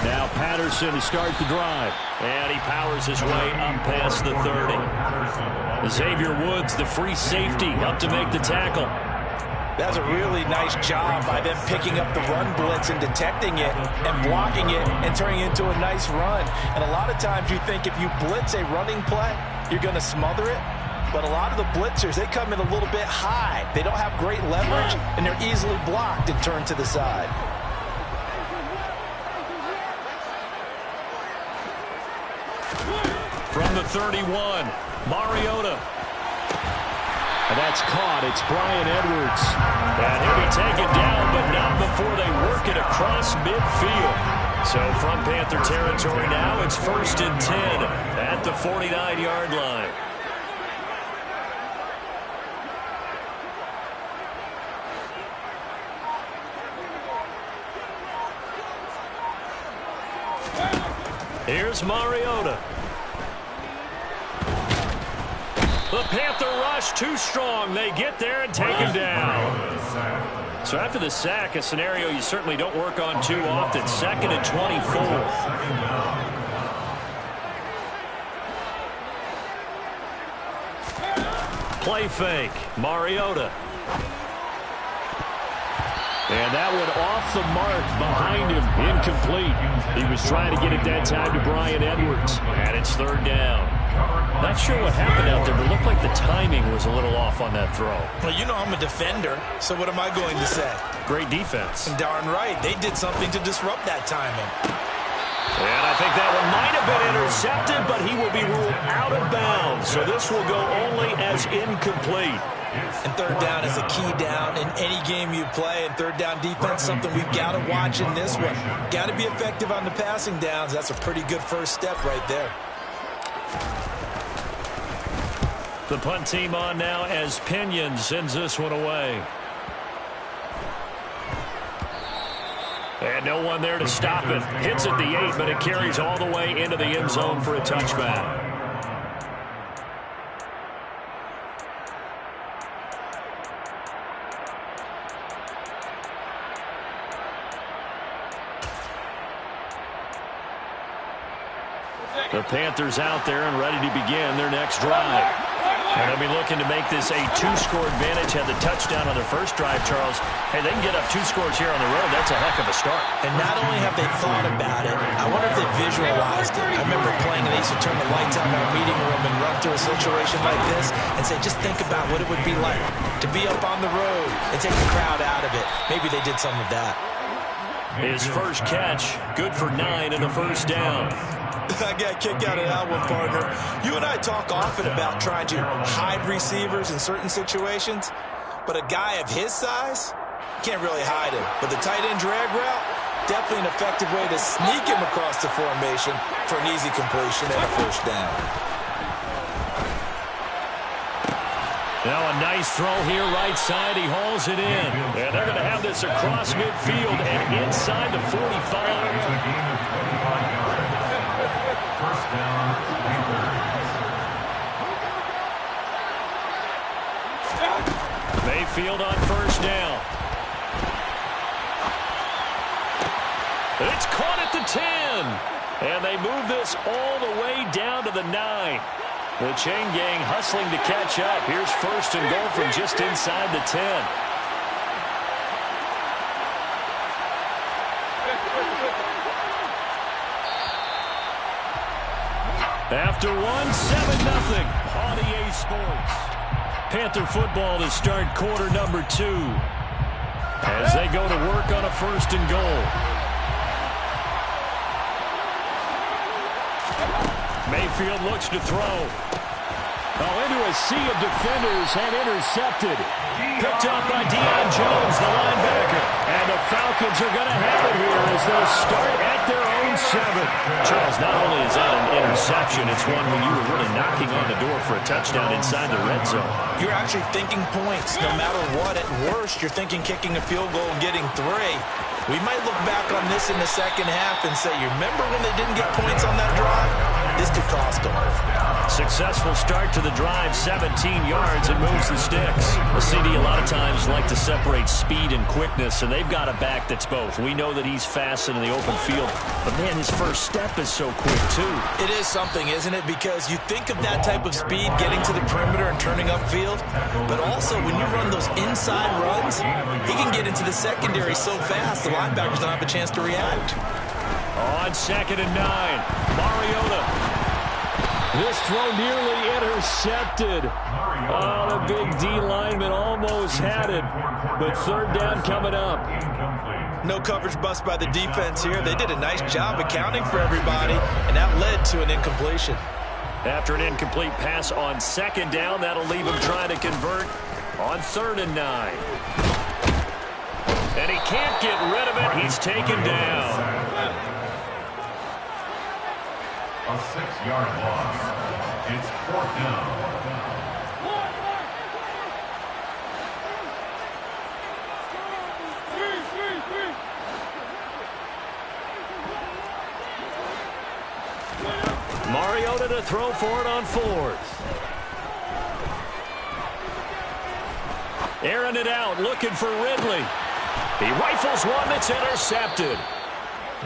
Now Patterson to start the drive. And he powers his way up past the 30. Xavier Woods, the free safety, up to make the tackle. That's a really nice job by them picking up the run blitz and detecting it and blocking it and turning it into a nice run. And a lot of times you think if you blitz a running play, you're going to smother it. But a lot of the blitzers, they come in a little bit high. They don't have great leverage, and they're easily blocked and turned to the side. From the 31, Mariota. And that's caught. It's Bryan Edwards. And he'll be taken down, but not before they work it across midfield. So from Panther territory now, it's 1st and 10 at the 49-yard line. Here's Mariota. The Panther rush too strong. They get there and take him down. So after the sack, a scenario you certainly don't work on too often. 2nd and 24. Play fake. Mariota. And that one off the mark behind him. Incomplete. He was trying to get it that time to Bryan Edwards. And it's 3rd down. Not sure what happened out there, but it looked like the timing was a little off on that throw. Well, you know I'm a defender, so what am I going to say? Great defense. And darn right. They did something to disrupt that timing. And I think that one might have been intercepted, but he will be ruled out of bounds. So this will go only as incomplete. And 3rd down is a key down in any game you play. And 3rd down defense, something we've got to watch in this one. Got to be effective on the passing downs. That's a pretty good first step right there. The punt team on now as Pinion sends this one away. And no one there to stop it. Hits at the 8, but it carries all the way into the end zone for a touchback. The Panthers out there and ready to begin their next drive. And they'll be looking to make this a 2-score advantage. Had the touchdown on their first drive, Charles. Hey, they can get up 2 scores here on the road. That's a heck of a start. And not only have they thought about it, I wonder if they visualized it. I remember playing, and they used to turn the lights on in our meeting room and run through a situation like this and say, just think about what it would be like to be up on the road and take the crowd out of it. Maybe they did some of that. His first catch, good for 9 and a first down. I got a kick out of that one, partner. You and I talk often about trying to hide receivers in certain situations, but a guy of his size can't really hide him. But the tight end drag route, definitely an effective way to sneak him across the formation for an easy completion and a first down. Now a nice throw here right side. He hauls it in. And they're going to have this across midfield and inside the 45. Mayfield on first down. It's caught at the 10. And they move this all the way down to the 9. The chain gang hustling to catch up. Here's 1st and goal from just inside the 10. After 1, 7-0 on EA Sports. Panther football to start quarter number 2 as they go to work on a 1st and goal. Mayfield looks to throw. Oh, into a sea of defenders and intercepted. Picked up by Deion Jones, the linebacker. And the Falcons are going to have it here as they start at their own 7. Charles, not only is that an interception, it's one when you were really knocking on the door for a touchdown inside the red zone. You're actually thinking points. No matter what, at worst, you're thinking kicking a field goal and getting 3. We might look back on this in the second half and say, you remember when they didn't get points on that drive? This could cost them. Successful start to the drive, 17 yards, and moves the sticks. A CD a lot of times like to separate speed and quickness, and they've got a back that's both. We know that he's fast in the open field, but man, his first step is so quick too. It is something, isn't it? Because you think of that type of speed getting to the perimeter and turning upfield, but also when you run those inside runs, he can get into the secondary so fast the linebackers don't have a chance to react. On 2nd and 9, Mariota. This throw nearly intercepted. Oh, the big D lineman almost had it, but 3rd down coming up. No coverage bust by the defense here. They did a nice job accounting for everybody, and that led to an incompletion. After an incomplete pass on 2nd down, that'll leave him trying to convert on 3rd and 9. And he can't get rid of it. He's taken down. A 6-yard loss. It's 4th down. Mariota to throw for it on 4th. Airing it out, looking for Ridley. He rifles one that's intercepted.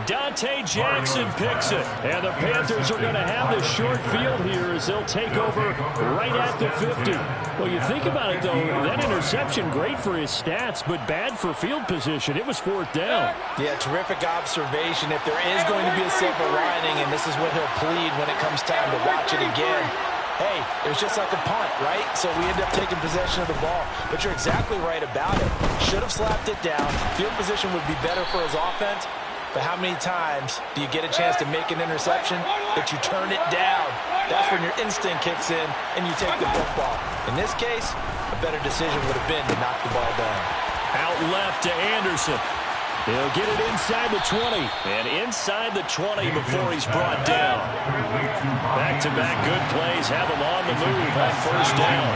Dante Jackson picks it. And the Panthers are going to have the short field here as they'll take over right at the 50. Well, you think about it, though, that interception, great for his stats, but bad for field position. It was 4th down. Yeah, terrific observation. If there is going to be a silver lining, and this is what he'll plead when it comes time to watch it again, hey, it was just like a punt, right? So we end up taking possession of the ball. But you're exactly right about it. Should have slapped it down. Field position would be better for his offense. But how many times do you get a chance to make an interception that you turn it down? That's when your instinct kicks in and you take the football. In this case, a better decision would have been to knock the ball down. Out left to Anderson. He'll get it inside the 20. And inside the 20 before he's brought down. Back-to-back good plays have him on the move on 1st down.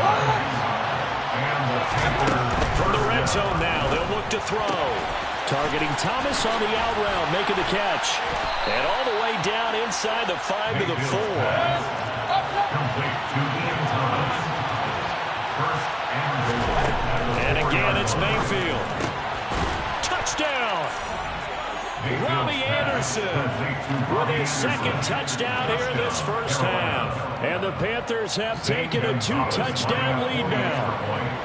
From the red zone now, they'll look to throw. Targeting Thomas on the out route, making the catch. And all the way down inside the 5 to the 4. And again, it's Mayfield. Touchdown! Robbie Anderson with his 2nd touchdown here in this first half. And the Panthers have taken a 2-touchdown lead now.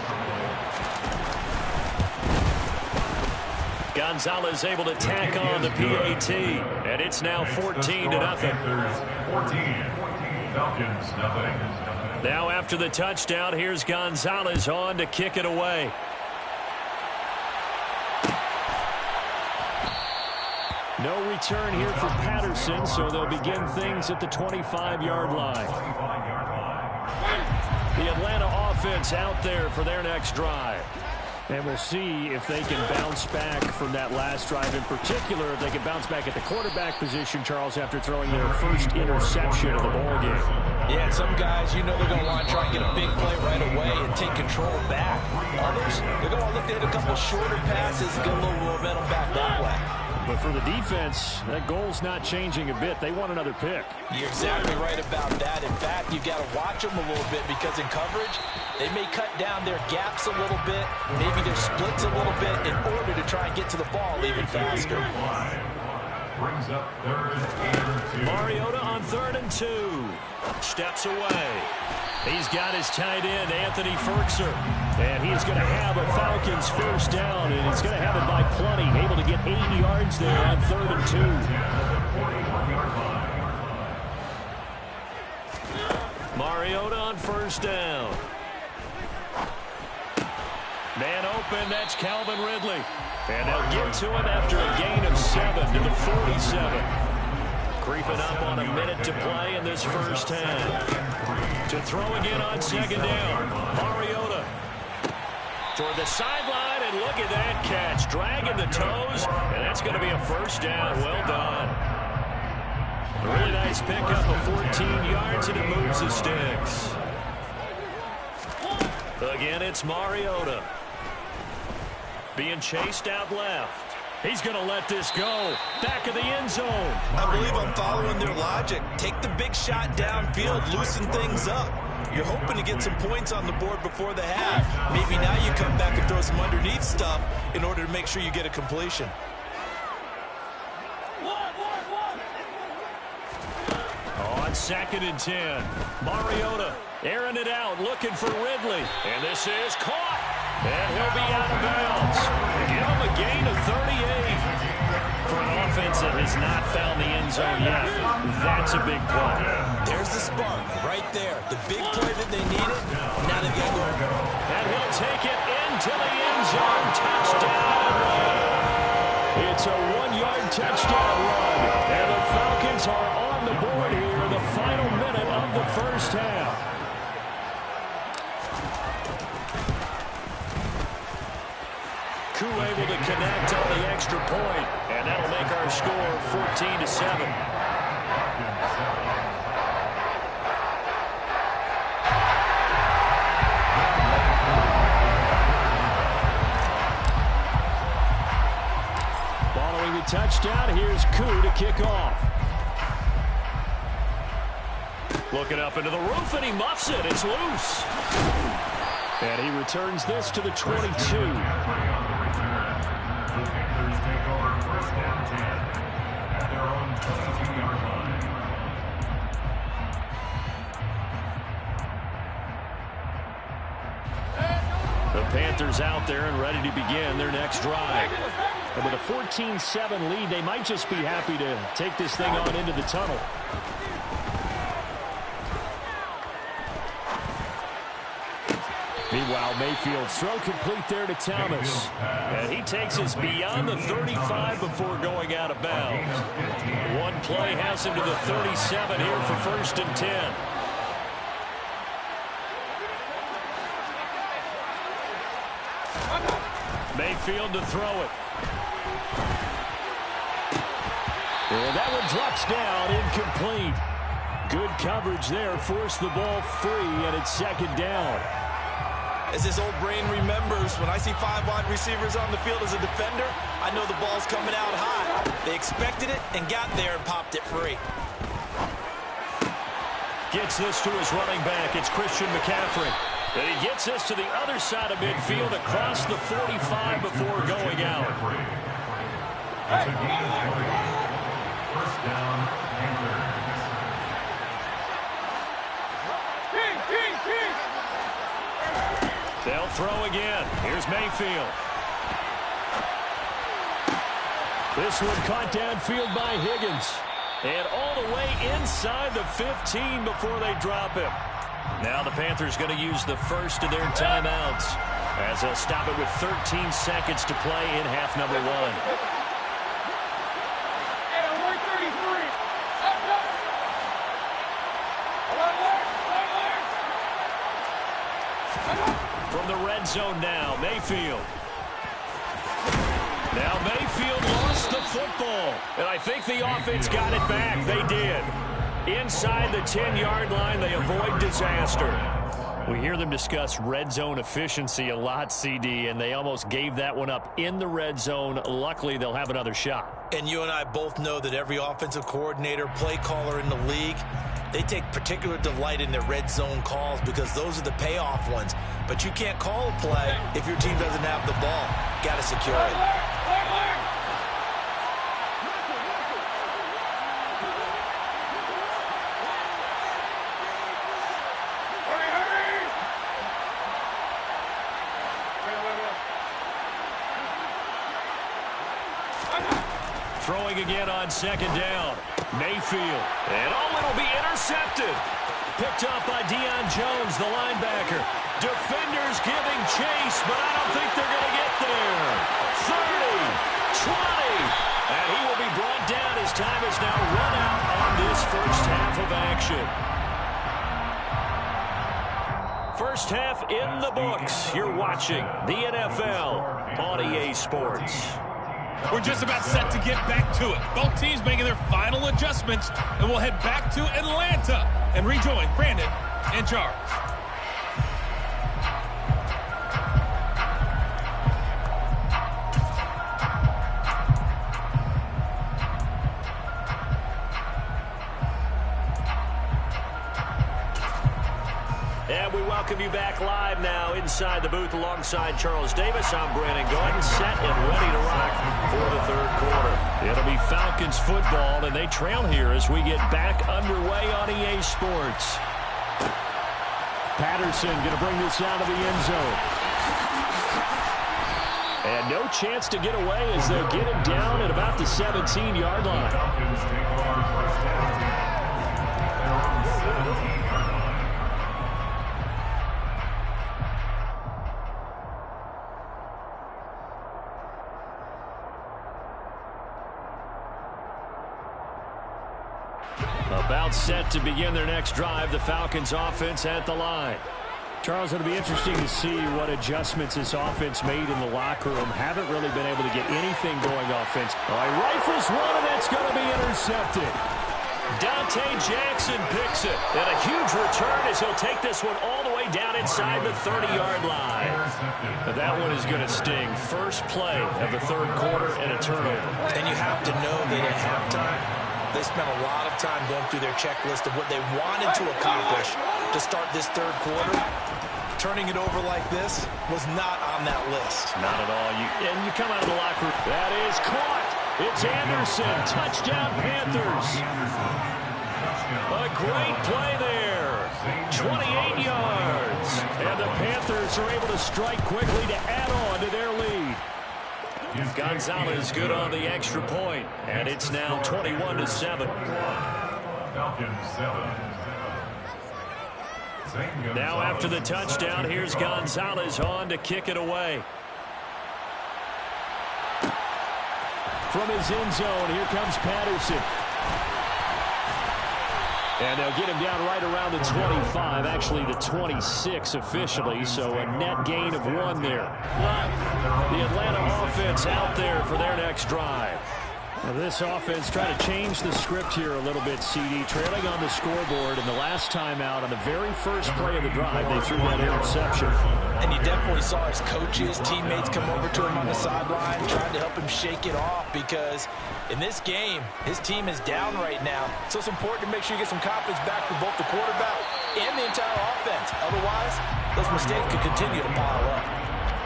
Gonzalez able to tack on the PAT, and it's now 14-0. 14, Falcons nothing. Now after the touchdown, here's Gonzalez on to kick it away. No return here for Patterson, so they'll begin things at the 25-yard line. The Atlanta offense out there for their next drive. And we'll see if they can bounce back from that last drive. In particular, if they can bounce back at the quarterback position, Charles, after throwing their first interception of the ballgame. Yeah, some guys, you know they're going to want to try and get a big play right away and take control back. Others, they're going to look at a couple shorter passes and get a little momentum back that way. But for the defense, that goal's not changing a bit. They want another pick. You're exactly right about that. In fact, you've got to watch them a little bit because in coverage, they may cut down their gaps a little bit, maybe their splits a little bit in order to try and get to the ball even faster. Brings up 3rd and 2. Mariota on 3rd and 2. Steps away. He's got his tight end, Anthony Ferkser. And he's going to have a Falcons first down, and he's going to have it by plenty. Able to get 8 yards there on 3rd and 2. Mariota on 1st down. Man open, that's Calvin Ridley. And they'll get to him after a gain of 7 to the 47. Creeping up on a minute to play in this first half. To throw again on 2nd down. Mariota toward the sideline, and look at that catch. Dragging the toes, and that's going to be a first down. Well done. A really nice pickup of 14 yards, and it moves the sticks. Again, it's Mariota. Being chased out left. He's going to let this go. Back of the end zone. I believe I'm following their logic. Take the big shot downfield, loosen things up. You're hoping to get some points on the board before the half. Maybe now you come back and throw some underneath stuff in order to make sure you get a completion. On 2nd and 10, Mariota airing it out, looking for Ridley. And this is caught. And he'll be out of bounds. Give him a gain of 38. For an offense that has not found the end zone yet, that's a big play. There's the spark right there. The big play that they needed. Now they've got to go. And he'll take it into the end zone. Touchdown. It's a 1-yard touchdown run. And the Falcons are on the board here in the final minute of the first half. Koo able to connect on the extra point, and that'll make our score 14-7. Following the touchdown, here's Koo to kick off. Looking up into the roof, and he muffs it. It's loose. And he returns this to the 22. The Panthers out there and ready to begin their next drive. And with a 14-7 lead, they might just be happy to take this thing on into the tunnel. Meanwhile, Mayfield's throw complete there to Thomas. And he takes us beyond the 35 before going out of bounds. One play has him to the 37 here for 1st and 10. Mayfield to throw it. And that one drops down, incomplete. Good coverage there, forced the ball free, and it's 2nd down. As his old brain remembers, when I see 5 wide receivers on the field as a defender, I know the ball's coming out high. They expected it and got there and popped it free. Gets this to his running back. It's Christian McCaffrey. And he gets this to the other side of midfield across the 45 before going out. First down, Panthers. They'll throw again. Here's Mayfield. This one caught downfield by Higgins. And all the way inside the 15 before they drop him. Now the Panthers going to use the first of their timeouts as they'll stop it with 13 seconds to play in half number 1. From the red zone now, Mayfield. Now Mayfield lost the football. And I think the offense got it back. They did. Inside the 10-yard line, they avoid disaster. We hear them discuss red zone efficiency a lot, CD, and they almost gave that one up in the red zone. Luckily, they'll have another shot. And you and I both know that every offensive coordinator, play caller in the league, they take particular delight in their red zone calls because those are the payoff ones. But you can't call a play if your team doesn't have the ball. Got to secure it. Throwing again on 2nd down. Mayfield. And it'll be intercepted. Picked up by Deion Jones, the linebacker. Defenders giving chase, but I don't think they're going to get there. 30, 20. And he will be brought down. His time is now run out on this first half of action. First half in the books. You're watching the NFL on EA Sports. We're just about set to get back to it. Both teams making their final adjustments, and we'll head back to Atlanta and rejoin Brandon and Charles. And we welcome you back live now inside the booth alongside Charles Davis. I'm Brandon Gordon, set and ready to rock for the third quarter. It'll be Falcons football, and they trail here as we get back underway on EA Sports. Patterson going to bring this out of the end zone. And no chance to get away as they'll get him down at about the 17-yard line. Falcons take over first down. They're on the 17-yard line. About set to begin their next drive, the Falcons offense at the line. Charles, it'll be interesting to see what adjustments this offense made in the locker room. Haven't really been able to get anything going offense. All right, rifles one, and that's going to be intercepted. Dante Jackson picks it. And a huge return as he'll take this one all the way down inside the 30-yard line. But that one is going to sting. First play of the third quarter and a turnover. And you have to know that at halftime, they spent a lot of time going through their checklist of what they wanted to accomplish to start this third quarter. Turning it over like this was not on that list. Not at all. And you come out of the locker room. That is caught. It's Anderson. Touchdown, Panthers. A great play there. 28 yards. And the Panthers are able to strike quickly to add on to their lead. Gonzalez good on the extra point, and it's now 21-7. Falcons 7. Now after the touchdown, here's Gonzalez on to kick it away. From his end zone, here comes Patterson. And they'll get him down right around the 25, actually the 26 officially, so a net gain of 1 there. The Atlanta offense out there for their next drive. Well, this offense trying to change the script here a little bit, CD. Trailing on the scoreboard, and the last time out on the very first play of the drive, they threw that interception. And you definitely saw his coaches, teammates come over to him on the sideline, trying to help him shake it off because in this game, his team is down right now. So it's important to make sure you get some confidence back for both the quarterback and the entire offense. Otherwise, those mistakes could continue to pile up.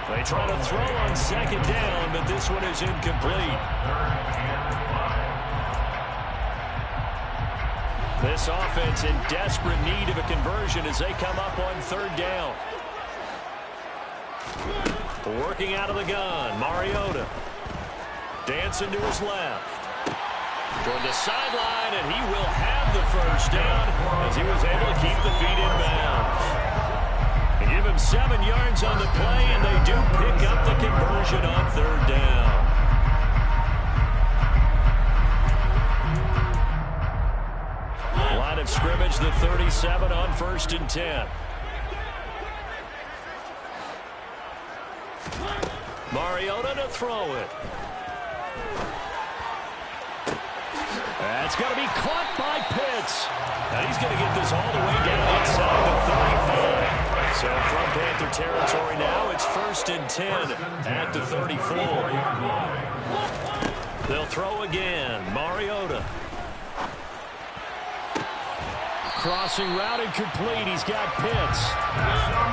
They try to throw on second down, but this one is incomplete. This offense in desperate need of a conversion as they come up on third down. Working out of the gun, Mariota. Dancing to his left. Toward the sideline, and he will have the first down as he was able to keep the feet in bounds. They give him 7 yards on the play, and they do pick up the conversion on third down. Line of scrimmage, the 37 on 1st and 10. Mariota to throw it. That's going to be caught by Pitts. And he's going to get this all the way down inside the 35. So from Panther territory now, it's 1st and 10 at the 34. They'll throw again. Mariota. Crossing route incomplete. He's got Pitts.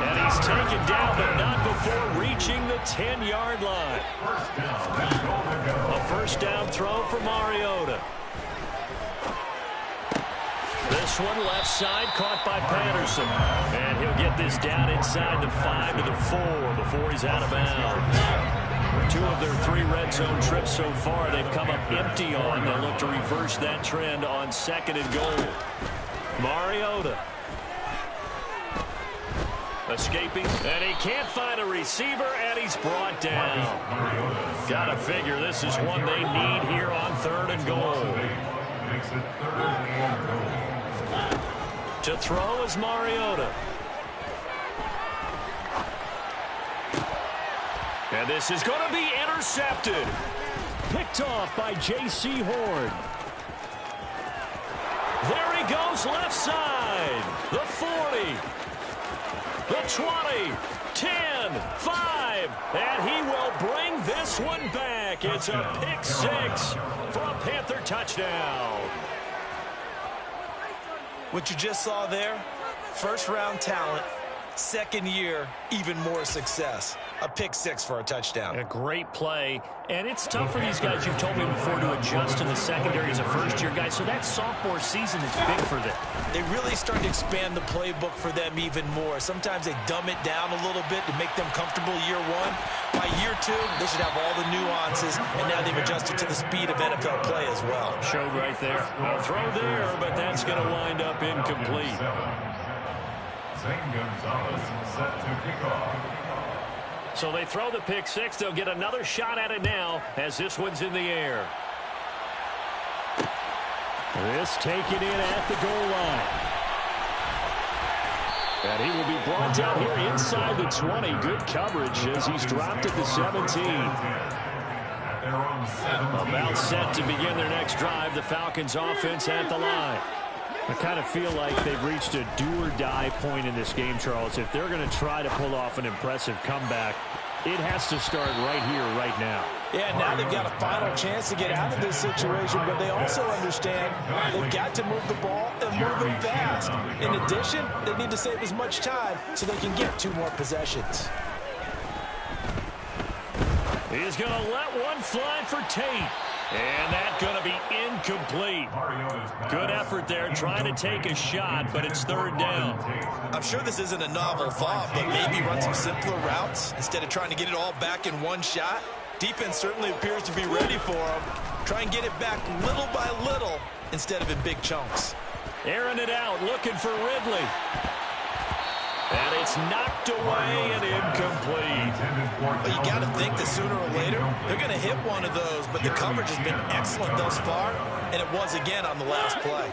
And he's taken down, but not before reaching the 10-yard line. A first down throw for Mariota. This one left side caught by Patterson. And he'll get this down inside the 5 to the 4 before he's out of bounds. 2 of their 3 red zone trips so far they've come up empty on. They'll look to reverse that trend on 2nd and goal. Mariota. Escaping, and he can't find a receiver, and he's brought down. Gotta figure this is one they need here on 3rd and goal. To throw is Mariota. And this is going to be intercepted. Picked off by J.C. Horn. There he goes left side. The 40. The 20. 10. 5. And he will bring this one back. It's a pick 6 for a Panther touchdown. What you just saw there, First-round talent, second year, even more success. A pick-6 for a touchdown. A great play. And it's tough for these guys, you've told me before, to adjust in the secondary as a first-year guy. So that sophomore season is big for them. They really start to expand the playbook for them even more. Sometimes they dumb it down a little bit to make them comfortable year one. By year two, they should have all the nuances, and now they've adjusted to the speed of NFL play as well. Showed right there. A throw there, but that's going to wind up incomplete. Zane Gonzalez set to kick off. So they throw the pick 6. They'll get another shot at it now as this one's in the air. This taken in at the goal line. And he will be brought down here inside the 20. Good coverage as he's dropped at the 17. About set to begin their next drive. The Falcons offense at the line. I kind of feel like they've reached a do-or-die point in this game, Charles. If they're going to try to pull off an impressive comeback, it has to start right here, right now. Yeah, now they've got a final chance to get out of this situation, but they also understand they've got to move the ball and move it fast. In addition, they need to save as much time so they can get 2 more possessions. He's going to let one fly for Tate. And that's going to be incomplete. Good effort there, trying to take a shot, but it's third down. I'm sure this isn't a novel thought, but maybe run some simpler routes instead of trying to get it all back in one shot. Defense certainly appears to be ready for him. Try and get it back little by little instead of in big chunks. Airing it out, looking for Ridley. And it's knocked away and incomplete. Well, you got to think that sooner or later, they're going to hit one of those, but the coverage has been excellent thus far, and it was again on the last play.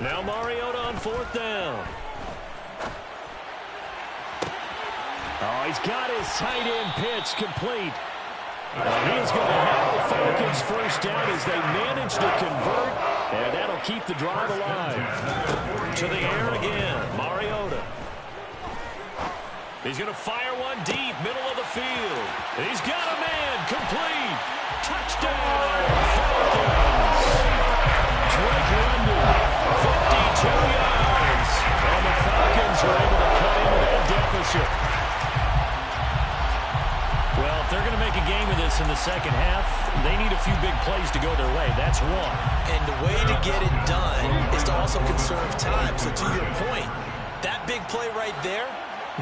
Now Mariota on 4th down. Oh, he's got his tight end pitch complete. He's going to have the Falcons first down as they manage to convert, and that'll keep the drive alive. To the air again, Mariota. He's going to fire one deep, middle of the field. He's got a man, complete. Touchdown, Falcons. Drake London, 52 yards. And the Falcons are able to cut into that deficit. Well, if they're going to make a game of this in the second half, they need a few big plays to go their way. That's one. And the way to get it done is to also conserve time. So to your point, that big play right there,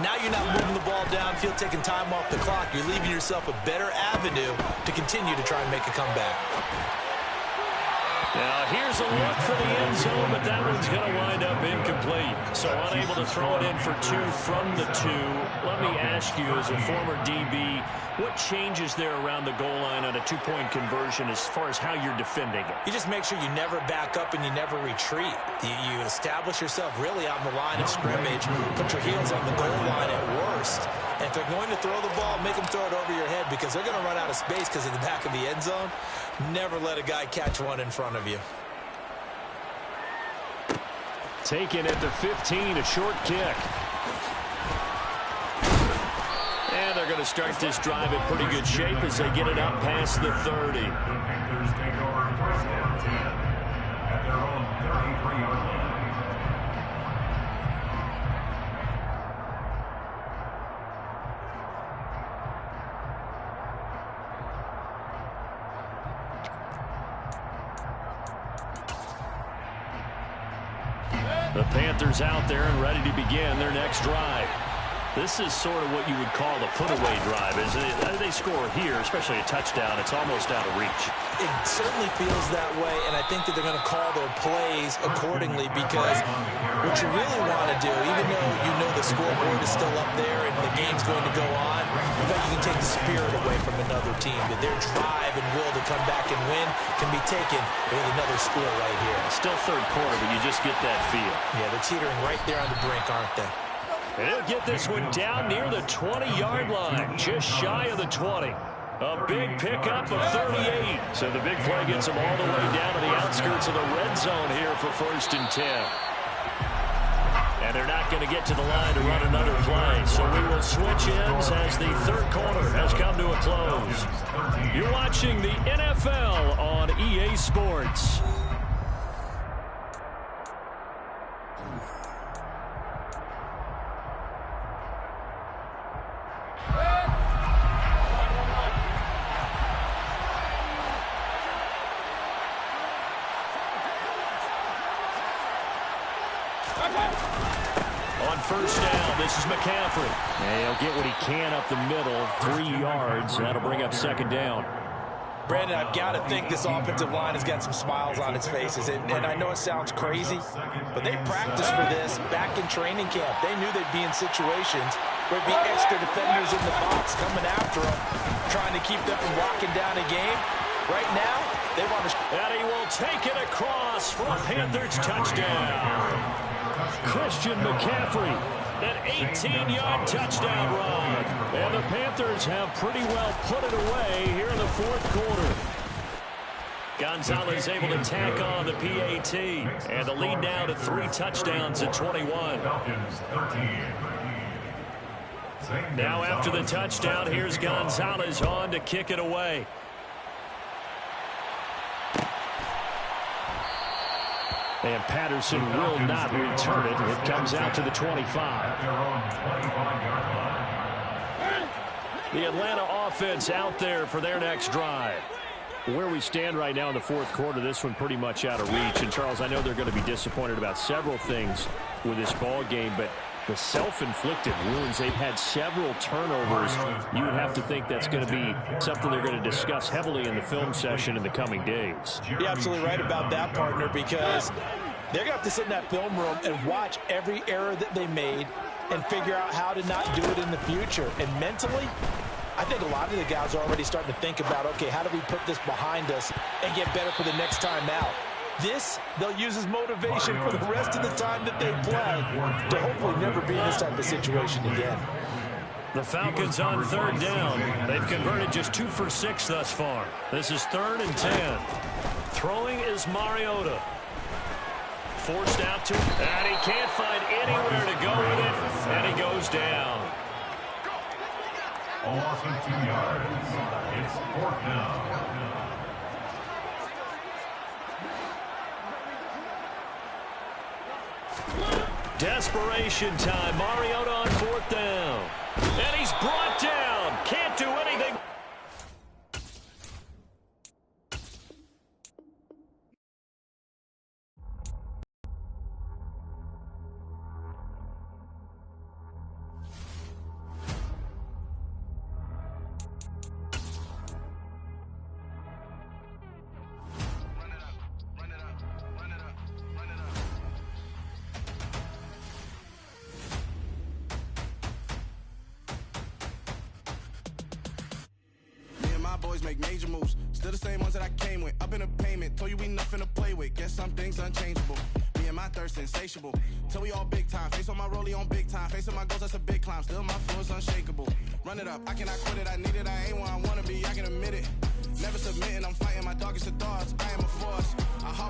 now you're not moving the ball downfield, taking time off the clock. You're leaving yourself a better avenue to continue to try and make a comeback. Now, here's a look for the end zone, but that one's going to wind up incomplete. So unable to throw it in for 2 from the 2. Let me ask you, as a former DB, what changes there around the goal line on a 2-point conversion as far as how you're defending it? You just make sure you never back up and you never retreat. You establish yourself really on the line of scrimmage, put your heels on the goal line at worst. And if they're going to throw the ball, make them throw it over your head because they're going to run out of space because of the back of the end zone. Never let a guy catch one in front of you. Taken at the 15, a short kick. And they're going to start this drive in pretty good shape as they get it up past the 30. Panthers take over 1st and 10 at their own 33-yard line. The Panthers out there and ready to begin their next drive. This is sort of what you would call the put-away drive, isn't it? They score here, especially a touchdown. It's almost out of reach. It certainly feels that way, and I think that they're going to call their plays accordingly because what you really want to do, even though you know the scoreboard is still up there and the game's going to go on, but you can take the spirit away from another team. That their drive and will to come back and win can be taken with another score right here. Still third quarter, but you just get that feel. Yeah, they're teetering right there on the brink, aren't they? They'll get this one down near the 20-yard line, just shy of the 20. A big pickup of 38. So the big play gets them all the way down to the outskirts of the red zone here for 1st and 10. And they're not going to get to the line to run another play. So we will switch ends as the third quarter has come to a close. You're watching the NFL on EA Sports. On first down, this is McCaffrey. And he'll get what he can up the middle, 3 yards. That'll bring up second down. Brandon, I've got to think this offensive line has got some smiles on its faces. And I know it sounds crazy, but they practiced for this back in training camp. They knew they'd be in situations where there'd be extra defenders in the box coming after them, trying to keep them from locking down a game. Right now, they want to... And he will take it across for a Panthers touchdown. Christian McCaffrey, an 18-yard touchdown run. And the Panthers have pretty well put it away here in the fourth quarter. Gonzalez able to tack on the PAT. And the lead now to 3 touchdowns at 21. Now after the touchdown, here's Gonzalez on to kick it away. And Patterson will not return it. It comes out to the 25. The Atlanta offense out there for their next drive. Where we stand right now in the fourth quarter, this one pretty much out of reach. And, Charles, I know they're going to be disappointed about several things with this ball game, but the self-inflicted wounds, they've had several turnovers. You would have to think that's going to be something they're going to discuss heavily in the film session in the coming days. You're absolutely right about that, partner, because they're going to have to sit in that film room and watch every error that they made and figure out how to not do it in the future. And mentally, I think a lot of the guys are already starting to think about, okay, how do we put this behind us and get better for the next time out? This, they'll use as motivation for the rest of the time that they play to hopefully never be in this type of situation again. The Falcons on third down. They've converted just 2 for 6 thus far. This is 3rd and 10. Throwing is Mariota. Forced out to, and he can't find anywhere to go with it, and he goes down. Almost 2 yards. It's 4th down. Desperation time. Mariota on 4th down. And he's brought down. Can't do anything. Boys make major moves, still the same ones that I came with. Up in a payment, told you we nothing to play with. Guess some things unchangeable. Me and my thirst insatiable. Till we all big time. Face on my rollie on big time. Facing my goals, that's a big climb. Still my flow is unshakable. Run it up, I cannot quit it. I need it, I ain't where I wanna be. I can admit it. Never submitting, I'm fighting my darkest of thoughts. I am a force. I hop